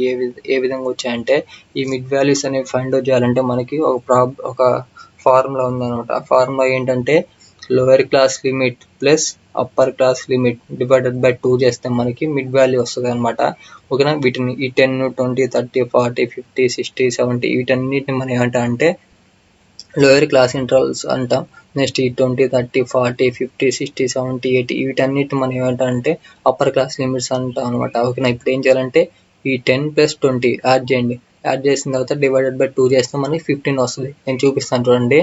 ఏ విధంగా వచ్చాయంటే, ఈ మిడ్ వాల్యూస్ అనేవి ఫైండ్ అవుట్ చేయాలంటే మనకి ఒక ఫార్ములా ఉందన్నమాట. ఆ ఫార్ములా ఏంటంటే lower class limit upper class limit divided by 2 చేస్తే మనకి మిడ్ వాల్యూ వస్తుంది అనమాట. ఓకేనా. వీటిని ఈ 10, 20, 30, 40, 50, 60, 70 వీటన్నిటిని మనం ఏమంటామంటే లోయర్ క్లాస్ ఇంటర్వల్స్ అంటాం. నెక్స్ట్ ఈ 20, 30, 40, 50, 60, 70, 80 వీటన్నిటిని మనం ఏమంటామంటే అప్పర్ క్లాస్ లిమిట్స్ అంటాం అనమాట. ఓకేనా. ఇప్పుడు ఏం చేయాలంటే ఈ 10 + 20 యాడ్ చేయండి. యాడ్ చేసిన తర్వాత డివైడెడ్ బై 2 చేస్తే మనకి 15 వస్తుంది. నేను చూపిస్తాను చూడండి.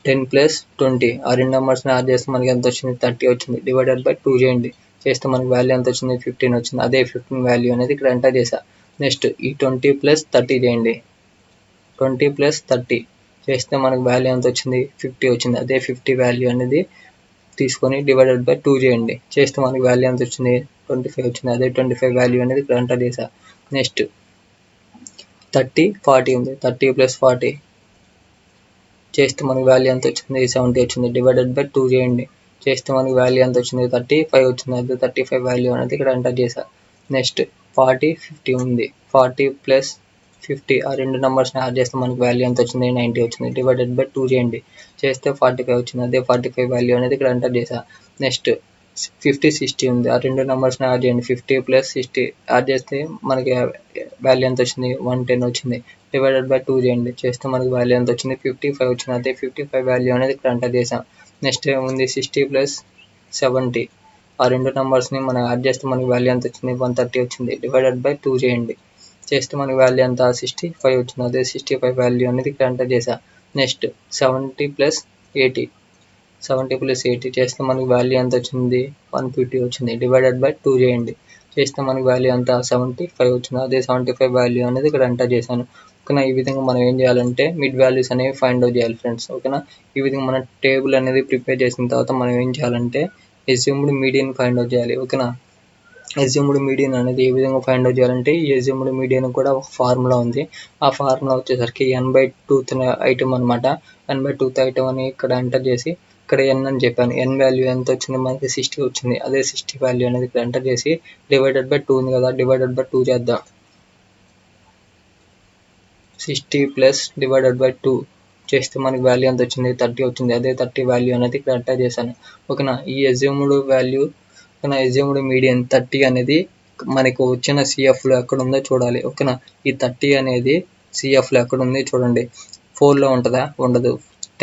10 + 20 ఆ రెండు నెంబర్స్ని యాడ్ చేస్తే మనకి ఎంత వచ్చింది? 30 వచ్చింది. డివైడెడ్ బై 2 చేయండి. చేస్తే మనకి వాల్యూ ఎంత వచ్చింది? 15 వచ్చింది. అదే 15 వాల్యూ అనేది ఇక్కడ ఎంటర్ చేసా. నెక్స్ట్ ఈ 20 + 30 చేయండి. 20 + 30 చేస్తే మనకి వాల్యూ ఎంత వచ్చింది? 50 వచ్చింది. అదే 50 వాల్యూ అనేది తీసుకొని డివైడెడ్ బై 2 చేయండి. చేస్తే మనకి వాల్యూ ఎంత వచ్చింది? 25 వచ్చింది. అదే 25 వాల్యూ అనేది ఇక్కడ ఎంటర్ చేసా. నెక్స్ట్ 30, 40 ఉంది. 30 + 40 చేస్తే మనకి వాల్యూ ఎంత వచ్చింది? 70 వచ్చింది. డివైడెడ్ బై 2 చేయండి. చేస్తే మనకి వాల్యూ ఎంత వచ్చింది? 35 వచ్చింది. అదే 35 వాల్యూ అనేది ఇక్కడ ఎంటర్ చేసా. నెక్స్ట్ 40, 50 ఉంది. 40 + 50 ఆ రెండు నెంబర్స్ని యాడ్ చేస్తే మనకి వాల్యూ ఎంత వచ్చింది? 90 వచ్చింది. డివైడెడ్ బై 2 చేయండి. చేస్తే 45 వచ్చింది. అదే 45 వాల్యూ అనేది ఇక్కడ ఎంటర్ చేసా. నెక్స్ట్ 50, 60 ఉంది. ఆ రెండు నెంబర్స్ని యాడ్ చేయండి. 50 + 60 యాడ్ చేస్తే మనకి వాల్యూ ఎంత వచ్చింది? 110 వచ్చింది. డివైడెడ్ బై 2 చేయండి. చేస్తే మనకి వాల్యూ ఎంత వచ్చింది? 55 వచ్చింది. అదే 55 వాల్యూ అనేది ఇక్కడ ఎంటర్ చేసాం. నెక్స్ట్ ఏముంది? 60 + 70 ఆ రెండు నెంబర్స్ని మనం యాడ్ చేస్తే మనకి వాల్యూ ఎంత వచ్చింది? 130 వచ్చింది. డివైడెడ్ బై 2 చేయండి. చేస్తే మనకి వాల్యూ ఎంత? 65 వచ్చింది. అదే 65 వాల్యూ అనేది ఇక్కడ ఎంటర్ చేసా. నెక్స్ట్ 70 + 80 70 + 80 చేస్తే మనకి వాల్యూ ఎంత వచ్చింది? 150 వచ్చింది. డివైడెడ్ బై 2 చేయండి. చేస్తే మనకి వాల్యూ ఎంత? 75 వచ్చింది. అదే 75 వాల్యూ అనేది ఇక్కడ ఎంటర్ చేశాను. ఓకేనా. ఈ విధంగా మనం ఏం చేయాలంటే మిడ్ వాల్యూస్ అనేవి ఫైండ్ అవుట్ చేయాలి ఫ్రెండ్స్. ఓకేనా. ఈ విధంగా మనం టేబుల్ అనేది ప్రిపేర్ చేసిన తర్వాత మనం ఏం చేయాలంటే అస్యూమ్డ్ మీడియన్ ఫైండ్ అవుట్ చేయాలి. ఓకేనా. అస్యూమ్డ్ మీడియన్ అనేది ఏ విధంగా ఫైండ్ అవుట్ చేయాలంటే ఈ అస్యూమ్డ్ మీడియన్ కూడా ఒక ఫార్ములా ఉంది. ఆ ఫార్ములా వచ్చేసరికి n/2th ఐటమ్ అనమాట. n/2th ఐటమ్ అని ఇక్కడ ఎంటర్ చేసి ఇక్కడ n అని చెప్పాను. n వాల్యూ ఎంత వచ్చింది? మనకి 60 వచ్చింది. అదే 60 వాల్యూ అనేది ఇక్కడ ఎంటర్ చేసి డివైడెడ్ బై 2 ఉంది కదా, డివైడెడ్ బై 2 చేద్దాం. 60 + డివైడెడ్ బై 2 చేస్తే మనకి వాల్యూ ఎంత వచ్చింది? 30 వచ్చింది. అదే 30 వాల్యూ అనేది ఇక్కడ ఎంటర్ చేశాను. ఓకేనా. ఈ అస్యూమ్డ్ వాల్యూ అస్యూమ్డ్ మీడియన్ 30 అనేది మనకు వచ్చిన సిఎఫ్లో ఎక్కడ ఉందో చూడాలి. ఓకేనా. ఈ 30 అనేది సిఎఫ్లో ఎక్కడ ఉంది చూడండి. 4లో ఉంటుందా? ఉండదు.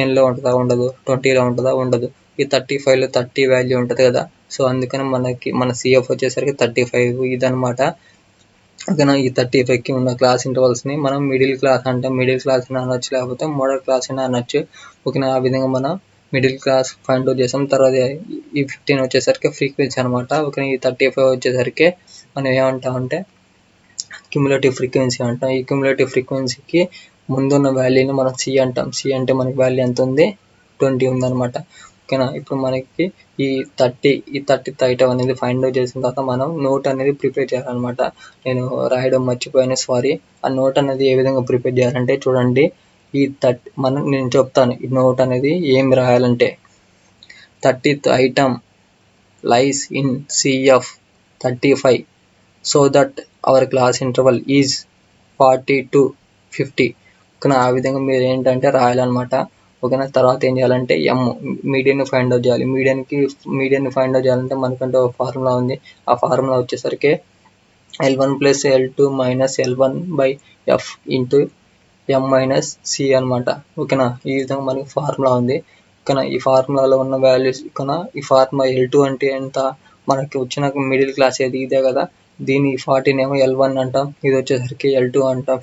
10లో ఉంటుందా? ఉండదు. 20లో ఉంటుందా? ఉండదు. ఈ 35లో 30 వాల్యూ ఉంటుంది కదా. సో అందుకని మన సిఎఫ్ వచ్చేసరికి 35 ఇదనమాట. ఓకేనా. ఈ 35కి ఉన్న క్లాస్ ఇంటర్వల్స్ని మనం మిడిల్ క్లాస్ అంటాం. మిడిల్ క్లాస్ అని అనొచ్చు, లేకపోతే మోడల్ క్లాస్ అని అనొచ్చు. ఓకేనా. ఆ విధంగా మనం మిడిల్ క్లాస్ ఫైండ్ అవుట్ చేసాం. తర్వాత ఈ 15 వచ్చేసరికి ఫ్రీక్వెన్సీ అనమాట. ఓకే. ఈ 35 వచ్చేసరికి మనం ఏమంటామంటే క్యుములేటివ్ ఫ్రీక్వెన్సీ అంటాం. ఈ క్యుములేటివ్ ఫ్రీక్వెన్సీకి ముందున్న వాల్యూని మనం సి అంటాం. సి అంటే మనకి వాల్యూ ఎంత ఉంది? 20 ఉందన్నమాట. ఓకేనా. ఇప్పుడు మనకి ఈ 30th ఐటమ్ అనేది ఫైండ్ అవుట్ చేసిన తర్వాత మనం నోట్ అనేది ప్రిపేర్ చేయాలన్నమాట. నేను రాయడం మర్చిపోయాను, సారీ. ఆ నోట్ అనేది ఏ విధంగా ప్రిపేర్ చేయాలంటే చూడండి. ఈ నేను చెప్తాను ఈ నోట్ అనేది ఏం రాయాలంటే 30th item lies in CF 35 so that hour class interval is 40 to 50. ఓకేనా. ఆ విధంగా మీరు ఏంటంటే రాయాలన్నమాట. ఓకేనా. తర్వాత ఏం చేయాలంటే మీడియన్ని ఫైండ్ అవుట్ చేయాలి. మీడియన్ని ఫైండ్ అవుట్ చేయాలంటే మనకంటే ఒక ఫార్ములా ఉంది. ఆ ఫార్ములా వచ్చేసరికి L1 + L2 - L1/F into M - C అనమాట. ఓకేనా. ఈ విధంగా మనకి ఫార్ములా ఉంది. ఓకేనా. ఈ ఫార్ములాలో ఉన్న వాల్యూస్ ఓకేనా. ఈ ఫార్ములా L2 అంటే ఎంత? మనకి వచ్చిన మిడిల్ క్లాస్ ఏది? ఇదే కదా. దీని 40 ఏమో L1 అంటాం. ఇది వచ్చేసరికి L2 అంటాం.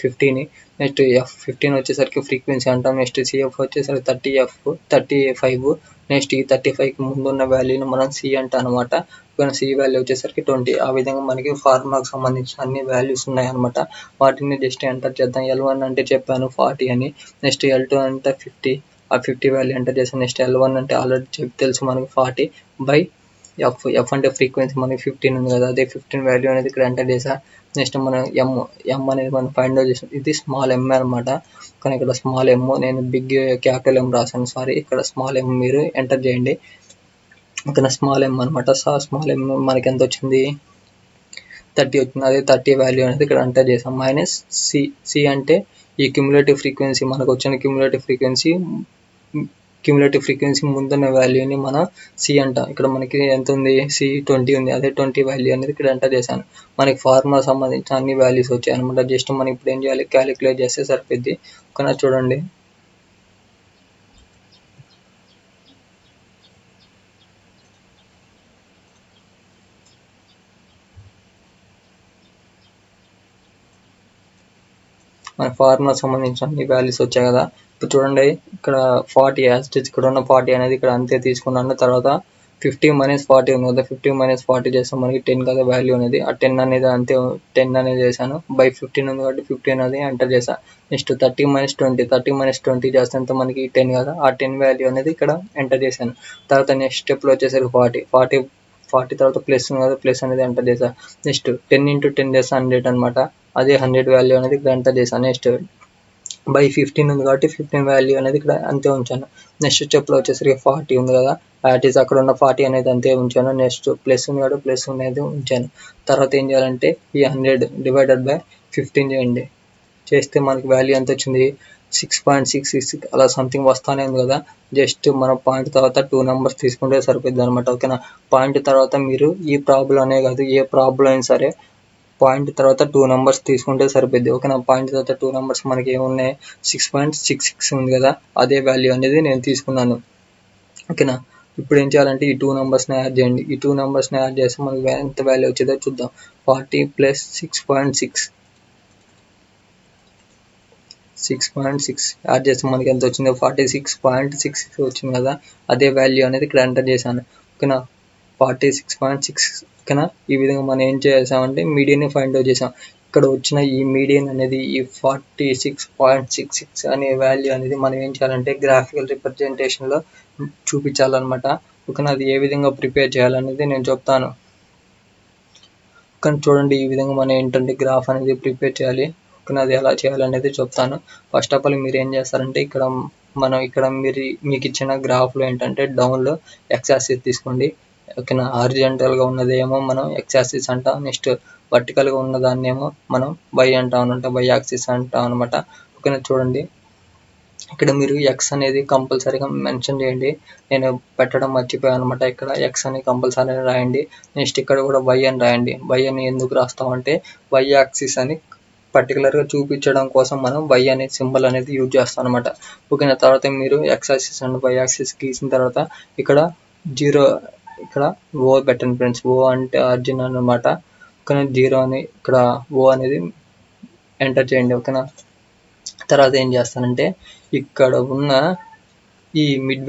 50ని నెక్స్ట్ F15 వచ్చేసరికి ఫ్రీక్వెన్సీ అంటాం. నెక్స్ట్ CF వచ్చేసరికి 35. నెక్స్ట్ ఈ 35కి ముందున్న వాల్యూని మనం C అంటాం అనమాట. C వాల్యూ వచ్చేసరికి 20. ఆ విధంగా మనకి ఫార్ములాకి సంబంధించిన అన్ని వాల్యూస్ ఉన్నాయన్నమాట. వాటిని జస్ట్ ఎంటర్ చేద్దాం. L1 అంటే చెప్పాను 40 అని. నెక్స్ట్ L2 అంటే 50. ఆ 50 వాల్యూ ఎంటర్ చేసాం. నెక్స్ట్ L1 అంటే ఆల్రెడీ తెలుసు మనకి 40/F అంటే ఫ్రీక్వెన్సీ మనకి 15 ఉంది కదా. అదే 15 వాల్యూ అనేది ఇక్కడ ఎంటర్ చేసా. నెక్స్ట్ మనం M అనేది మనం ఫైండ్ అవుట్ చేసాం. ఇది స్మాల్ m అనమాట. కానీ ఇక్కడ స్మాల్ m, నేను బిగ్ క్యాపిటల్ M రాశాను, సారీ. ఇక్కడ స్మాల్ m మీరు ఎంటర్ చేయండి. ఓకేనా. స్మాల్ m అనమాట. స్మాల్ m మనకి ఎంత వచ్చింది? 30 వచ్చింది. అదే 30 వాల్యూ అనేది ఇక్కడ ఎంటర్ చేసాం. -C అంటే ఈ క్యుములేటివ్ ఫ్రీక్వెన్సీ మనకు వచ్చిన క్యుములేటివ్ ఫ్రీక్వెన్సీ క్యూములేటివ్ ఫ్రీక్వెన్సీ ముందున్న వాల్యూని మనం సి అంటాం. ఇక్కడ మనకి ఎంత ఉంది, సి 20 ఉంది. అదే 20 వాల్యూ అనేది ఇక్కడ ఎంటర్ చేశాను. మనకి ఫార్ములా సంబంధించిన అన్ని వాల్యూస్ వచ్చాయి అనమాట. జస్ట్ మనం ఇప్పుడు ఏం చేయాలి, క్యాలిక్యులేట్ చేస్తే సరిపోద్ది. ఓకేనా, చూడండి. మన ఫార్ములా సంబంధించిన అన్ని వాల్యూస్ వచ్చాయి కదా. ఇప్పుడు చూడండి, ఇక్కడ 40 యాస్టిస్ ఇక్కడ ఉన్న 40 అనేది ఇక్కడ అంతే తీసుకున్నాను. తర్వాత 50 - 40 ఉంది కదా, 50 - 40 చేస్తే మనకి 10 కదా వాల్యూ అనేది. ఆ 10 అనేది అంతే, 10 అనేది చేశాను. బై 15 ఉంది కాబట్టి 15 అనేది ఎంటర్ చేశాను. నెక్స్ట్ 30 - 20, 30 - 20 చేస్తే ఎంత మనకి 10 కదా, ఆ 10 వాల్యూ అనేది ఇక్కడ ఎంటర్ చేశాను. తర్వాత నెక్స్ట్ స్టెప్లో వచ్చేసరికి 40 తర్వాత ప్లస్ ఉంది కదా, ప్లస్ అనేది ఎంటర్ చేశాను. నెక్స్ట్ 10 × 10 చేస్తే 100 అనమాట. అదే 100 వాల్యూ అనేది ఇక్కడ ఎంటర్ చేశాను. నెక్స్ట్ బై 15 ఉంది కాబట్టి 15 వాల్యూ అనేది ఇక్కడ అంతే ఉంచాను. నెక్స్ట్ స్టెప్లో వచ్చేసరికి 40 ఉంది కదా, యాట్ ఈస్ అక్కడ ఉన్న 40 అనేది అంతే ఉంచాను. నెక్స్ట్ ప్లస్ ఉంది కాబట్టి ప్లస్ అనేది ఉంచాను. తర్వాత ఏం చేయాలంటే ఈ 100 డివైడెడ్ బై 15 చేయండి. చేస్తే మనకి వాల్యూ ఎంత వచ్చింది, 6.666 అలా సంథింగ్ వస్తానే ఉంది కదా. జస్ట్ మన పాయింట్ తర్వాత 2 నెంబర్స్ తీసుకుంటే సరిపోద్ది అనమాట. ఓకేనా, పాయింట్ తర్వాత మీరు ఈ ప్రాబ్లం అనే కాదు, ఏ ప్రాబ్లం అయినా సరే పాయింట్ తర్వాత 2 నెంబర్స్ తీసుకుంటే సరిపోద్ది. ఓకేనా, పాయింట్ తర్వాత 2 నెంబర్స్ మనకి ఏమున్నాయి, 6.66 ఉంది కదా, అదే వాల్యూ అనేది నేను తీసుకున్నాను. ఓకేనా, ఇప్పుడు ఏం చేయాలంటే ఈ 2 నెంబర్స్ని యాడ్ చేయండి. ఈ 2 నెంబర్స్ని యాడ్ చేస్తే మనకి ఎంత వాల్యూ వచ్చిందో చూద్దాం. 40 + 6.6 యాడ్ చేస్తే మనకి ఎంత వచ్చిందో 46.66 వచ్చింది కదా, అదే వాల్యూ అనేది ఇక్కడ ఎంటర్ చేశాను. ఓకేనా, 46.6. ఓకేనా, ఈ విధంగా మనం ఏం చేసామంటే మీడియన్ని ఫైండ్ అవుట్ చేసాం. ఇక్కడ వచ్చిన ఈ మీడియన్ అనేది ఈ 46.66 అనే వాల్యూ అనేది మనం ఏం చేయాలంటే గ్రాఫికల్ రిప్రజెంటేషన్లో చూపించాలన్నమాట. ఓకేనా, అది ఏ విధంగా ప్రిపేర్ చేయాలనేది నేను చెప్తాను. కానీ చూడండి, ఈ విధంగా మనం ఏంటంటే గ్రాఫ్ అనేది ప్రిపేర్ చేయాలి. ఓకేనా, అది ఎలా చేయాలనేది చెప్తాను. ఫస్ట్ ఆఫ్ ఆల్ మీరు ఏం చేస్తారంటే ఇక్కడ మీకు ఇచ్చిన గ్రాఫ్లో ఏంటంటే డౌన్లో ఎక్స్ యాక్సిస్ తీసుకోండి. ఓకేనా, హారిజాంటల్గా ఉన్నదేమో మనం ఎక్స్ యాక్సిస్ అంటాం. నెక్స్ట్ వర్టికల్గా ఉన్నదాన్ని ఏమో మనం వై అంటాం అనమాట, వై యాక్సిస్ అంటాం అనమాట. ఓకేనా, చూడండి ఇక్కడ మీరు ఎక్స్ అనేది కంపల్సరీగా మెన్షన్ చేయండి. నేను పెట్టడం మర్చిపోయాను అనమాట. ఇక్కడ ఎక్స్ అని కంపల్సరీ రాయండి. నెక్స్ట్ ఇక్కడ కూడా వై అని రాయండి. వై అని ఎందుకు రాస్తామంటే వై యాక్సిస్ అని పర్టికులర్గా చూపించడం కోసం మనం వై అనే సింబల్ అనేది యూజ్ చేస్తాం అనమాట. ఓకేనా, తర్వాత మీరు X axis and Y axis గీసిన తర్వాత ఇక్కడ 0 ఇక్కడ ఓ పెట్టండి ఫ్రెండ్స్. ఓ అంటే ఆరిజిన్ అనమాట. ఓకేనా, 0 అని ఇక్కడ ఓ అనేది ఎంటర్ చేయండి. ఓకేనా, తర్వాత ఏం చేస్తానంటే ఇక్కడ ఉన్న ఈ మిడ్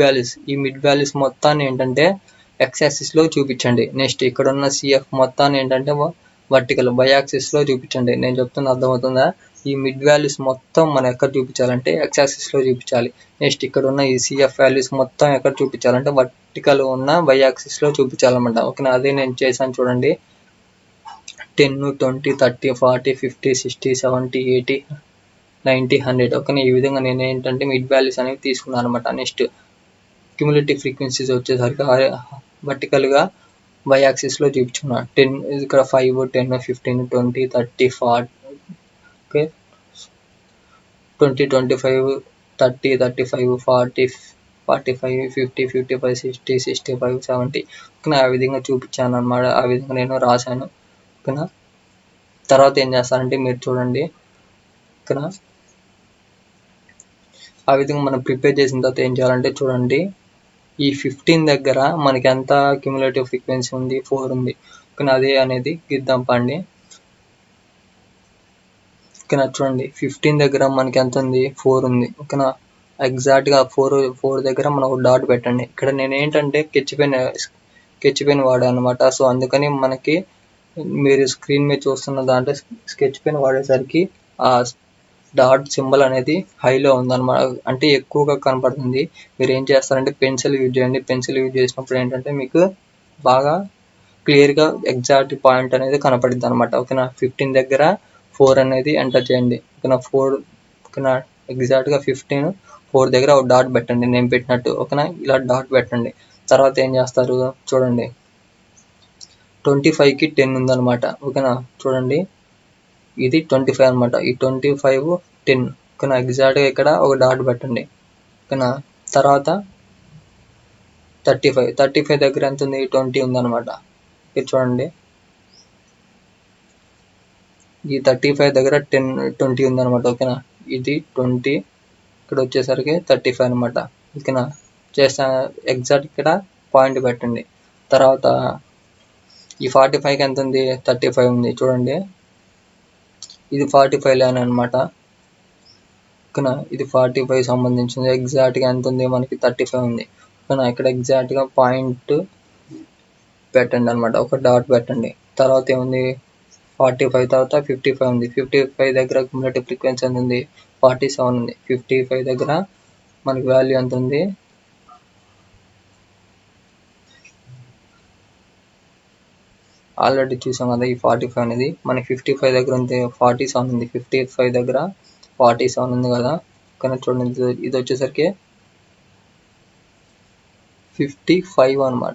వాల్యూస్ మొత్తాన్ని ఏంటంటే ఎక్స్ యాక్సిస్లో చూపించండి. నెక్స్ట్ ఇక్కడ ఉన్న సిఎఫ్ మొత్తాన్ని ఏంటంటే వర్టికల్ వై యాక్సిస్లో చూపించండి. నేను చెప్తున్నా అర్థమవుతుందా? ఈ మిడ్ వాల్యూస్ మొత్తం మనం ఎక్కడ చూపించాలంటే ఎక్స్ యాక్సిస్లో చూపించాలి. నెక్స్ట్ ఇక్కడ ఉన్న ఈ సిఎఫ్ వాల్యూస్ మొత్తం ఎక్కడ చూపించాలంటే వర్టికల్ ఉన్న వై యాక్సిస్లో చూపించాలన్నమాట. ఓకేనా, అదే నేను చేశాను చూడండి. 10, 20, 30, 40, 50, 60, 70, 80, 90, 100. ఓకేనా, ఈ విధంగా నేను ఏంటంటే మిడ్ వాల్యూస్ అనేవి తీసుకున్నాను అనమాట. నెక్స్ట్ క్యూములేటివ్ ఫ్రీక్వెన్సీస్ వచ్చేసరికి వర్టికల్గా వై యాక్సిస్లో చూపించుకున్నాను. 10 ఇక్కడ 5, 10, 15, 20, 30, 40. ఓకే, 20, 25, 30, 35, 40, 45, 50, 55, 60, 65, 70. ఓకేనా, ఆ విధంగా చూపించాను అనమాట. ఆ విధంగా నేను రాశాను. ఓకేనా, తర్వాత ఏం చేస్తానంటే మీరు చూడండి. ఓకేనా, ఆ విధంగా మనం ప్రిపేర్ చేసిన తర్వాత ఏం చేయాలంటే చూడండి, ఈ 15 దగ్గర మనకి ఎంత క్యూములేటివ్ ఫ్రీక్వెన్సీ ఉంది, 4 ఉంది. ఓకేనా, అదే అనేది గీద్దాం పండి. ఓకేనా, చూడండి 15 దగ్గర మనకి ఎంత ఉంది, 4 ఉంది. ఓకేనా, ఎగ్జాక్ట్గా 4 దగ్గర మనం ఒక డాట్ పెట్టండి. ఇక్కడ నేను ఏంటంటే స్కెచ్ పెన్ వాడాను అనమాట. సో అందుకని మనకి మీరు స్క్రీన్ మీద చూస్తున్న దాంట్లో స్కెచ్ పెన్ వాడేసరికి ఆ డాట్ సింబల్ అనేది హైలో ఉందన్నమాట, అంటే ఎక్కువగా కనపడుతుంది. మీరు ఏం చేస్తారంటే పెన్సిల్ యూజ్ చేయండి. పెన్సిల్ యూజ్ చేసినప్పుడు ఏంటంటే మీకు బాగా క్లియర్గా ఎగ్జాక్ట్ పాయింట్ అనేది కనపడుద్ది అనమాట. ఓకేనా, 15 దగ్గర 4 అనేది ఎంటర్ చేయండి. ఓకేనా, 4 ఓకేనా, ఎగ్జాక్ట్గా 15 4 దగ్గర ఒక డాట్ పెట్టండి నేను పెట్టినట్టు. ఓకేనా, ఇలా డాట్ పెట్టండి. తర్వాత ఏం చేస్తారు చూడండి, 25కి 10 ఉందన్నమాట. ఓకేనా, చూడండి ఇది 25 అనమాట. ఈ 25, 10. ఓకేనా, ఎగ్జాక్ట్గా ఇక్కడ ఒక డాట్ పెట్టండి. ఓకేనా, తర్వాత 35 దగ్గర ఎంత ఉంది, 20 ఉందన్నమాట. ఇది చూడండి, ఈ 35 దగ్గర 20 ఉందన్నమాట. ఓకేనా, ఇది 20, ఇక్కడ వచ్చేసరికి 35 అనమాట. ఓకేనా, చేస్తా ఎగ్జాక్ట్ ఇక్కడ పాయింట్ పెట్టండి. తర్వాత ఈ 45కి ఎంత ఉంది, 35 ఉంది. చూడండి, ఇది 45 లైన్ అనమాట. ఓకేనా, ఇది 45 సంబంధించింది. ఎగ్జాక్ట్గా ఎంత ఉంది, మనకి 35 ఉంది. ఓకేనా, ఇక్కడ ఎగ్జాక్ట్గా పాయింట్ పెట్టండి అనమాట, ఒక డాట్ పెట్టండి. తర్వాత ఏముంది, 45 తర్వాత 55 ఉంది. 55 దగ్గర క్యుములేటివ్ ఫ్రీక్వెన్సీ ఎంత ఉంది, 47 ఉంది. 55 దగ్గర మనకి వాల్యూ ఎంత ఉంది, ఆల్రెడీ చూసాం కదా. ఈ 45 అనేది మనకి 55 దగ్గర ఉంది, 47 ఉంది. 55 దగ్గర 47 ఉంది కదా. కానీ చూడండి, ఇది వచ్చేసరికి 55 అనమాట.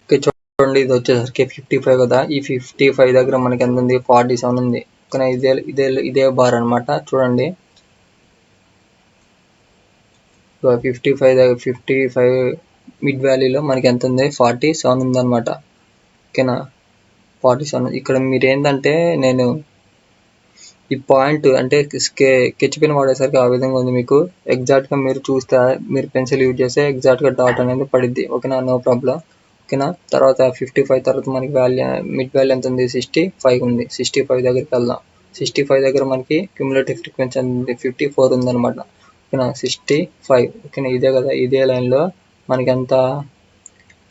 చూడండి, ఇది వచ్చేసరికి 55 కదా. ఈ 55 దగ్గర మనకి ఎంత ఉంది, 47 ఉంది. కానీ ఇదే బార్ అనమాట. చూడండి, 55 మిడ్ వాల్యూలో మనకి ఎంత ఉంది, 47 ఉందన్నమాట. ఓకేనా, 47. ఇక్కడ మీరు ఏంటంటే, నేను ఈ పాయింట్ అంటే స్కెచ్ పెన్ వాడేసరికి ఆ విధంగా ఉంది. మీకు ఎగ్జాక్ట్గా మీరు చూస్తే, మీరు పెన్సిల్ యూజ్ చేస్తే ఎగ్జాక్ట్గా డాట్ అనేది పడిద్ది. ఓకేనా, నో ప్రాబ్లం. ఓకేనా, తర్వాత 55 తర్వాత మనకి మిడ్ వాల్యూ ఎంత ఉంది, 65 ఉంది. 65 దగ్గరికి వెళ్దాం. 65 దగ్గర మనకి క్యుములేటివ్ ఫ్రీక్వెన్సీ ఎంత ఉంది, 54 ఉందన్నమాట. ఓకేనా, 65. ఓకేనా, ఇదే కదా, ఇదే లైన్లో మనకి ఎంత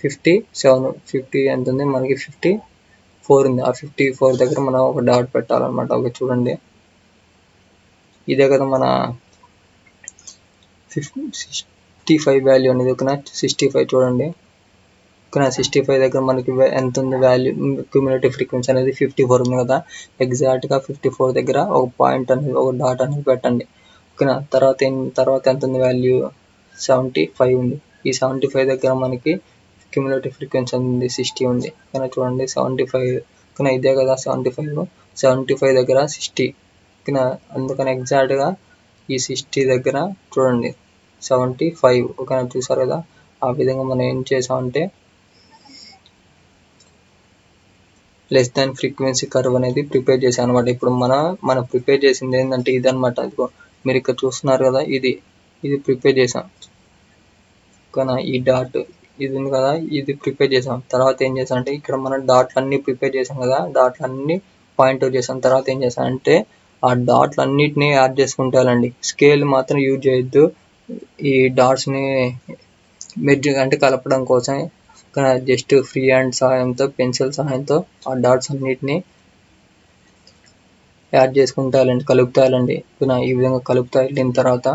57, 50 ఎంత ఉంది, మనకి 54 ఉంది. ఆ 54 దగ్గర మనం ఒక డాట్ పెట్టాలన్నమాట. ఓకే, చూడండి, ఇదే కదా మన 65 వాల్యూ అనేది. ఓకేనా, 65 చూడండి. ఓకేనా, 65 దగ్గర మనకి ఎంత ఉంది వాల్యూ, క్యుములేటివ్ ఫ్రీక్వెన్సీ అనేది 54 ఉంది కదా. ఎగ్జాక్ట్గా 54 దగ్గర ఒక పాయింట్ అనేది, ఒక డాట్ అనేది పెట్టండి. ఓకేనా, తర్వాత ఎంత ఉంది వాల్యూ, 75 ఉంది. ఈ 75 దగ్గర మనకి క్యుములేటివ్ ఫ్రీక్వెన్సీ ఉంది, 60 ఉంది. ఓకేనా, చూడండి, 75. ఓకేనా, ఇదే కదా 75 దగ్గర 60. ఓకేనా, అందుకని ఎగ్జాక్ట్గా ఈ 60 దగ్గర చూడండి 75. ఓకేనా, చూసారు కదా. ఆ విధంగా మనం ఏం చేసామంటే, లెస్ దాన్ ఫ్రీక్వెన్సీ కర్వ్ అనేది ప్రిపేర్ చేశాను అనమాట. ఇప్పుడు మనం ప్రిపేర్ చేసింది ఏంటంటే ఇది అనమాట. ఇదిగో మీరు ఇక్కడ చూస్తున్నారు కదా, ఇది ప్రిపేర్ చేసాం. ఓకేనా, ఈ డాట్ ఇది ఉంది కదా, ఇది ప్రిపేర్ చేసాం. తర్వాత ఏం చేసాం అంటే, ఇక్కడ మనం డాట్లన్నీ ప్రిపేర్ చేసాం కదా, డాట్లన్నీ పాయింట్ అవుట్ చేసాం. తర్వాత ఏం చేసాం అంటే, ఆ డాట్లన్నిటిని యాడ్ చేసుకుంటానండి. స్కేల్ మాత్రం యూజ్ చేయొద్దు. ఈ డాట్స్ని మెర్జ్ అంటే కలపడం కోసం జస్ట్ ఫ్రీ హ్యాండ్ సహాయంతో, పెన్సిల్ సహాయంతో ఆ డాట్స్ అన్నిటిని యాడ్ చేసుకుంటారండి, కలుపుతారండి. ఈ విధంగా కలుపుతా వెళ్ళిన తర్వాత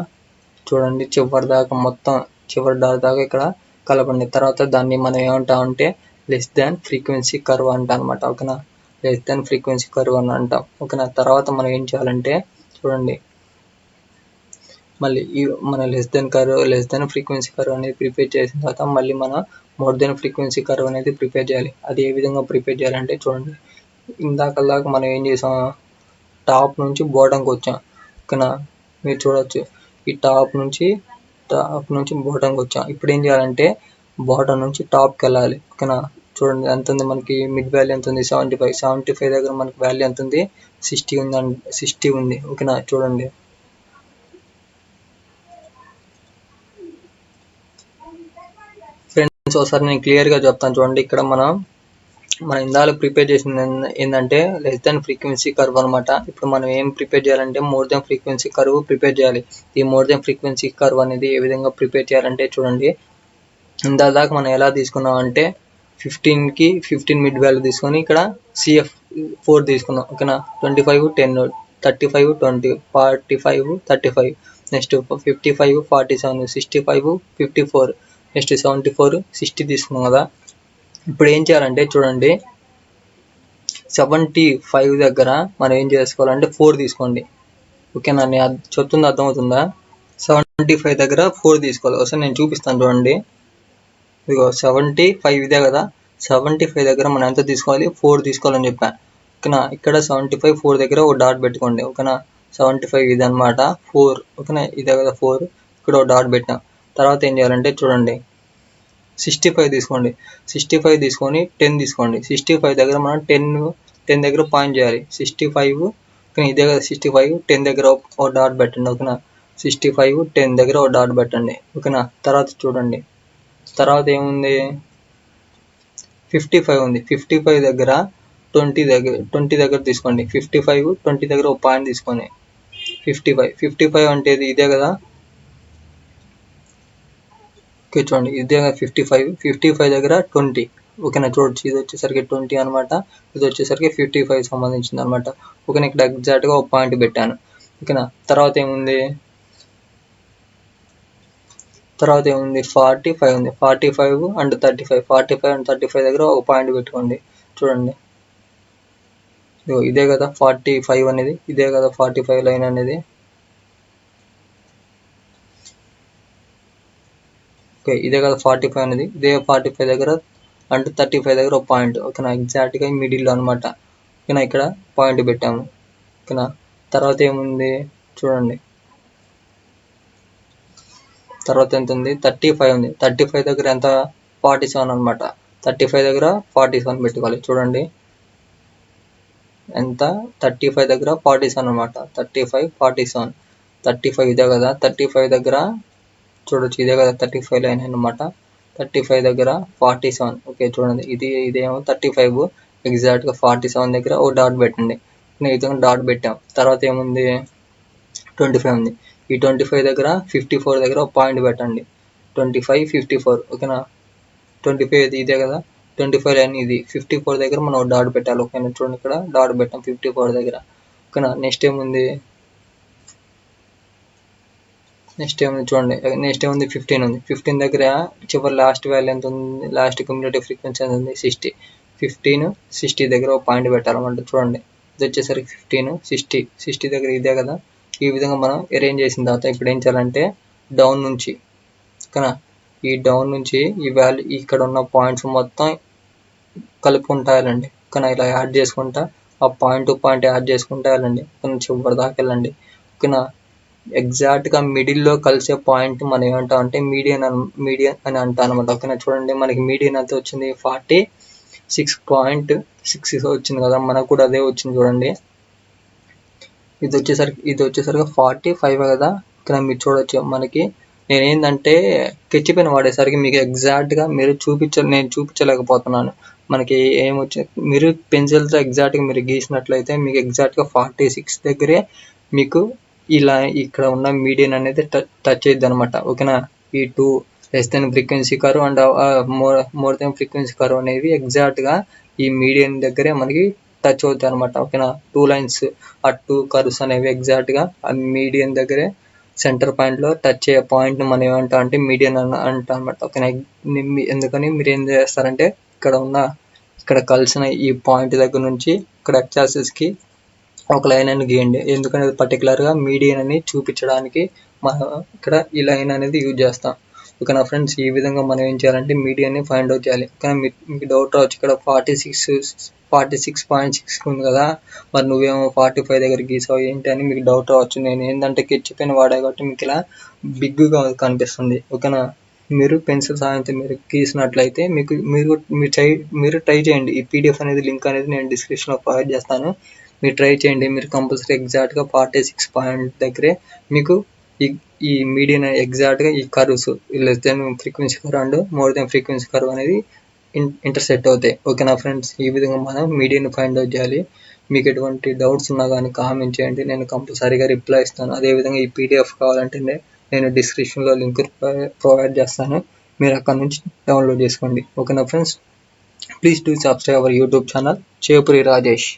చూడండి, చివరి డాట్ దాకా ఇక్కడ కలపండి. తర్వాత దాన్ని మనం ఏమంటామంటే లెస్ దాన్ ఫ్రీక్వెన్సీ కర్వ్ అంటాం అనమాట. ఓకేనా, లెస్ దాన్ ఫ్రీక్వెన్సీ కర్వ్ అని అంటాం. ఓకేనా, తర్వాత మనం ఏం చేయాలంటే చూడండి, మళ్ళీ మన లెస్ దాన్ ఫ్రీక్వెన్సీ కర్వ్ అనేది ప్రిపేర్ చేసిన తర్వాత మళ్ళీ మనం మోర్ దెన్ ఫ్రీక్వెన్సీ కర్వ్ అనేది ప్రిపేర్ చేయాలి. అది ఏ విధంగా ప్రిపేర్ చేయాలంటే చూడండి, ఇందాక మనం ఏం చేసాం, టాప్ నుంచి బాటంకి వచ్చాం. ఓకేనా, మీరు చూడొచ్చు, ఈ టాప్ నుంచి బాటంకి వచ్చాం. ఇప్పుడు ఏం చేయాలంటే బాటం నుంచి టాప్కి వెళ్ళాలి. ఓకేనా, చూడండి ఎంత ఉంది మనకి, మిడ్ వాల్యూ ఎంత ఉంది, 75 దగ్గర మనకి వాల్యూ ఎంత ఉంది, 60 ఉంది. ఓకేనా, చూడండి, ఫ్రెండ్స్ ఒకసారి నేను క్లియర్గా చెప్తాను చూడండి. ఇక్కడ మనం ఇందాక ప్రిపేర్ చేసింది ఏంటంటే లెస్ దాన్ ఫ్రీక్వెన్సీ కర్వ్ అనమాట. ఇప్పుడు మనం ఏం ప్రిపేర్ చేయాలంటే more than frequency curve prepare చేయాలి. ఈ మోర్ దాన్ ఫ్రీక్వెన్సీ కర్వ్ అనేది ఏ విధంగా ప్రిపేర్ చేయాలంటే చూడండి, ఇందాక మనం ఎలా తీసుకున్నాం అంటే 15 మిడ్ వాల్యూ తీసుకొని ఇక్కడ CF4 తీసుకున్నాం. ఓకేనా, 25 10 35 20 45 35, నెక్స్ట్ 55 47 65 54, నెక్స్ట్ 74 60 తీసుకున్నాం కదా. ఇప్పుడు ఏం చేయాలంటే చూడండి, 75 దగ్గర మనం ఏం చేసుకోవాలంటే 4 తీసుకోండి. ఓకేనా, నేను చెప్తుంది అర్థమవుతుందా. 75 దగ్గర 4 తీసుకోవాలి. ఒకసారి నేను చూపిస్తాను చూడండి. ఇదిగో 75 ఇదే కదా, 75 దగ్గర మనం ఎంత తీసుకోవాలి, 4 తీసుకోవాలని చెప్పాను. ఓకేనా, ఇక్కడ 75 4 దగ్గర ఒక డాట్ పెట్టుకోండి. ఓకేనా, 75 ఇది అనమాట 4. ఓకేనా, ఇదే కదా 4. ఇక్కడ డాట్ పెట్టినా. తర్వాత ఏం చేయాలంటే చూడండి, 65 తీసుకోండి. 65 తీసుకొని 10 తీసుకోండి. 65 దగ్గర మనం 10 దగ్గర పాయింట్ చేయాలి. 65 ఓకేనా, ఇదే కదా 65, 10 దగ్గర ఒక డాట్ పెట్టండి. ఓకేనా, 65, 10 దగ్గర ఒక డాట్ పెట్టండి. ఓకేనా, తర్వాత చూడండి, తర్వాత ఏముంది, 55 ఉంది. 55 దగ్గర 20 దగ్గర తీసుకోండి. 55, 20 దగ్గర ఒక పాయింట్ తీసుకోండి. 55 అంటే ఇదే కదా. ఓకే చూడండి, ఇదే 55 దగ్గర 20. ఓకేనా, చూడొచ్చు, ఇది వచ్చేసరికి 20 అనమాట, ఇది వచ్చేసరికి 55 సంబంధించింది అనమాట. ఓకేనా, ఇక్కడ ఎగ్జాక్ట్గా ఒక పాయింట్ పెట్టాను. ఓకేనా, తర్వాత ఏముంది 45 ఉంది. 45 అండ్ 35, 45 అండ్ 35 దగ్గర ఒక పాయింట్ పెట్టుకోండి. చూడండి, ఇదే కదా 45 అనేది, ఇదే కదా 45 లైన్ అనేది. ఓకే, ఇదే కదా 45 అనేది, ఇదే 45 దగ్గర అండ్ 35 దగ్గర ఒక పాయింట్. ఓకేనా, ఎగ్జాక్ట్గా మిడిల్లో అనమాట. ఓకేనా, ఇక్కడ పాయింట్ పెట్టాము. ఓకేనా, తర్వాత ఏముంది చూడండి, తర్వాత ఎంత ఉంది, 35 ఉంది. 35 దగ్గర ఎంత, 47 అనమాట. 35 దగ్గర 47 పెట్టుకోవాలి. చూడండి ఎంత, 35 దగ్గర 47 అనమాట. 35, 47, 35 ఇదే కదా. 35 దగ్గర చూడొచ్చు, ఇదే కదా 35 లైన్ అనమాట. 35 దగ్గర 47. ఓకే చూడండి, ఇదేమో 35, ఎగ్జాక్ట్గా 47 దగ్గర ఓ డాట్ పెట్టండి. నేను డాట్ పెట్టాం. తర్వాత ఏముంది, 25 ఉంది. ఈ 25 దగ్గర 54 దగ్గర ఒక పాయింట్ పెట్టండి. 25, 54. ఓకేనా, 25 ఇదే కదా, 25 లైన్ ఇది. 54 దగ్గర మనం ఒక డాట్ పెట్టాలి. ఓకేనా, చూడండి ఇక్కడ డాట్ పెట్టాం 54 దగ్గర. ఓకేనా, నెక్స్ట్ ఏముంది చూడండి, నెక్స్ట్ ఏముంది 15 ఉంది. 15 దగ్గర చివరి లాస్ట్ వాల్యూ ఎంత ఉంది, లాస్ట్ క్యూములేటివ్ ఫ్రీక్వెన్సీ ఎంత ఉంది, 60. 15, 60 దగ్గర ఒక పాయింట్ పెట్టాలన్నమాట. చూడండి, ఇది వచ్చేసరికి 15, 60 దగ్గర ఇదే కదా. ఈ విధంగా మనం అరేంజ్ చేసిన తర్వాత ఇప్పుడు ఏం చేయాలంటే డౌన్ నుంచి, ఓకేనా, ఈ డౌన్ నుంచి ఈ వాల్యూ ఇక్కడ ఉన్న పాయింట్స్ మొత్తం కలుపుకుంటా వెళ్ళండి. ఓకేనా, ఇలా యాడ్ చేసుకుంటా ఆ పాయింట్ టు పాయింట్ యాడ్ చేసుకుంటా వెళ్ళండి. కొంచెం చివరి దాకా వెళ్ళండి. ఓకేనా, ఎగ్జాక్ట్గా మిడిల్లో కలిసే పాయింట్ మనం ఏమంటాం అంటే మీడియన్ అని అంటాం అనమాట. ఓకేనా, చూడండి మనకి మీడియన్ ఎంత వచ్చింది, 46.6 వచ్చింది కదా, మనకు కూడా అదే వచ్చింది. చూడండి, ఇది వచ్చేసరికి 45 కదా. ఇక్కడ మీరు చూడొచ్చు, మనకి నేనేంటంటే స్కెచ్ పెన్ వాడేసరికి మీకు ఎగ్జాక్ట్గా నేను చూపించలేకపోతున్నాను. మనకి ఏమొచ్చి మీరు పెన్సిల్తో ఎగ్జాక్ట్గా మీరు గీసినట్లయితే మీకు ఎగ్జాక్ట్గా 46 దగ్గరే మీకు ఇలా ఇక్కడ ఉన్న మీడియన్ అనేది టచ్ అయ్యిద్ది అనమాట. ఓకేనా, ఈ 2 less than frequency curve and more than frequency curve అనేవి ఎగ్జాక్ట్గా ఈ మీడియన్ దగ్గరే మనకి టచ్ అవుతాయి అనమాట. ఓకేనా, 2 లైన్స్ ఆ 2 కర్వ్స్ అనేవి ఎగ్జాక్ట్గా ఆ మీడియన్ దగ్గరే సెంటర్ పాయింట్లో టచ్ అయ్యే పాయింట్ని మనం ఏమంటాం అంటే మీడియన్ అంటాం అనమాట. ఓకేనా, ఎందుకని మీరు ఏం చేస్తారంటే ఇక్కడ కలిసిన ఈ పాయింట్ దగ్గర నుంచి ఇక్కడ ఎక్స్ యాక్సిస్కి ఒక లైన్ అని గీయండి. ఎందుకంటే పర్టికులర్గా మీడియన్ అని చూపించడానికి మనం ఇక్కడ ఈ లైన్ అనేది యూజ్ చేస్తాం. ఓకేనా ఫ్రెండ్స్, ఈ విధంగా మనం ఏం చేయాలంటే మీడియన్ని ఫైండ్ అవుట్ చేయాలి. కానీ మీకు డౌట్ రావచ్చు, ఇక్కడ 46.6 ఉంది కదా, మరి నువ్వేమో 45 దగ్గర గీసావు ఏంటి అని మీకు డౌట్ రావచ్చు. నేను ఏంటంటే స్కెచ్ పెన్ వాడా కాబట్టి మీకు ఇలా బిగ్గా కనిపిస్తుంది. ఓకేనా, మీరు పెన్సిల్ సహాయంతో మీరు గీసినట్లయితే మీరు ట్రై చేయండి. ఈ పీడిఎఫ్ అనేది లింక్ అనేది నేను డిస్క్రిప్షన్లో ప్రొవైడ్ చేస్తాను. మీరు ట్రై చేయండి. మీరు కంపల్సరీ ఎగ్జాక్ట్గా 46 పాయింట్ దగ్గరే మీకు ఈ మీడియన్ ఎగ్జాక్ట్గా ఈ curves less than frequency curve and more than frequency curve అనేది ఇంటర్సెక్ట్ అవుతాయి. ఓకేనా ఫ్రెండ్స్, ఈ విధంగా మనం మీడియన్ ఫైండ్ అవుట్ చేయాలి. మీకు ఎటువంటి డౌట్స్ ఉన్నా కానీ కామెంట్ చేయండి, నేను కంపల్సరీగా రిప్లై ఇస్తాను. అదేవిధంగా ఈ పీడిఎఫ్ కావాలంటే నేను డిస్క్రిప్షన్లో లింక్ ప్రొవైడ్ చేస్తాను, మీరు అక్కడ నుంచి డౌన్లోడ్ చేసుకోండి. ఓకేనా friends, please do subscribe our YouTube channel Chepuri Rajesh.